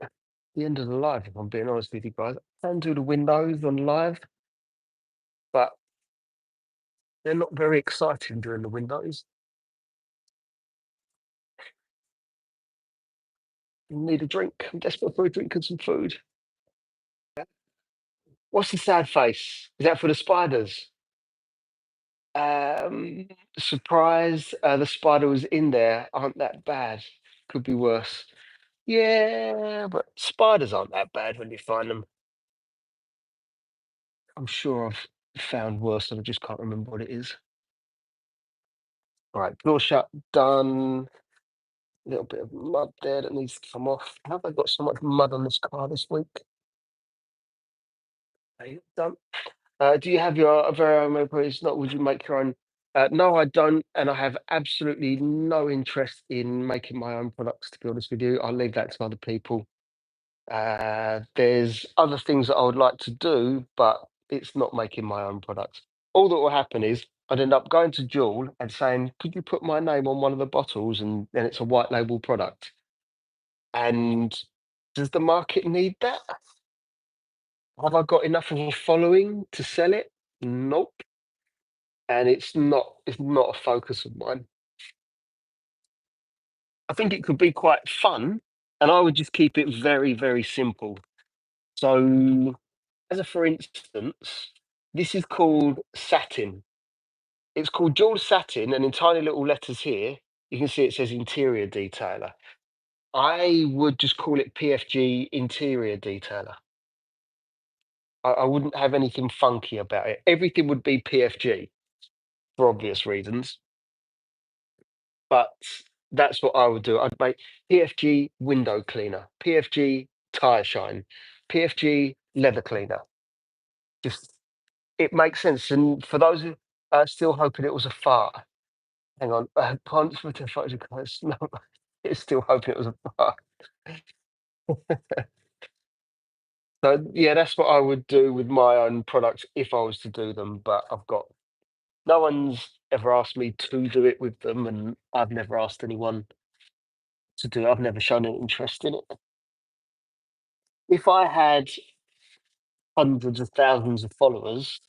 the end of the live, if I'm being honest with you guys. I can do the windows on live, but they're not very exciting during the windows. You need a drink. I'm desperate for a drink and some food. What's the sad face? Is that for the spiders? Um, surprise, the spider was in there. Aren't that bad? Could be worse. Yeah, but spiders aren't that bad when you find them. I'm sure I've found worse and I just can't remember what it is. All right, door shut, done. A little bit of mud there that needs to come off. How have I got so much mud on this car this week? Okay, done. Do you have your very own please? Not would you make your own? No, I don't, and I have absolutely no interest in making my own products. To be honest with you, I'll leave that to other people. There's other things that I would like to do, but it's not making my own products. All that will happen is I'd end up going to Jewel and saying, "Could you put my name on one of the bottles?" And then it's a white label product. And does the market need that? Have I got enough of a following to sell it? Nope. And it's not a focus of mine. I think it could be quite fun, and I would just keep it very, very simple. So, as a for instance, this is called satin. It's called jewel satin, and in tiny little letters here, you can see it says interior detailer. I would just call it PFG interior detailer. I wouldn't have anything funky about it. Everything would be PFG for obvious reasons, but that's what I would do. I'd make PFG window cleaner, PFG tire shine, PFG leather cleaner. Just it makes sense. And for those who are still hoping it was a fart, hang on, punch with the photographs. No, it's still hoping it was a fart. So yeah, that's what I would do with my own products if I was to do them. But I've got no one's ever asked me to do it with them, and I've never asked anyone to do it. I've never shown an interest in it. If I had hundreds of thousands of followers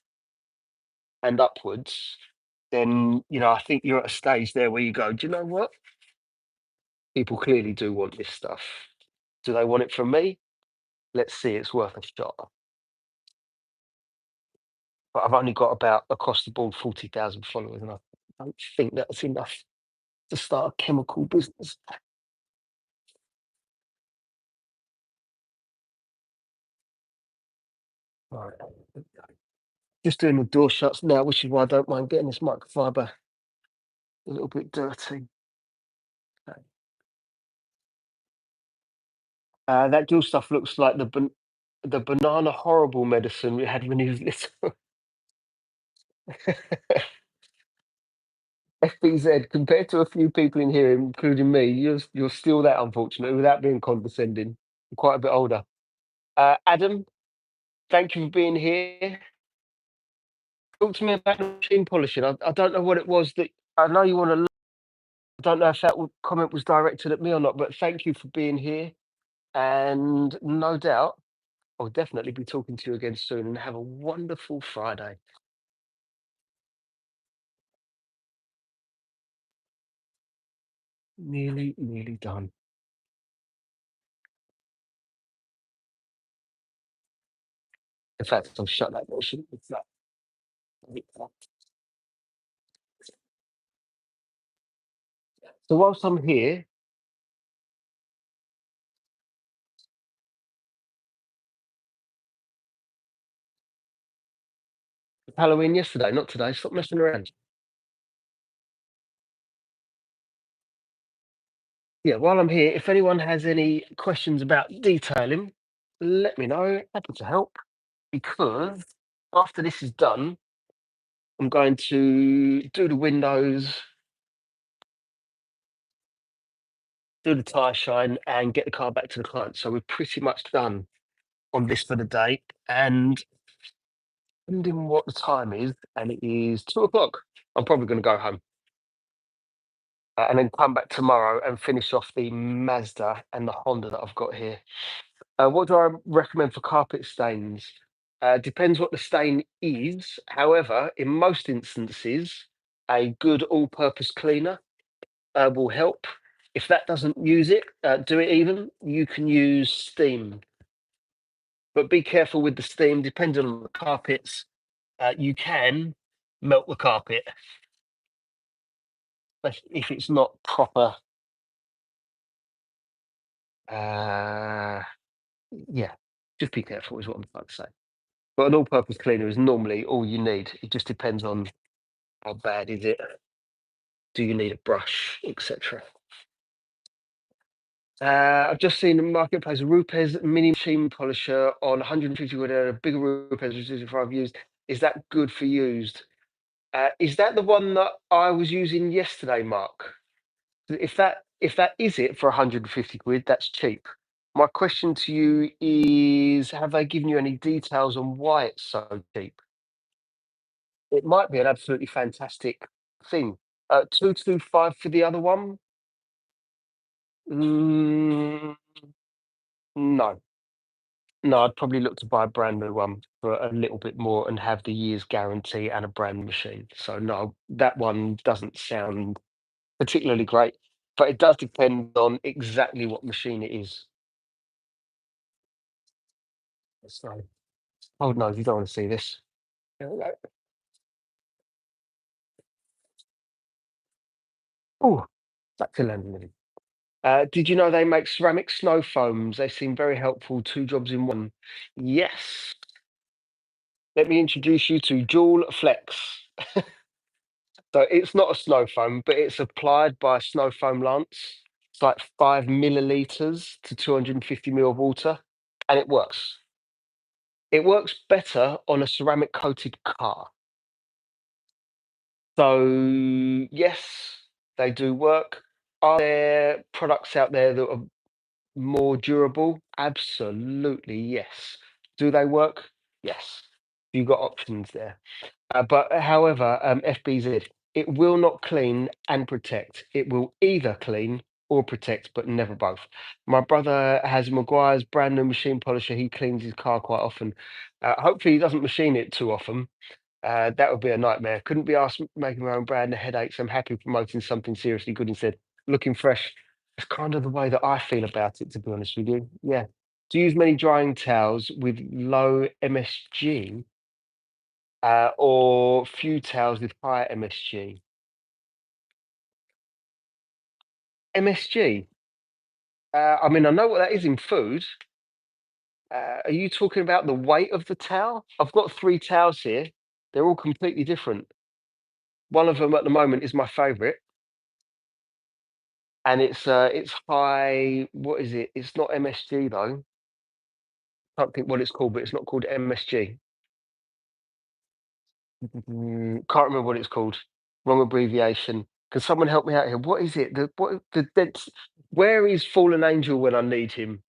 and upwards, then I think you're at a stage there where you go, do you know what? People clearly do want this stuff. Do they want it from me? Let's see, it's worth a shot. But I've only got about across the board 40,000 followers, and I don't think that's enough to start a chemical business. Right. Just doing the door shuts now, which is why I don't mind getting this microfiber a little bit dirty. Okay. That dual stuff looks like the banana horrible medicine we had when he was little. FBZ, compared to a few people in here, including me, you're still that unfortunate without being condescending. You're quite a bit older. Adam, thank you for being here. Talk to me about the machine polishing. I don't know what it was that I know you want to. I don't know if that comment was directed at me or not, but thank you for being here. And no doubt, I'll definitely be talking to you again soon. And have a wonderful Friday. Nearly, nearly done. In fact, I'll shut that motion. It's that. So whilst I'm here, it's Halloween yesterday, not today. Stop messing around. Yeah, while I'm here, if anyone has any questions about detailing, let me know. Happy to help. Because after this is done, I'm going to do the windows do the tyre shine, and get the car back to the client. So we're pretty much done on this for the day. And depending what the time is, and it is 2 o'clock, I'm probably going to go home and then come back tomorrow and finish off the Mazda and the Honda that I've got here. What do I recommend for carpet stains? Depends what the stain is. However, in most instances, a good all-purpose cleaner will help. If that doesn't use it, do it even. You can use steam, but be careful with the steam. Depending on the carpets, you can melt the carpet, but if it's not proper. Uh, yeah, just be careful is what I'm trying to say. But an all-purpose cleaner is normally all you need. It just depends on how bad is it. Do you need a brush, etc. I've just seen the marketplace a Rupes mini machine polisher on 150 quid, a bigger Rupes, which is 5 used. Is that good for used? Is that the one that I was using yesterday, Mark? If that is it for 150 quid, that's cheap. My question to you is, have they given you any details on why it's so cheap? It might be an absolutely fantastic thing. 225 for the other one? Mm, no. No, I'd probably look to buy a brand new one for a little bit more and have the year's guarantee and a brand new machine. So no, that one doesn't sound particularly great, but it does depend on exactly what machine it is. So, oh no, you don't want to see this. There we go. Oh, back to London. Did you know they make ceramic snow foams? They seem very helpful. Two jobs in one. Yes. Let me introduce you to Joule Flex. So it's not a snow foam, but it's applied by Snow Foam Lance. It's like 5 milliliters to 250 ml of water, and it works. It works better on a ceramic coated car. So yes, they do work. Are there products out there that are more durable? Absolutely, yes. Do they work? Yes. You've got options there. But however, FBZ, it will not clean and protect. It will either clean or protect, but never both. My brother has Maguire's brand new machine polisher. He cleans his car quite often. Hopefully, he doesn't machine it too often. That would be a nightmare. Couldn't be asked making my own brand of headaches. I'm happy promoting something seriously good instead. Looking fresh. It's kind of the way that I feel about it, to be honest with you. Yeah. Do you use many drying towels with low MSG or few towels with higher MSG? MSG. I mean, I know what that is in food. Are you talking about the weight of the towel? I've got 3 towels here. They're all completely different. One of them at the moment is my favourite, and it's high. What is it? It's not MSG though. Can't think what it's called, but it's not called MSG. Can't remember what it's called. Wrong abbreviation. Can someone help me out here? What is it? The dense? Where is Fallen Angel when I need him?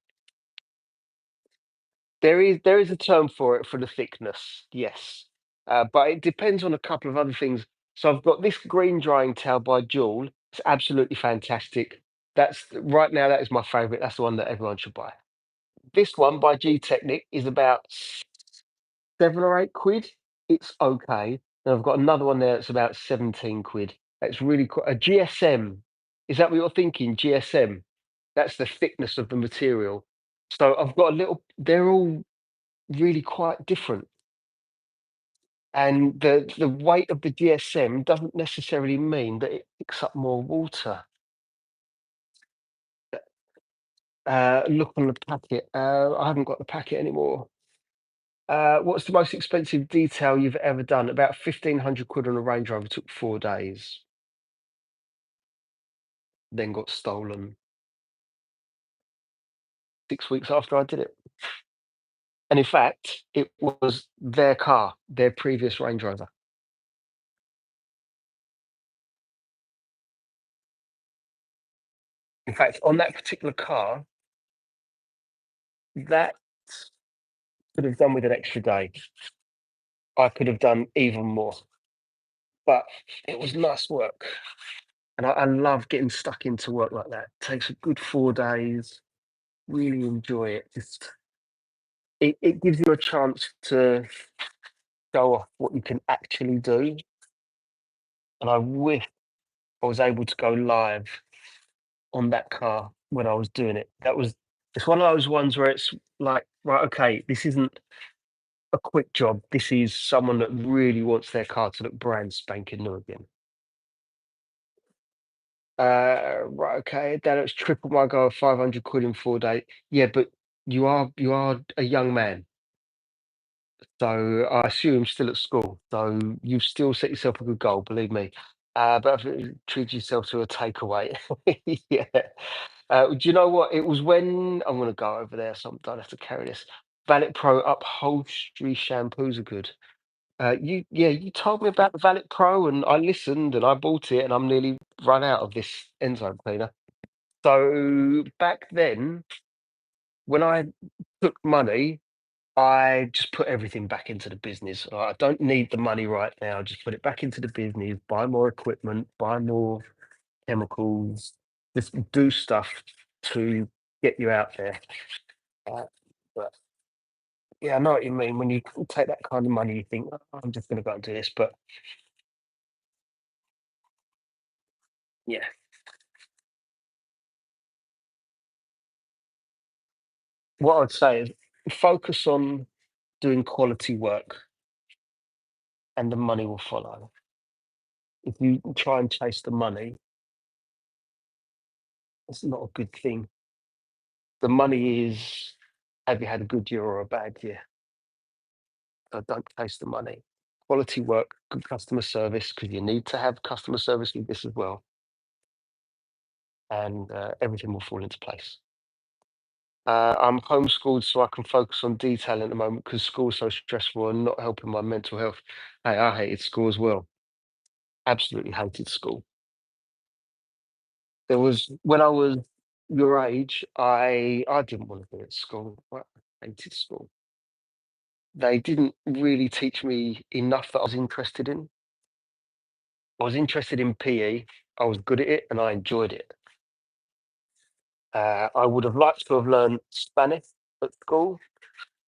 There is a term for it for the thickness, yes, but it depends on a couple of other things. So I've got this green drying towel by Jewel. It's absolutely fantastic. That's right now. That is my favourite. That's the one that everyone should buy. This one by G Technic is about 7 or 8 quid. It's okay. And I've got another one there that's about 17 quid. That's really cool. A GSM. Is that what you're thinking? GSM. That's the thickness of the material. So I've got a little. They're all really quite different. And the weight of the GSM doesn't necessarily mean that it picks up more water. Look on the packet. I haven't got the packet anymore. What's the most expensive detail you've ever done? About 1,500 quid on a Range Rover. Took 4 days. Then got stolen 6 weeks after I did it. And in fact, it was their car, their previous Range Rover. In fact, on that particular car, that could have done with an extra day. I could have done even more, but it was nice work. And I love getting stuck into work like that. Takes a good 4 days. Really enjoy it. Just it gives you a chance to show off what you can actually do. And I wish I was able to go live on that car when I was doing it. It's one of those ones where it's like, right, okay, this isn't a quick job. This is someone that really wants their car to look brand spanking new again. Right, okay, then it's triple my goal of 500 quid in 4 days. Yeah, but you are a young man, so I assume still at school. So you've still set yourself a good goal, believe me. But I think you treat yourself to a takeaway. Yeah. Do you know what? It was when I'm gonna go over there, so I don't have to carry this. Valet Pro upholstery shampoos are good. You told me about the Valet Pro, and I listened, and I bought it, and I'm nearly run out of this enzyme cleaner. So back then, when I took money, I just put everything back into the business. I don't need the money right now. Just put it back into the business, buy more equipment, buy more chemicals, just do stuff to get you out there. Uh, but yeah, I know what you mean. When you take that kind of money, you think, "Oh, I'm just going to go and do this." But yeah, what I'd say is focus on doing quality work and the money will follow. If you try and chase the money, it's not a good thing. The money is, have you had a good year or a bad year? So don't chase the money. Quality work, good customer service, because you need to have customer service with this as well, and everything will fall into place. I'm homeschooled so I can focus on detail at the moment because school's so stressful and not helping my mental health. Hey, I hated school as well. Absolutely hated school. There was when I was your age, I didn't want to be at school. I hated school. They didn't really teach me enough that I was interested in. I was interested in PE. I was good at it and I enjoyed it. I would have liked to have learned Spanish at school.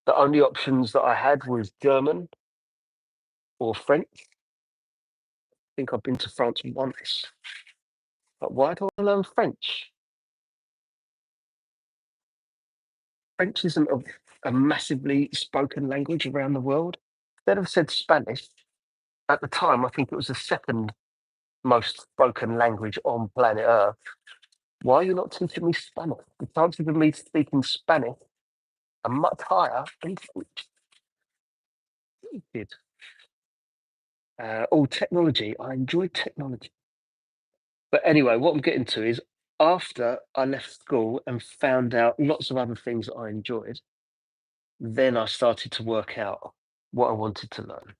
The only options that I had was German or French. I think I've been to France once. But why do I learn French? French isn't a massively spoken language around the world. Instead of said Spanish, at the time, I think it was the second most spoken language on planet Earth. Why are you not teaching me Spanish? The chances of me speaking Spanish are much higher than French. Did. Technology. I enjoy technology. But anyway, what I'm getting to is after I left school and found out lots of other things that I enjoyed, then I started to work out what I wanted to learn.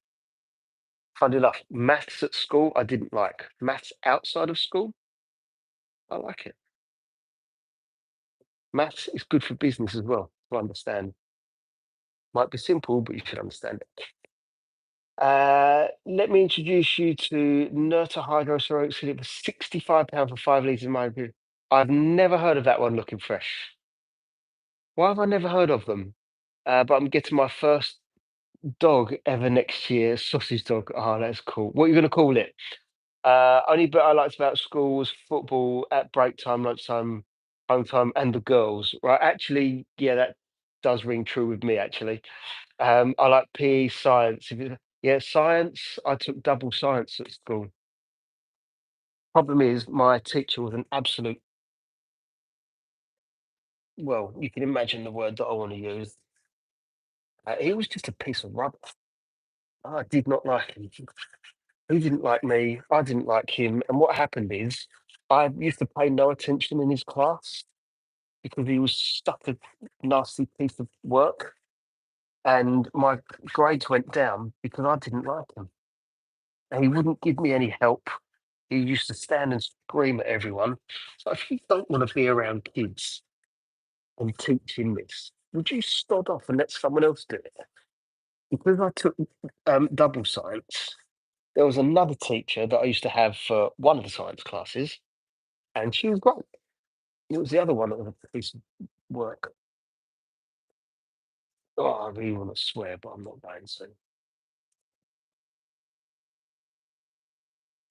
Funny enough, maths at school I didn't like. Maths outside of school, I like it. Maths is good for business as well to understand. Might be simple, but you should understand it. Let me introduce you to Nerta Hydroceramics for £65 for 5 litres in my view. I've never heard of that one looking fresh. Why have I never heard of them? But I'm getting my first dog ever next year, sausage dog. Oh, that's cool. What are you going to call it? Only bit I liked about school was football at break time, lunchtime, home time, and the girls. Right? Actually, yeah, that does ring true with me. Actually, I like PE, science. Yeah, science. I took double science at school. Problem is, my teacher was an absolute. Well, you can imagine the word that I want to use. He was just a piece of rubbish. I did not like him. He didn't like me. I didn't like him. And what happened is, I used to pay no attention in his class because he was such a nasty piece of work, and my grades went down because I didn't like him. And he wouldn't give me any help. He used to stand and scream at everyone. So if you don't want to be around kids and teaching this, would you stod off and let someone else do it? Because I took double science, there was another teacher that I used to have for one of the science classes, and she was great. It was the other one that was a piece of work. Oh, I really want to swear, but I'm not going to.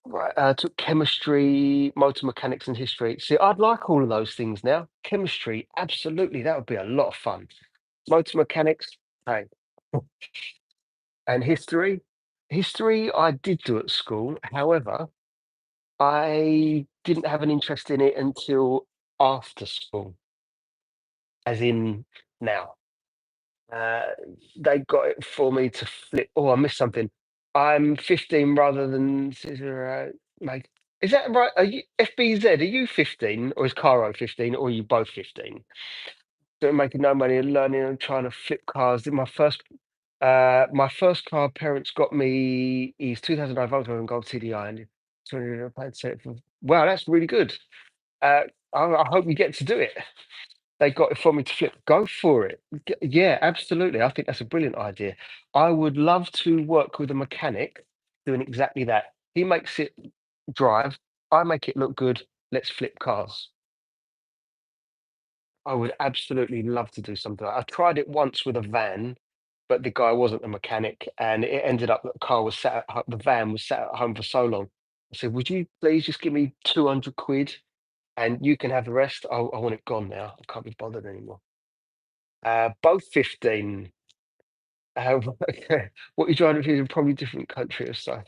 Right, took chemistry, motor mechanics, and history. See, I'd like all of those things now. Chemistry, absolutely, that would be a lot of fun. Motor mechanics, hey, and history. History, I did do at school. However, I didn't have an interest in it until after school, as in now. Uh, they got it for me to flip. Oh, I missed something. I'm 15 rather than mate. Is that right? Are you FBZ? Are you 15 or is Caro 15 or are you both 15? Doing making no money and learning and trying to flip cars. Did my first car parents got me is 2009 Volkswagen Golf TDI and 200 pound set for wow, that's really good. I hope you get to do it. They got it for me to flip. Go for it. Yeah, absolutely. I think that's a brilliant idea. I would love to work with a mechanic doing exactly that. He makes it drive. I make it look good. Let's flip cars. I would absolutely love to do something. I tried it once with a van, but the guy wasn't a mechanic, and it ended up that the van was sat at home for so long. I said, "Would you please just give me 200 quid, and you can have the rest? I want it gone now. I can't be bothered anymore." Both 15. Okay. What you're trying to do is in probably different country or so.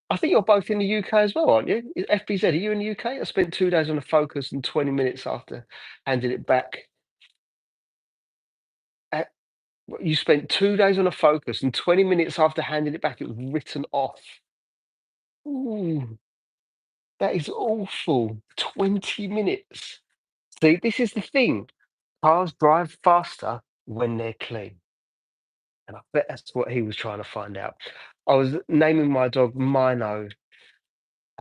I think you're both in the UK as well, aren't you? FBZ, are you in the UK? I spent 2 days on a Focus and 20 minutes after handing it back. Uh, you spent 2 days on a Focus and 20 minutes after handing it back, it was written off. Ooh, that is awful. 20 minutes. See, this is the thing. Cars drive faster when they're clean. And I bet that's what he was trying to find out. I was naming my dog Mino,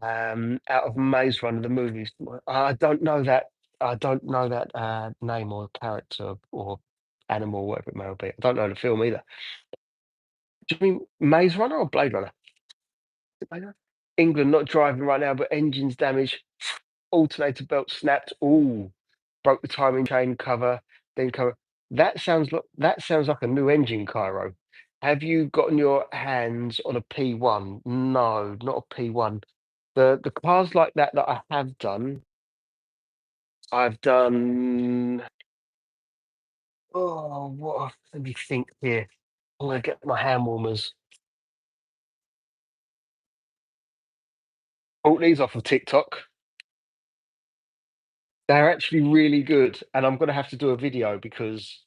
out of Maze Runner, the movies. I don't know that. I don't know that name or character or animal, whatever it may be. I don't know the film either. Do you mean Maze Runner or Blade Runner? Is it Blade Runner? England not driving right now, but engines damaged. Alternator belt snapped. Ooh, broke the timing chain cover. Then cover. That sounds like a new engine, Cairo. Have you gotten your hands on a P1? No, not a P1. The cars like that I have done, I've done. Oh, let me think here. I'm gonna get my hand warmers. Bought these off of TikTok. They're actually really good, and I'm gonna have to do a video because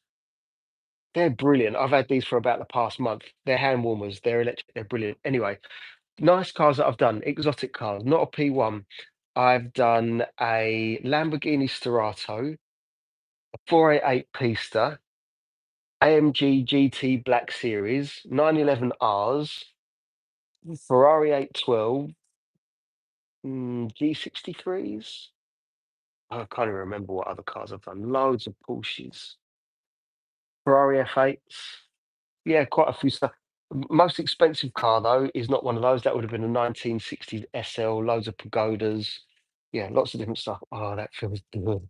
they're brilliant. I've had these for about the past month. They're hand warmers. They're electric. They're brilliant. Anyway, nice cars that I've done. Exotic cars, not a P1. I've done a Lamborghini Sterato, a 488 Pista, AMG GT Black Series, 911 Rs, Ferrari 812, G63s. I can't even remember what other cars I've done. Loads of Porsches, Ferrari F8s. Yeah, quite a few stuff. Most expensive car though is not one of those. That would have been a 1960s SL. Loads of pagodas. Yeah, lots of different stuff. Oh, that feels good.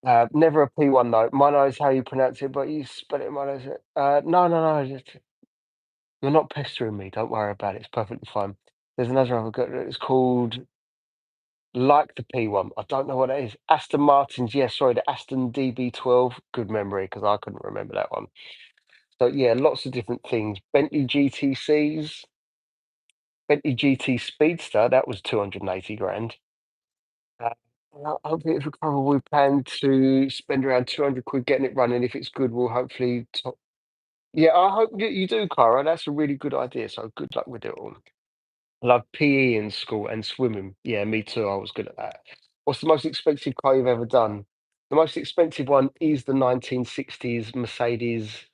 Never a P1 though. Mine is how you pronounce it, but you spell it mine. No, no, no. You're not pestering me. Don't worry about it. It's perfectly fine. There's another I've got. It's called like the P1. I don't know what it is. Aston Martins. Yeah, sorry, the Aston DB12. Good memory because I couldn't remember that one. So yeah, lots of different things. Bentley GTCs, Bentley GT Speedster. That was 280 grand. Hopefully, it's recoverable. We plan to spend around 200 quid getting it running. If it's good, we'll hopefully. Yeah, I hope you do, Cara. That's a really good idea. So good luck with it all. I love PE in school and swimming. Yeah, me too. I was good at that. What's the most expensive car you've ever done? The most expensive one is the 1960s Mercedes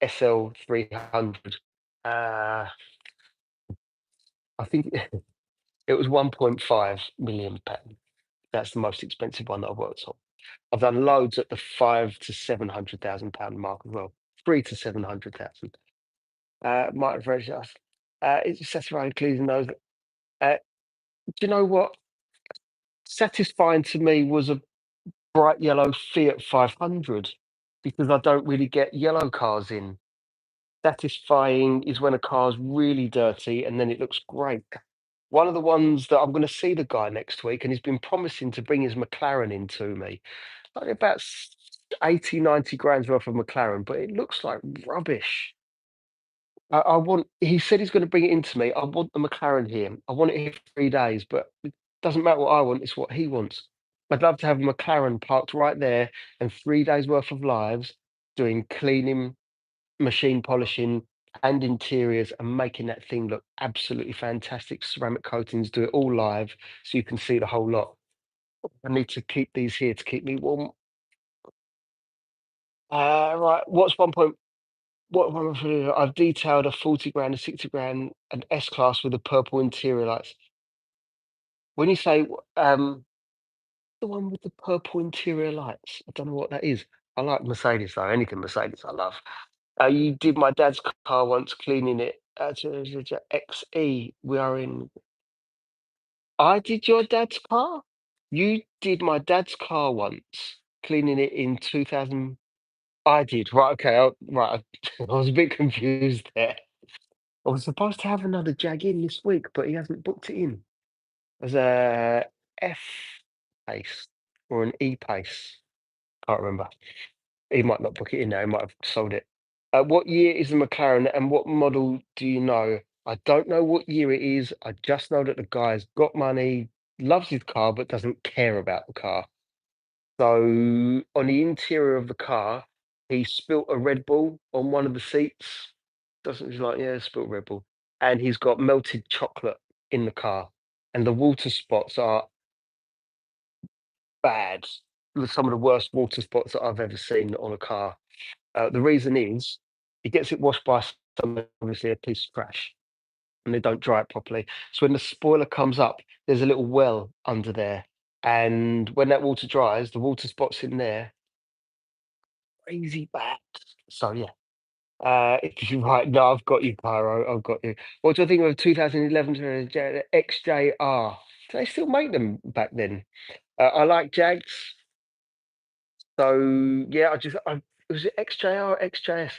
SL 300. Uh, I think It was 1.5 million pound. That's the most expensive one that I've worked on. I've done loads at the 5 to 700,000 pound mark as well. 3 to 700,000. Might have read us. It's satisfying, including those. Do you know what? Satisfying to me was a bright yellow Fiat 500 because I don't really get yellow cars in. Satisfying is when a car's really dirty and then it looks great. One of the ones that I'm going to see the guy next week, and he's been promising to bring his McLaren in to me. Like about 80, 90 grand's worth of McLaren, but it looks like rubbish. I want, he said he's going to bring it into me. I want the McLaren here. I want it here for 3 days, but it doesn't matter what I want, it's what he wants. I'd love to have a McLaren parked right there and 3 days worth of lives doing cleaning, machine polishing, and interiors and making that thing look absolutely fantastic. Ceramic coatings, do it all live so you can see the whole lot. I need to keep these here to keep me warm. Right, what's one point? What am I referring to? I've detailed a 40 grand, a 60 grand, an S class with the purple interior lights. When you say the one with the purple interior lights, I don't know what that is. I like Mercedes though. Anything Mercedes, I love. You did my dad's car once, cleaning it. XE. We are in. I did your dad's car. You did my dad's car once, cleaning it in 2000. I did. Right. Okay. Right. I was a bit confused there. I was supposed to have another Jag in this week, but he hasn't booked it in. As a F pace or an E pace. Can't remember. He might not book it in now. He might have sold it. What year is the McLaren and what model do you know? I don't know what year it is. I just know that the guy's got money, loves his car, but doesn't care about the car. So on the interior of the car, he spilt a Red Bull on one of the seats. Doesn't he like, yeah, spilt Red Bull. And he's got melted chocolate in the car. And the water spots are bad. Some of the worst water spots that I've ever seen on a car. The reason is he gets it washed by some, obviously a piece of trash, and they don't dry it properly. So when the spoiler comes up, there's a little well under there. And when that water dries, the water spots in there, crazy bad. So yeah. If you're right, no, I've got you, Pyro. I've got you. What do I think of 2011 XJR? Do they still make them back then? I like Jags. So yeah, was it XJR or XJS?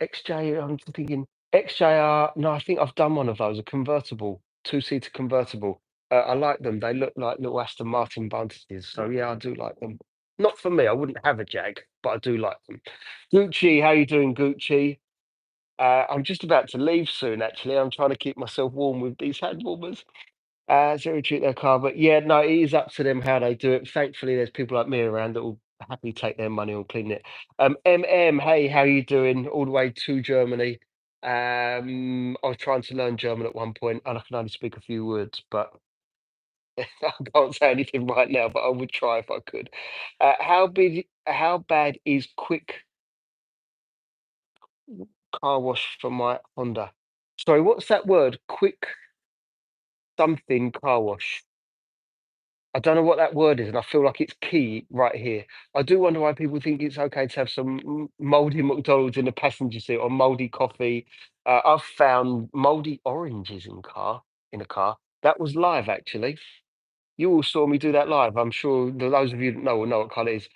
XJ, I'm just thinking XJR. No, I think I've done one of those, a convertible, two-seater convertible. I like them. They look like little Aston Martin bunties. So yeah, I do like them. Not for me. I wouldn't have a Jag, but I do like them. Gucci, how you doing, Gucci? I'm just about to leave soon. Actually, I'm trying to keep myself warm with these hand warmers. So treat their car, but yeah, no, it is up to them how they do it. Thankfully, there's people like me around that will happily take their money on cleaning it. Hey, how you doing? All the way to Germany. I was trying to learn German at one point, and I can only speak a few words, but I can't say anything right now. But I would try if I could. How bad is quick car wash for my Honda? Sorry, what's that word? Quick something car wash. I don't know what that word is, and I feel like it's key right here. I do wonder why people think it's okay to have some mouldy McDonald's in the passenger seat or mouldy coffee. I've found mouldy oranges in a car. That was live, actually. You all saw me do that live. I'm sure those of you that know will know what colour it is.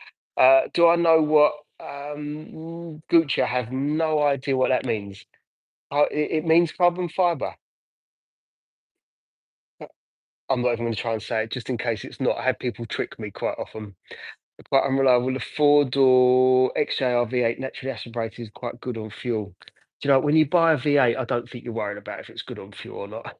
Do I know what Gucci? I have no idea what that means. It means carbon fibre. I'm not even going to try and say it just in case it's not. I have people trick me quite often. Quite unreliable. The four-door XJR V8 naturally aspirated is quite good on fuel. Do you know, when you buy a V8, I don't think you're worried about if it's good on fuel or not.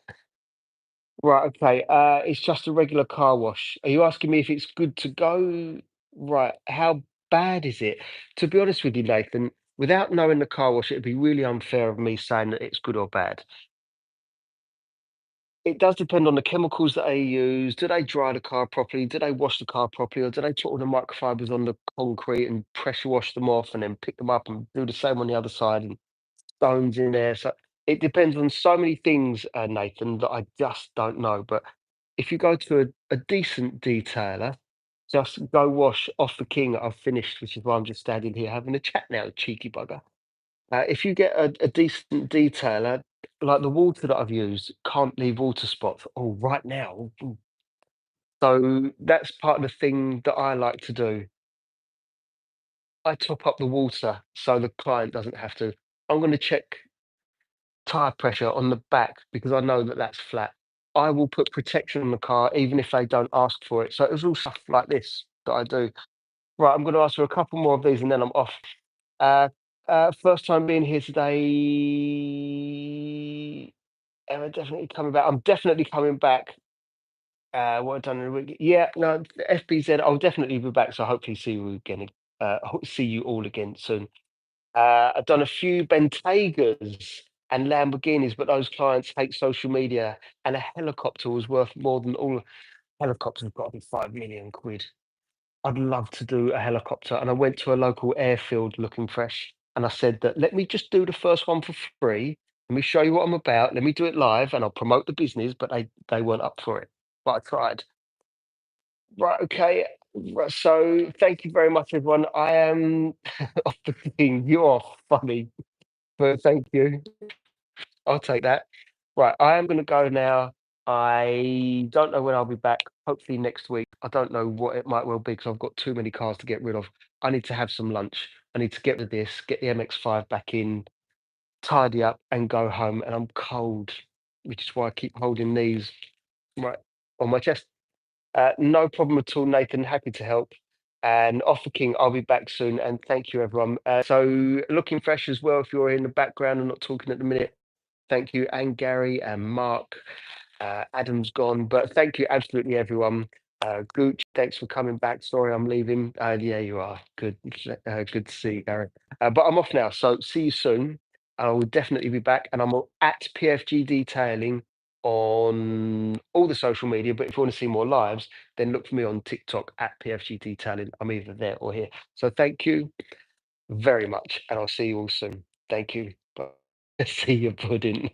Right, okay. It's just a regular car wash. Are you asking me if it's good to go? Right. How bad is it? To be honest with you, Nathan, without knowing the car wash, it'd be really unfair of me saying that it's good or bad. It does depend on the chemicals that they use. Do they dry the car properly? Do they wash the car properly? Or do they put all the microfibers on the concrete and pressure wash them off and then pick them up and do the same on the other side and stones in there? So it depends on so many things, Nathan, that I just don't know. But if you go to a decent detailer, just go wash off the king that I've finished, which is why I'm just standing here having a chat now, cheeky bugger. If you get a decent detailer, like the water that I've used can't leave water spots. Oh, right now. So that's part of the thing that I like to do. I top up the water so the client doesn't have to. I'm going to check tire pressure on the back because I know that that's flat. I will put protection on the car even if they don't ask for it. So it was all stuff like this that I do. Right, I'm going to ask for a couple more of these and then I'm off. Uh, First time being here today. Am I definitely coming back? I'm definitely coming back. What I've done in a week. Yeah, no, FBZ. I'll definitely be back. So hopefully see you again. See you all again soon. I've done a few Bentegas and Lamborghinis, but those clients hate social media, and a helicopter was worth more than all helicopters have got to be 5 million quid. I'd love to do a helicopter, and I went to a local airfield looking fresh, and I said that let me just do the first one for free. Let me show you what I'm about. Let me do it live, and I'll promote the business. But they weren't up for it. But I tried. Right. Okay. Right, so thank you very much, everyone. I am off the thing. You are funny, but thank you. I'll take that. Right, I am going to go now. I don't know when I'll be back. Hopefully next week. I don't know what it might well be because I've got too many cars to get rid of. I need to have some lunch. I need to get rid of this, get the MX-5 back in, tidy up, and go home. And I'm cold, which is why I keep holding these right on my chest. No problem at all, Nathan. Happy to help. And off the king, I'll be back soon. And thank you, everyone. So looking fresh as well. If you're in the background and not talking at the minute, thank you, and Gary and Mark. Adam's gone, but thank you, absolutely everyone. Gooch, thanks for coming back. Sorry, I'm leaving. Yeah, you are. Good, good to see you, Gary. But I'm off now, so see you soon. I will definitely be back, and at PFG Detailing on all the social media. But if you want to see more lives, then look for me on TikTok at PFG Detailing. I'm either there or here. So thank you very much, and I'll see you all soon. Thank you. Bye. See you, pudding.